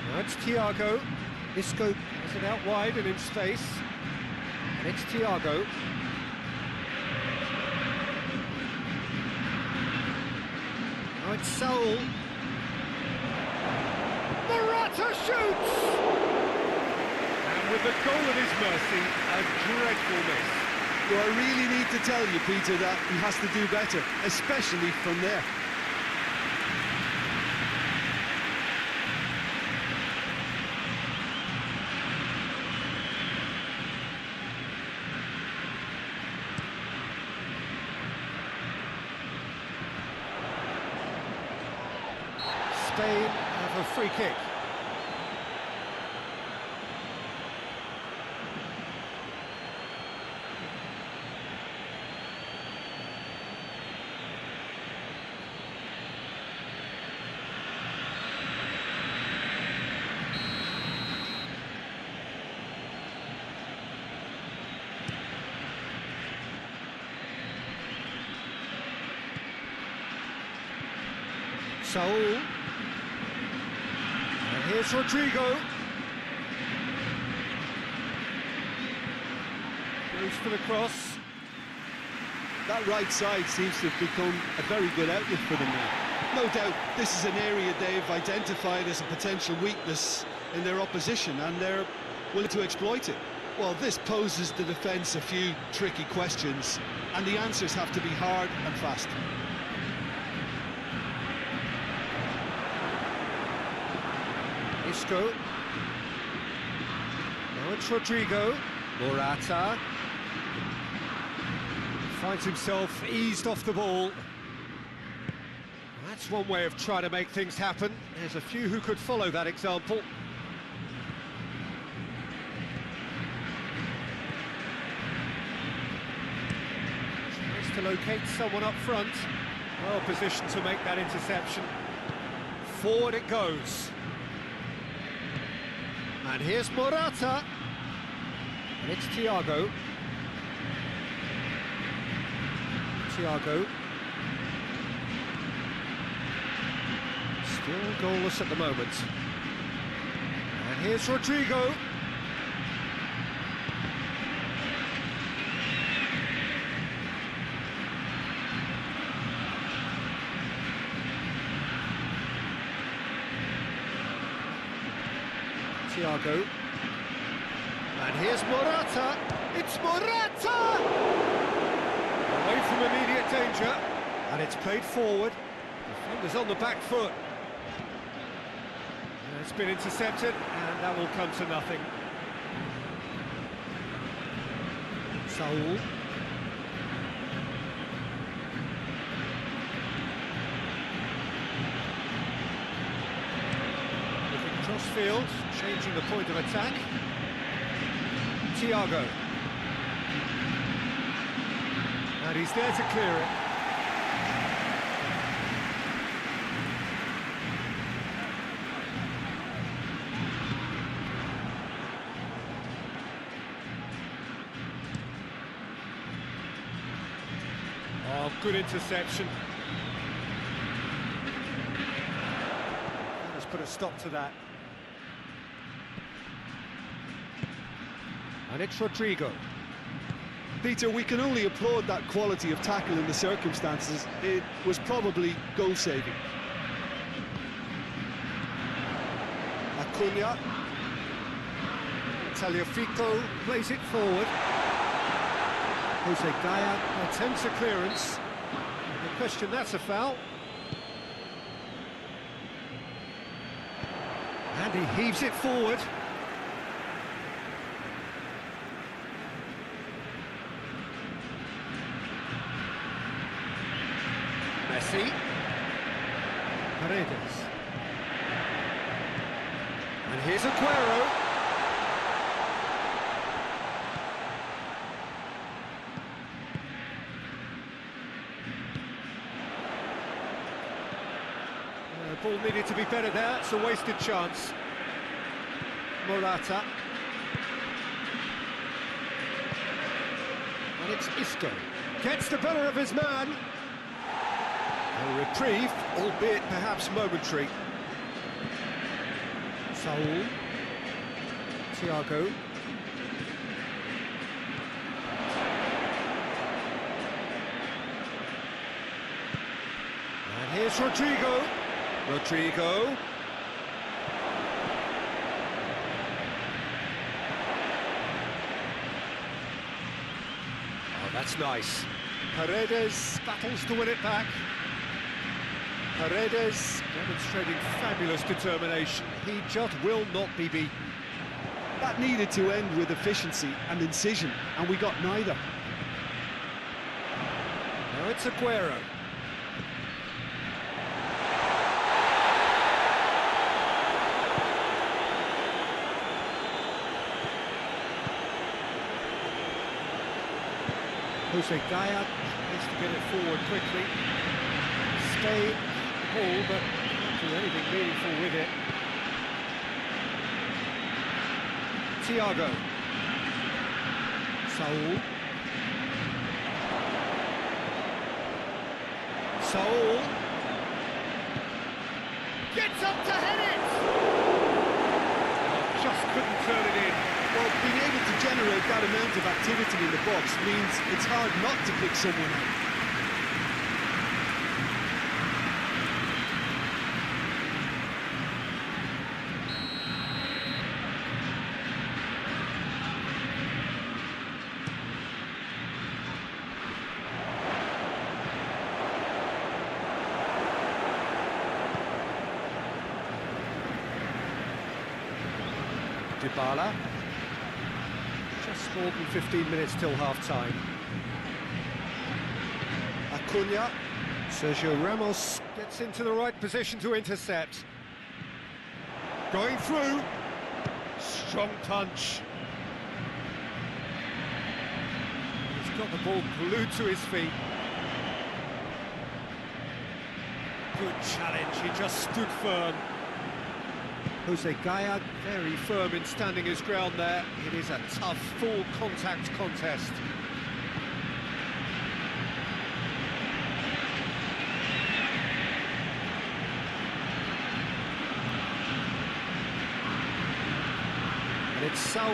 Now it's Thiago. Isco has it out wide and in space. And it's Thiago. Now it's Saul. Morata shoots! And with the goal at his mercy, a dreadful miss. Well, I really need to tell you, Peter, that he has to do better, especially from there. Spain have a free kick. Saul. And here's Rodrigo. Goes for the cross. That right side seems to have become a very good outlet for them now. No doubt this is an area they've identified as a potential weakness in their opposition, and they're willing to exploit it. Well, this poses the defence a few tricky questions, and the answers have to be hard and fast. Isco. Now it's Rodrigo. Morata. Finds himself eased off the ball. That's one way of trying to make things happen. There's a few who could follow that example. Tries to locate someone up front. Well positioned to make that interception. Forward it goes. And here's Morata. And it's Thiago. Thiago. Still goalless at the moment. And here's Rodrigo. Thiago. And here's Morata. It's Morata! Away from immediate danger. And it's played forward. Defender's on the back foot. And it's been intercepted, and that will come to nothing. Saul. Crossfield, changing the point of attack. Thiago. And he's there to clear it. Oh, good interception. Let's put a stop to that. And it's Rodrigo. Peter, we can only applaud that quality of tackle in the circumstances. It was probably goal-saving. Acuna. Tagliafico plays it forward. Jose Gaya attempts a clearance. No question, that's a foul. And he heaves it forward. Messi. Paredes. And here's Aguero. The ball needed to be better there, it's a wasted chance. Morata. And it's Isco. Gets the better of his man. A reprieve, albeit perhaps momentary. Saul. Thiago. And here's Here's Rodrigo. Rodrigo. Oh, that's nice. Paredes battles to win it back. Paredes demonstrating fabulous determination. He just will not be beaten. That needed to end with efficiency and incision, and we got neither. Now it's Aguero. Jose Gaya tries to get it forward quickly. Stay the ball, but can't do anything meaningful with it. Thiago. Saul. Saul. Gets up to head it! Just couldn't turn it in. Well, being able to generate that amount of activity in the box means it's hard not to pick someone out. Dybala. Just more than 15 minutes till half-time. Acuna. Sergio Ramos gets into the right position to intercept. Going through. Strong punch. He's got the ball glued to his feet. Good challenge, he just stood firm. Jose Gaya very firm in standing his ground there. It is a tough, full contact contest. And it's Saul.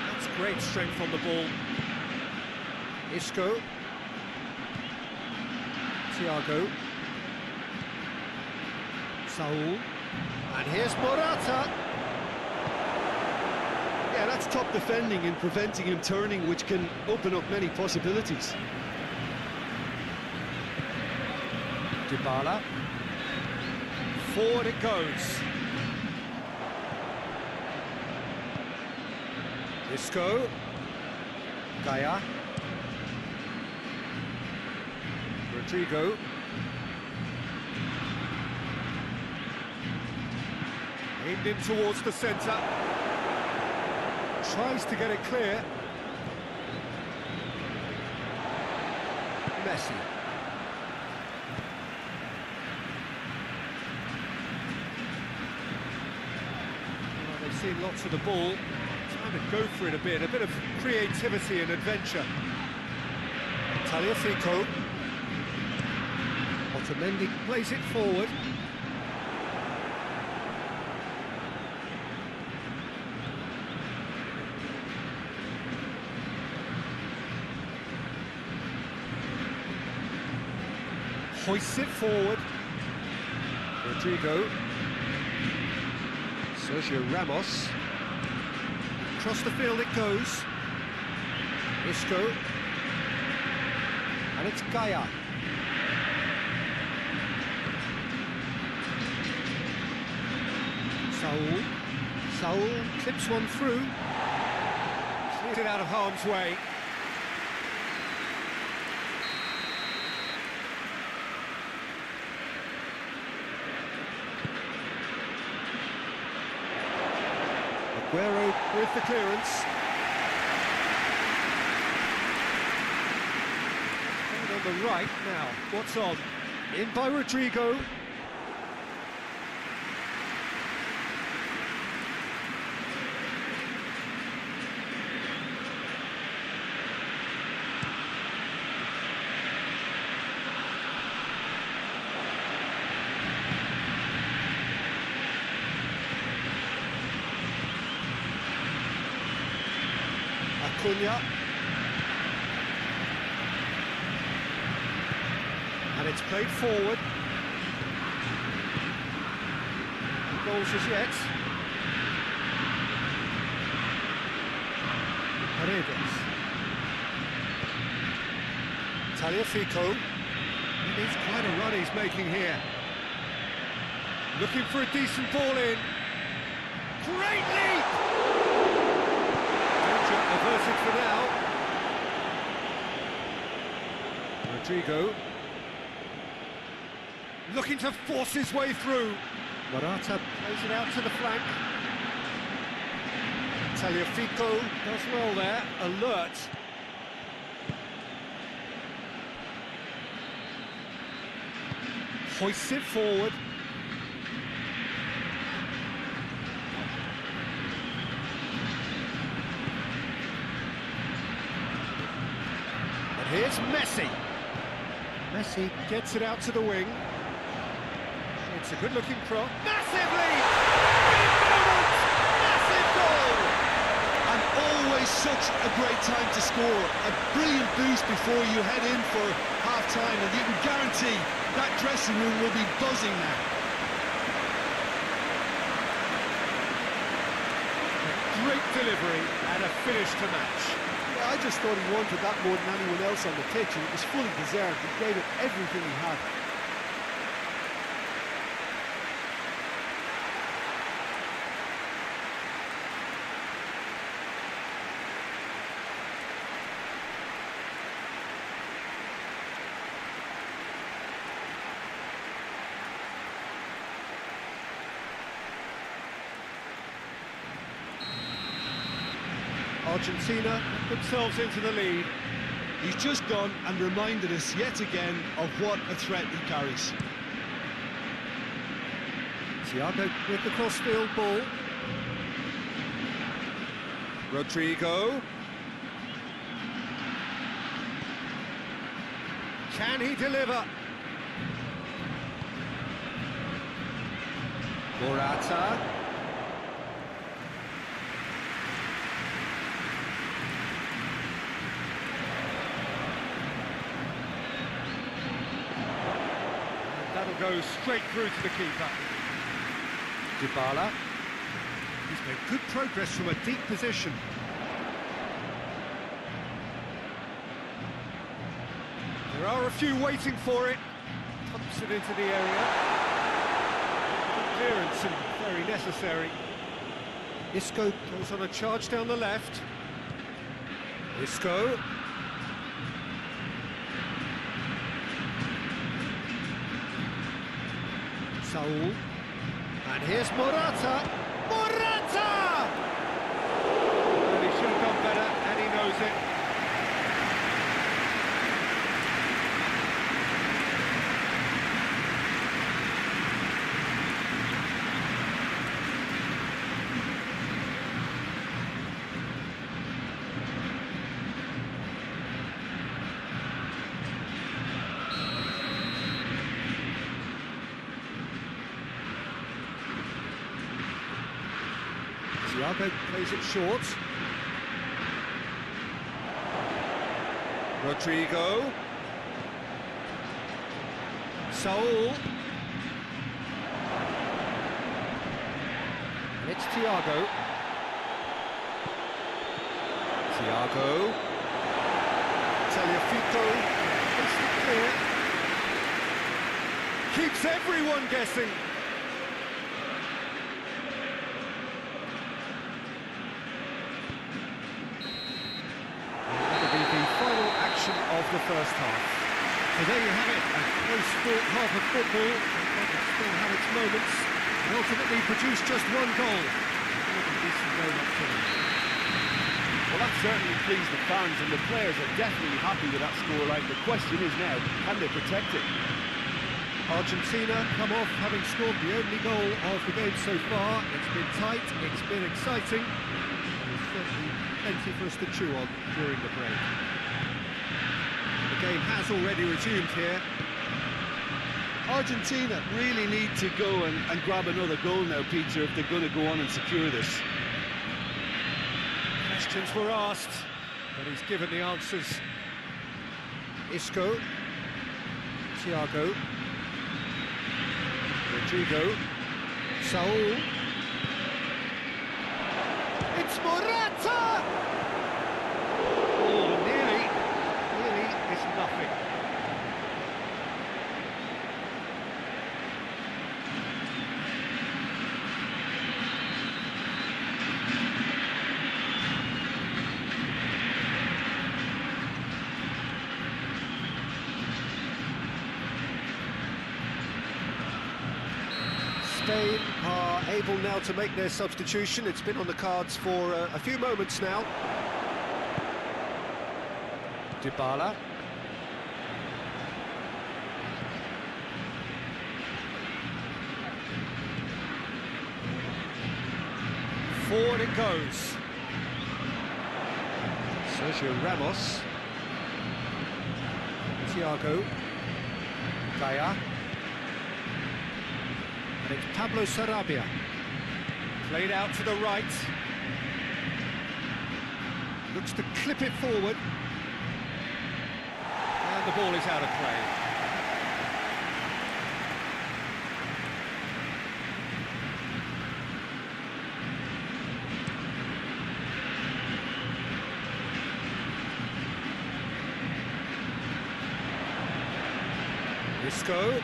That's great strength on the ball. Isco. Thiago. Saul. And here's Morata. Yeah, that's top defending and preventing him turning, which can open up many possibilities. Dybala. Forward it goes. Isco. Gaya. Rodrigo. Aimed in towards the centre. Tries to get it clear. Messi. Well, they've seen lots of the ball. Time to go for it a bit of creativity and adventure. Tagliafico. Otamendi plays it forward. Hoists it forward. Rodrigo. Sergio Ramos. Across the field it goes. Isco. And it's Gaya. Saul clips one through. Clears it out of harm's way. Aguero with the clearance. And on the right now, what's on? In by Rodrigo. Cunha. And it's played forward. No goals as yet. Paredes. Tagliafico. It is quite a run he's making here. Looking for a decent ball in. Great leap! Danger averted for now. Rodrigo. Looking to force his way through. Morata plays it out to the flank. Tagliafico does well there, alert. Hoists it forward. And here's Messi. Messi gets it out to the wing. It's a good-looking cross. Massive lead! Big moment! Massive goal! And always such a great time to score. A brilliant boost before you head in for half-time, and you can guarantee that dressing room will be buzzing now. A great delivery and a finish to match. Yeah, I just thought he wanted that more than anyone else on the pitch, and it was fully deserved. He gave it everything he had. Argentina put themselves into the lead. He's just gone and reminded us yet again of what a threat he carries. Thiago with the crossfield ball. Rodrigo. Can he deliver? Morata. That'll go straight through to the keeper. Dybala. He's made good progress from a deep position. There are a few waiting for it. Pumps it into the area. Good clearance and very necessary. Isco goes on a charge down the left. Isco. Saul. And here's Morata. Morata! And he should have done better, and he knows it. Thiago plays it short. Rodrigo. Saul. And it's Thiago. Thiago. Tagliafico. Gets it clear. Keeps everyone guessing. Of the first half. So there you have it, a close-fought half of football, but it still had its moments, and ultimately produced just one goal. Well, that certainly pleased the fans, and the players are definitely happy with that scoreline. The question is now, can they protect it? Argentina come off having scored the only goal of the game so far. It's been tight, it's been exciting, and there's certainly plenty for us to chew on during the break. The game has already resumed here. Argentina really need to go and grab another goal now, Peter, if they're going to go on and secure this. Questions were asked, But he's given the answers. Isco, Thiago, Rodrigo, Saul. It's Morata! Oh, nearly, it's nothing. Spain are able now to make their substitution. It's been on the cards for a few moments now. Dybala. Forward it goes. Sergio Ramos. Thiago. Gaia. And it's Pablo Sarabia. Played out to the right. Looks to clip it forward. And the ball is out of play. Isco.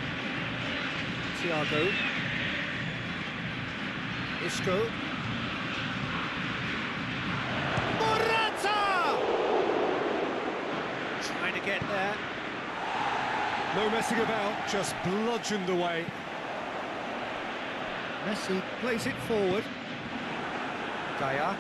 Thiago. Isco. Morata! Trying to get there. No messing about, just bludgeoned away. Messi plays it forward. Gaia.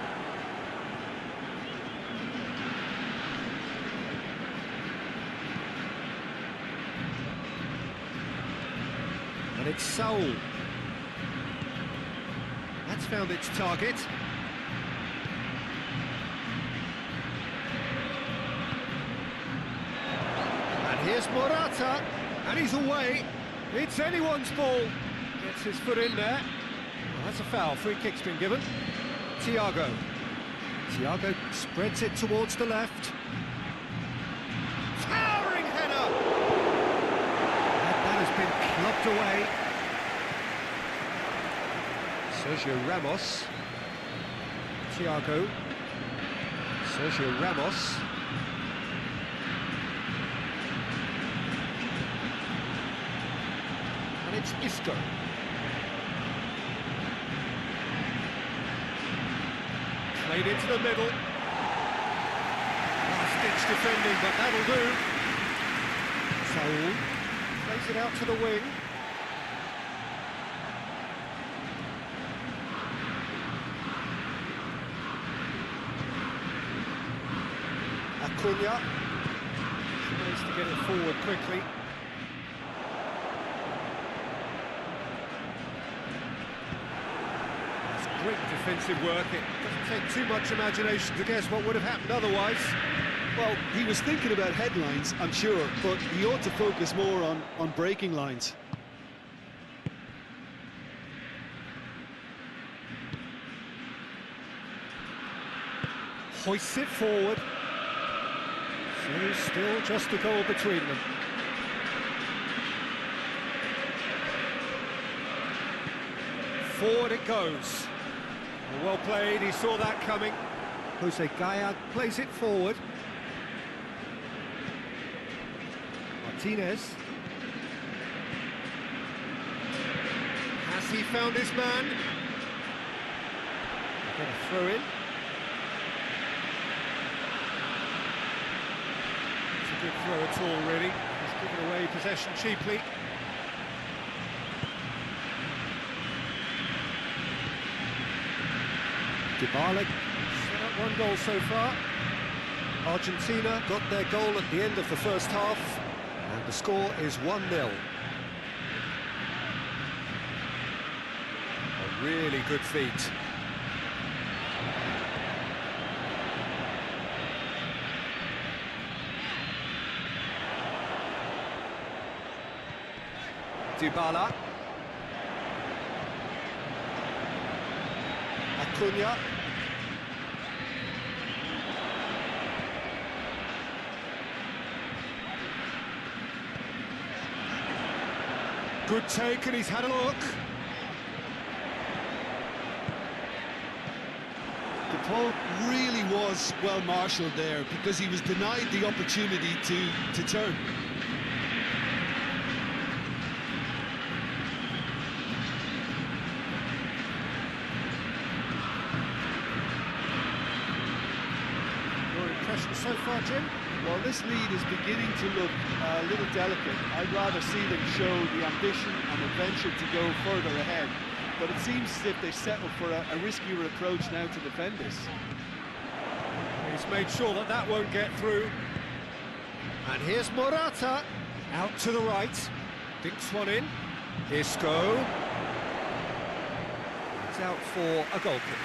And it's Saul. That's found its target. And here's Morata, and he's away. It's anyone's ball. Gets his foot in there. Well, that's a foul. Free kick's been given. Thiago. Thiago spreads it towards the left. Towering header! That has been clubbed away. Sergio Ramos. Thiago. Sergio Ramos. And it's Isco. Played into the middle. Last-ditch defending, but that'll do. Saul plays it out to the wing. Acuna tries to get it forward quickly. It's great defensive work. It doesn't take too much imagination to guess what would have happened otherwise. Well, he was thinking about headlines, I'm sure, but he ought to focus more on breaking lines. Hoists it forward. So still just a goal between them. Forward it goes. Well played, he saw that coming. Jose Gaia plays it forward. Martinez. Has he found his man? Going to throw in. Good throw at all, really. He's given away possession cheaply. Dybala set up one goal so far. Argentina got their goal at the end of the first half, and the score is 1-0. A really good feat. Dybala. Acuna. Good take, and he's had a look. The ball really was well marshalled there because he was denied the opportunity to turn. Your impression so far, Jim? Well, this lead is beginning to look a little delicate. I'd rather see them show the ambition and adventure to go further ahead. But it seems as if they settled for a riskier approach now to defend this. He's made sure that that won't get through. And here's Morata, out to the right. Dinks one in. Isco. It's out for a goal kick.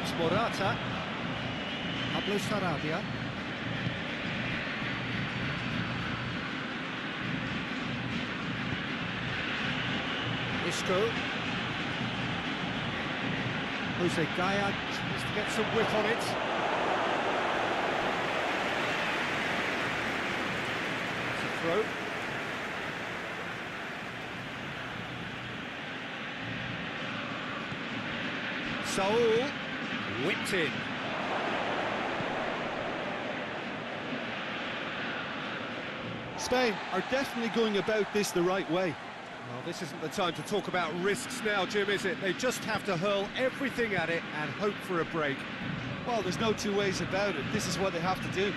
It's Morata. Pablo Sarabia. Isco. Jose Gaya tries to get some whip on it. It's a throw. Saul whipped in. Spain are definitely going about this the right way. Well, this isn't the time to talk about risks now, Jim, is it? They just have to hurl everything at it and hope for a break. Well, there's no two ways about it. This is what they have to do.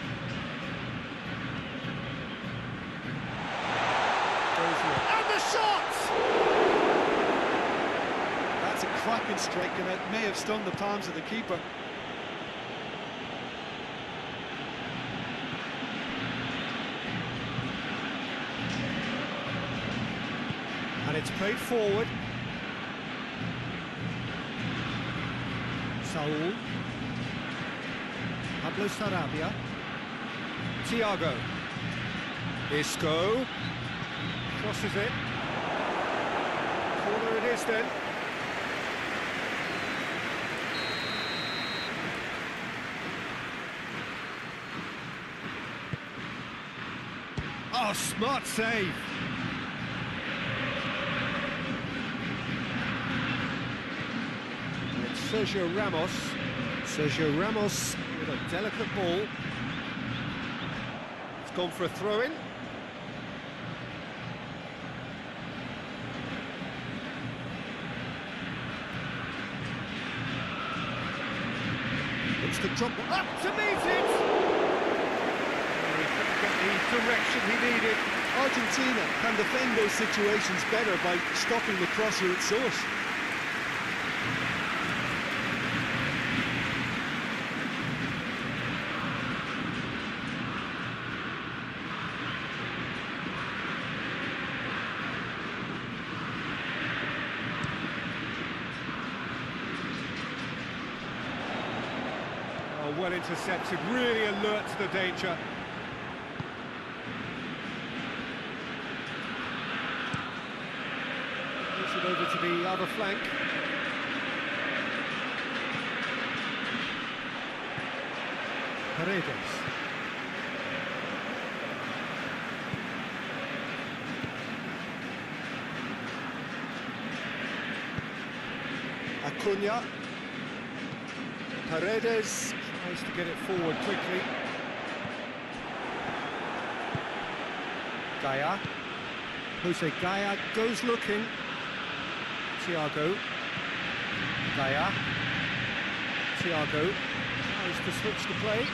And the shot! That's a cracking strike, and it may have stung the palms of the keeper. And it's played forward. Saul. Pablo Sarabia. Thiago. Isco. Crosses it. Corner it is then. Oh, smart save. Sergio Ramos. Sergio Ramos with a delicate ball. It's gone for a throw-in. Looks to drop up to meet it. He couldn't get the direction he needed. Argentina can defend those situations better by stopping the crosser at source. Well intercepted, really alert to the danger. Moves it over to the other flank. Paredes. Acuna. Paredes tries to get it forward quickly. Gaya. Jose Gaya goes looking. Thiago. Gaya. Thiago tries to switch the play.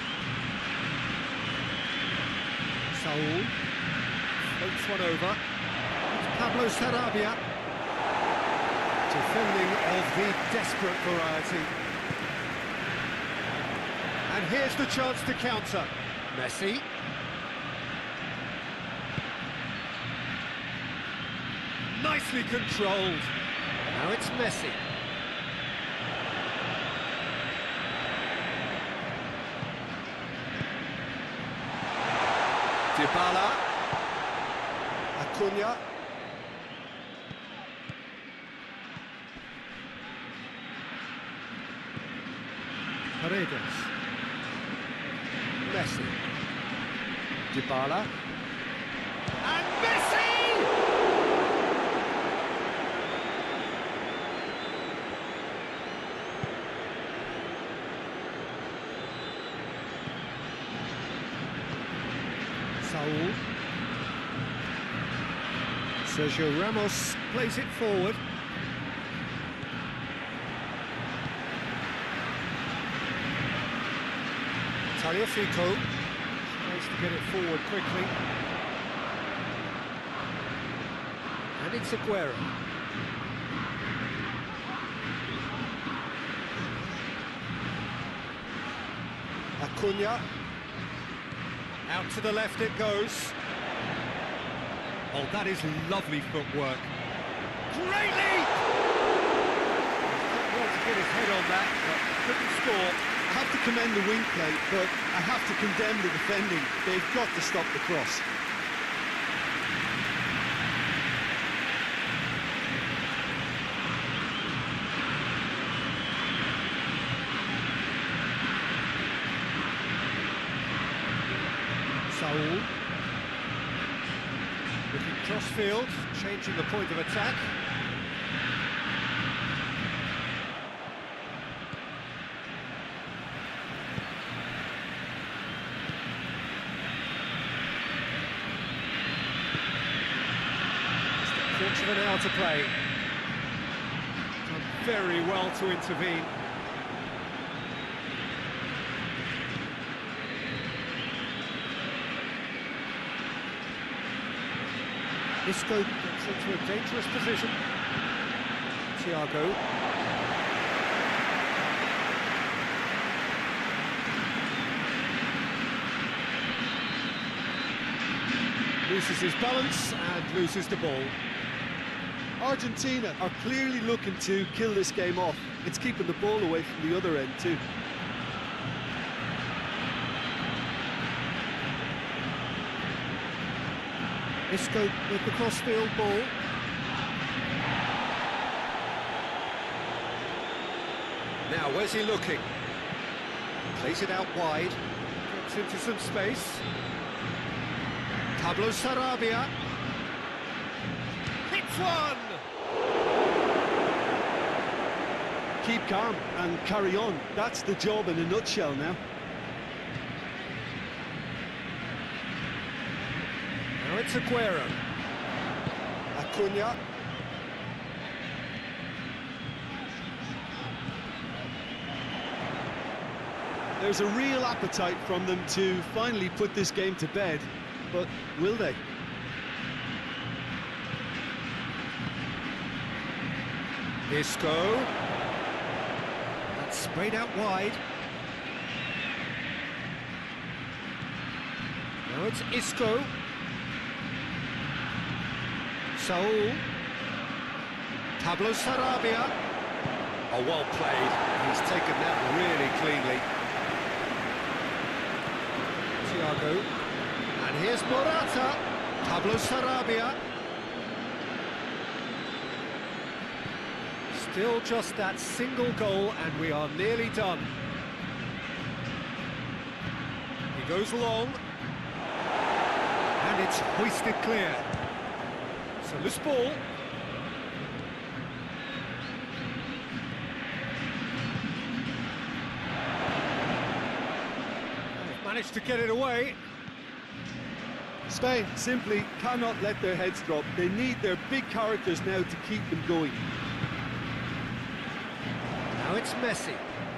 Saul floats one over. It's Pablo Sarabia. Defending of the desperate variety. And here's the chance to counter. Messi. Nicely controlled. Now it's Messi. Dybala. Acuna. Paredes. Messi. Dybala. And Messi! Saul. Sergio Ramos plays it forward. Tagliafico tries to get it forward quickly. And it's Aguero. Acuna. Out to the left it goes. Oh, that is lovely footwork. Great leap! Well to get his head on that, but couldn't score. I have to commend the wing play, but I have to condemn the defending. They've got to stop the cross. Saul. Looking cross-field, changing the point of attack. Just a quarter of an hour to play. Done very well to intervene. Isco gets into a dangerous position. Thiago. Loses his balance and loses the ball. Argentina are clearly looking to kill this game off. It's keeping the ball away from the other end too. Isco with the cross-field ball. Now, where's he looking? Plays it out wide. Gets into some space. Pablo Sarabia. Hits one! Keep calm and carry on. That's the job in a nutshell now. Now it's Aguero. Acuna. There's a real appetite from them to finally put this game to bed, but will they? Isco. That's sprayed out wide. Now it's Isco. Saul. Pablo Sarabia. Oh, well played. He's taken that really cleanly. Thiago. And here's Morata. Pablo Sarabia. Still just that single goal and we are nearly done. He goes long. And it's hoisted clear. So loose ball. They've managed to get it away. Spain simply cannot let their heads drop. They need their big characters now to keep them going. Now it's Messi.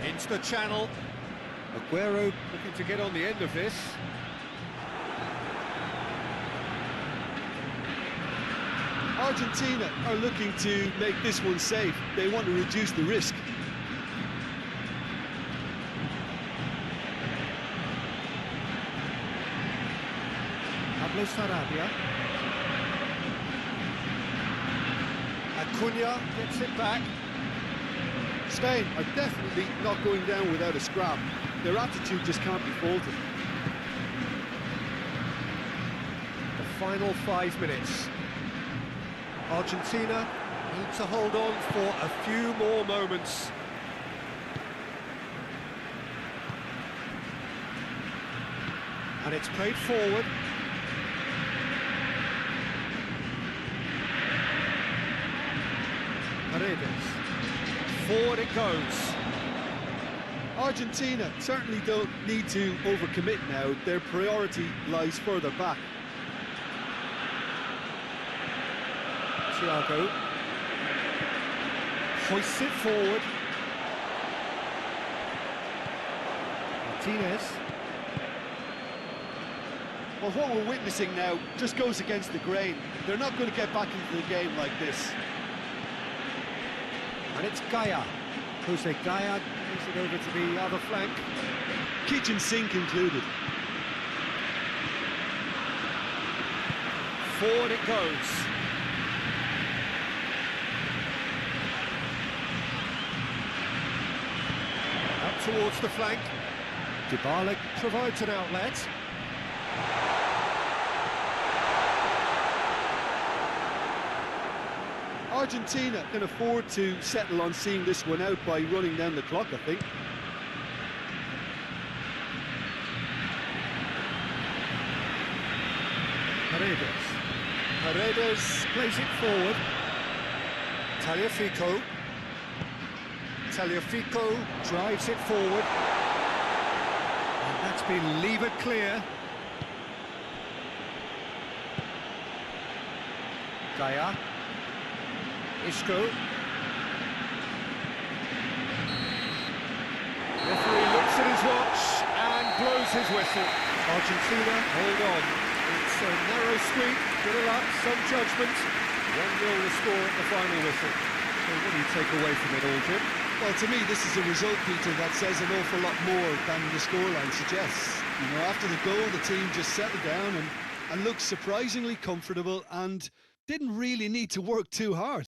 Into the channel. Aguero looking to get on the end of this. Argentina are looking to make this one safe. They want to reduce the risk. Pablo Sarabia. Acuna gets it back. Spain are definitely not going down without a scrap. Their attitude just can't be faulted. The final 5 minutes. Argentina need to hold on for a few more moments. And it's played forward. Paredes. Forward it goes. Argentina certainly don't need to overcommit now. Their priority lies further back. Thiago hoists it forward. Martinez. Well, what we're witnessing now just goes against the grain. They're not going to get back into the game like this. And it's Gaia. Jose Gaia takes it over to the other flank. Kitchen sink included. Forward it goes. Up towards the flank. Dybala provides an outlet. Argentina can afford to settle on seeing this one out by running down the clock, I think. Paredes plays it forward. Tagliafico drives it forward. And that's been levered clear. Gaia. Isco. Referee looks at his watch and blows his whistle. Argentina, hold on. It's a narrow squeak, bit of luck, some judgment. 1-0 the score at the final whistle. So what do you take away from it all, Jim? Well, to me, this is a result, Peter, that says an awful lot more than the scoreline suggests. You know, after the goal, the team just settled down and looked surprisingly comfortable and didn't really need to work too hard.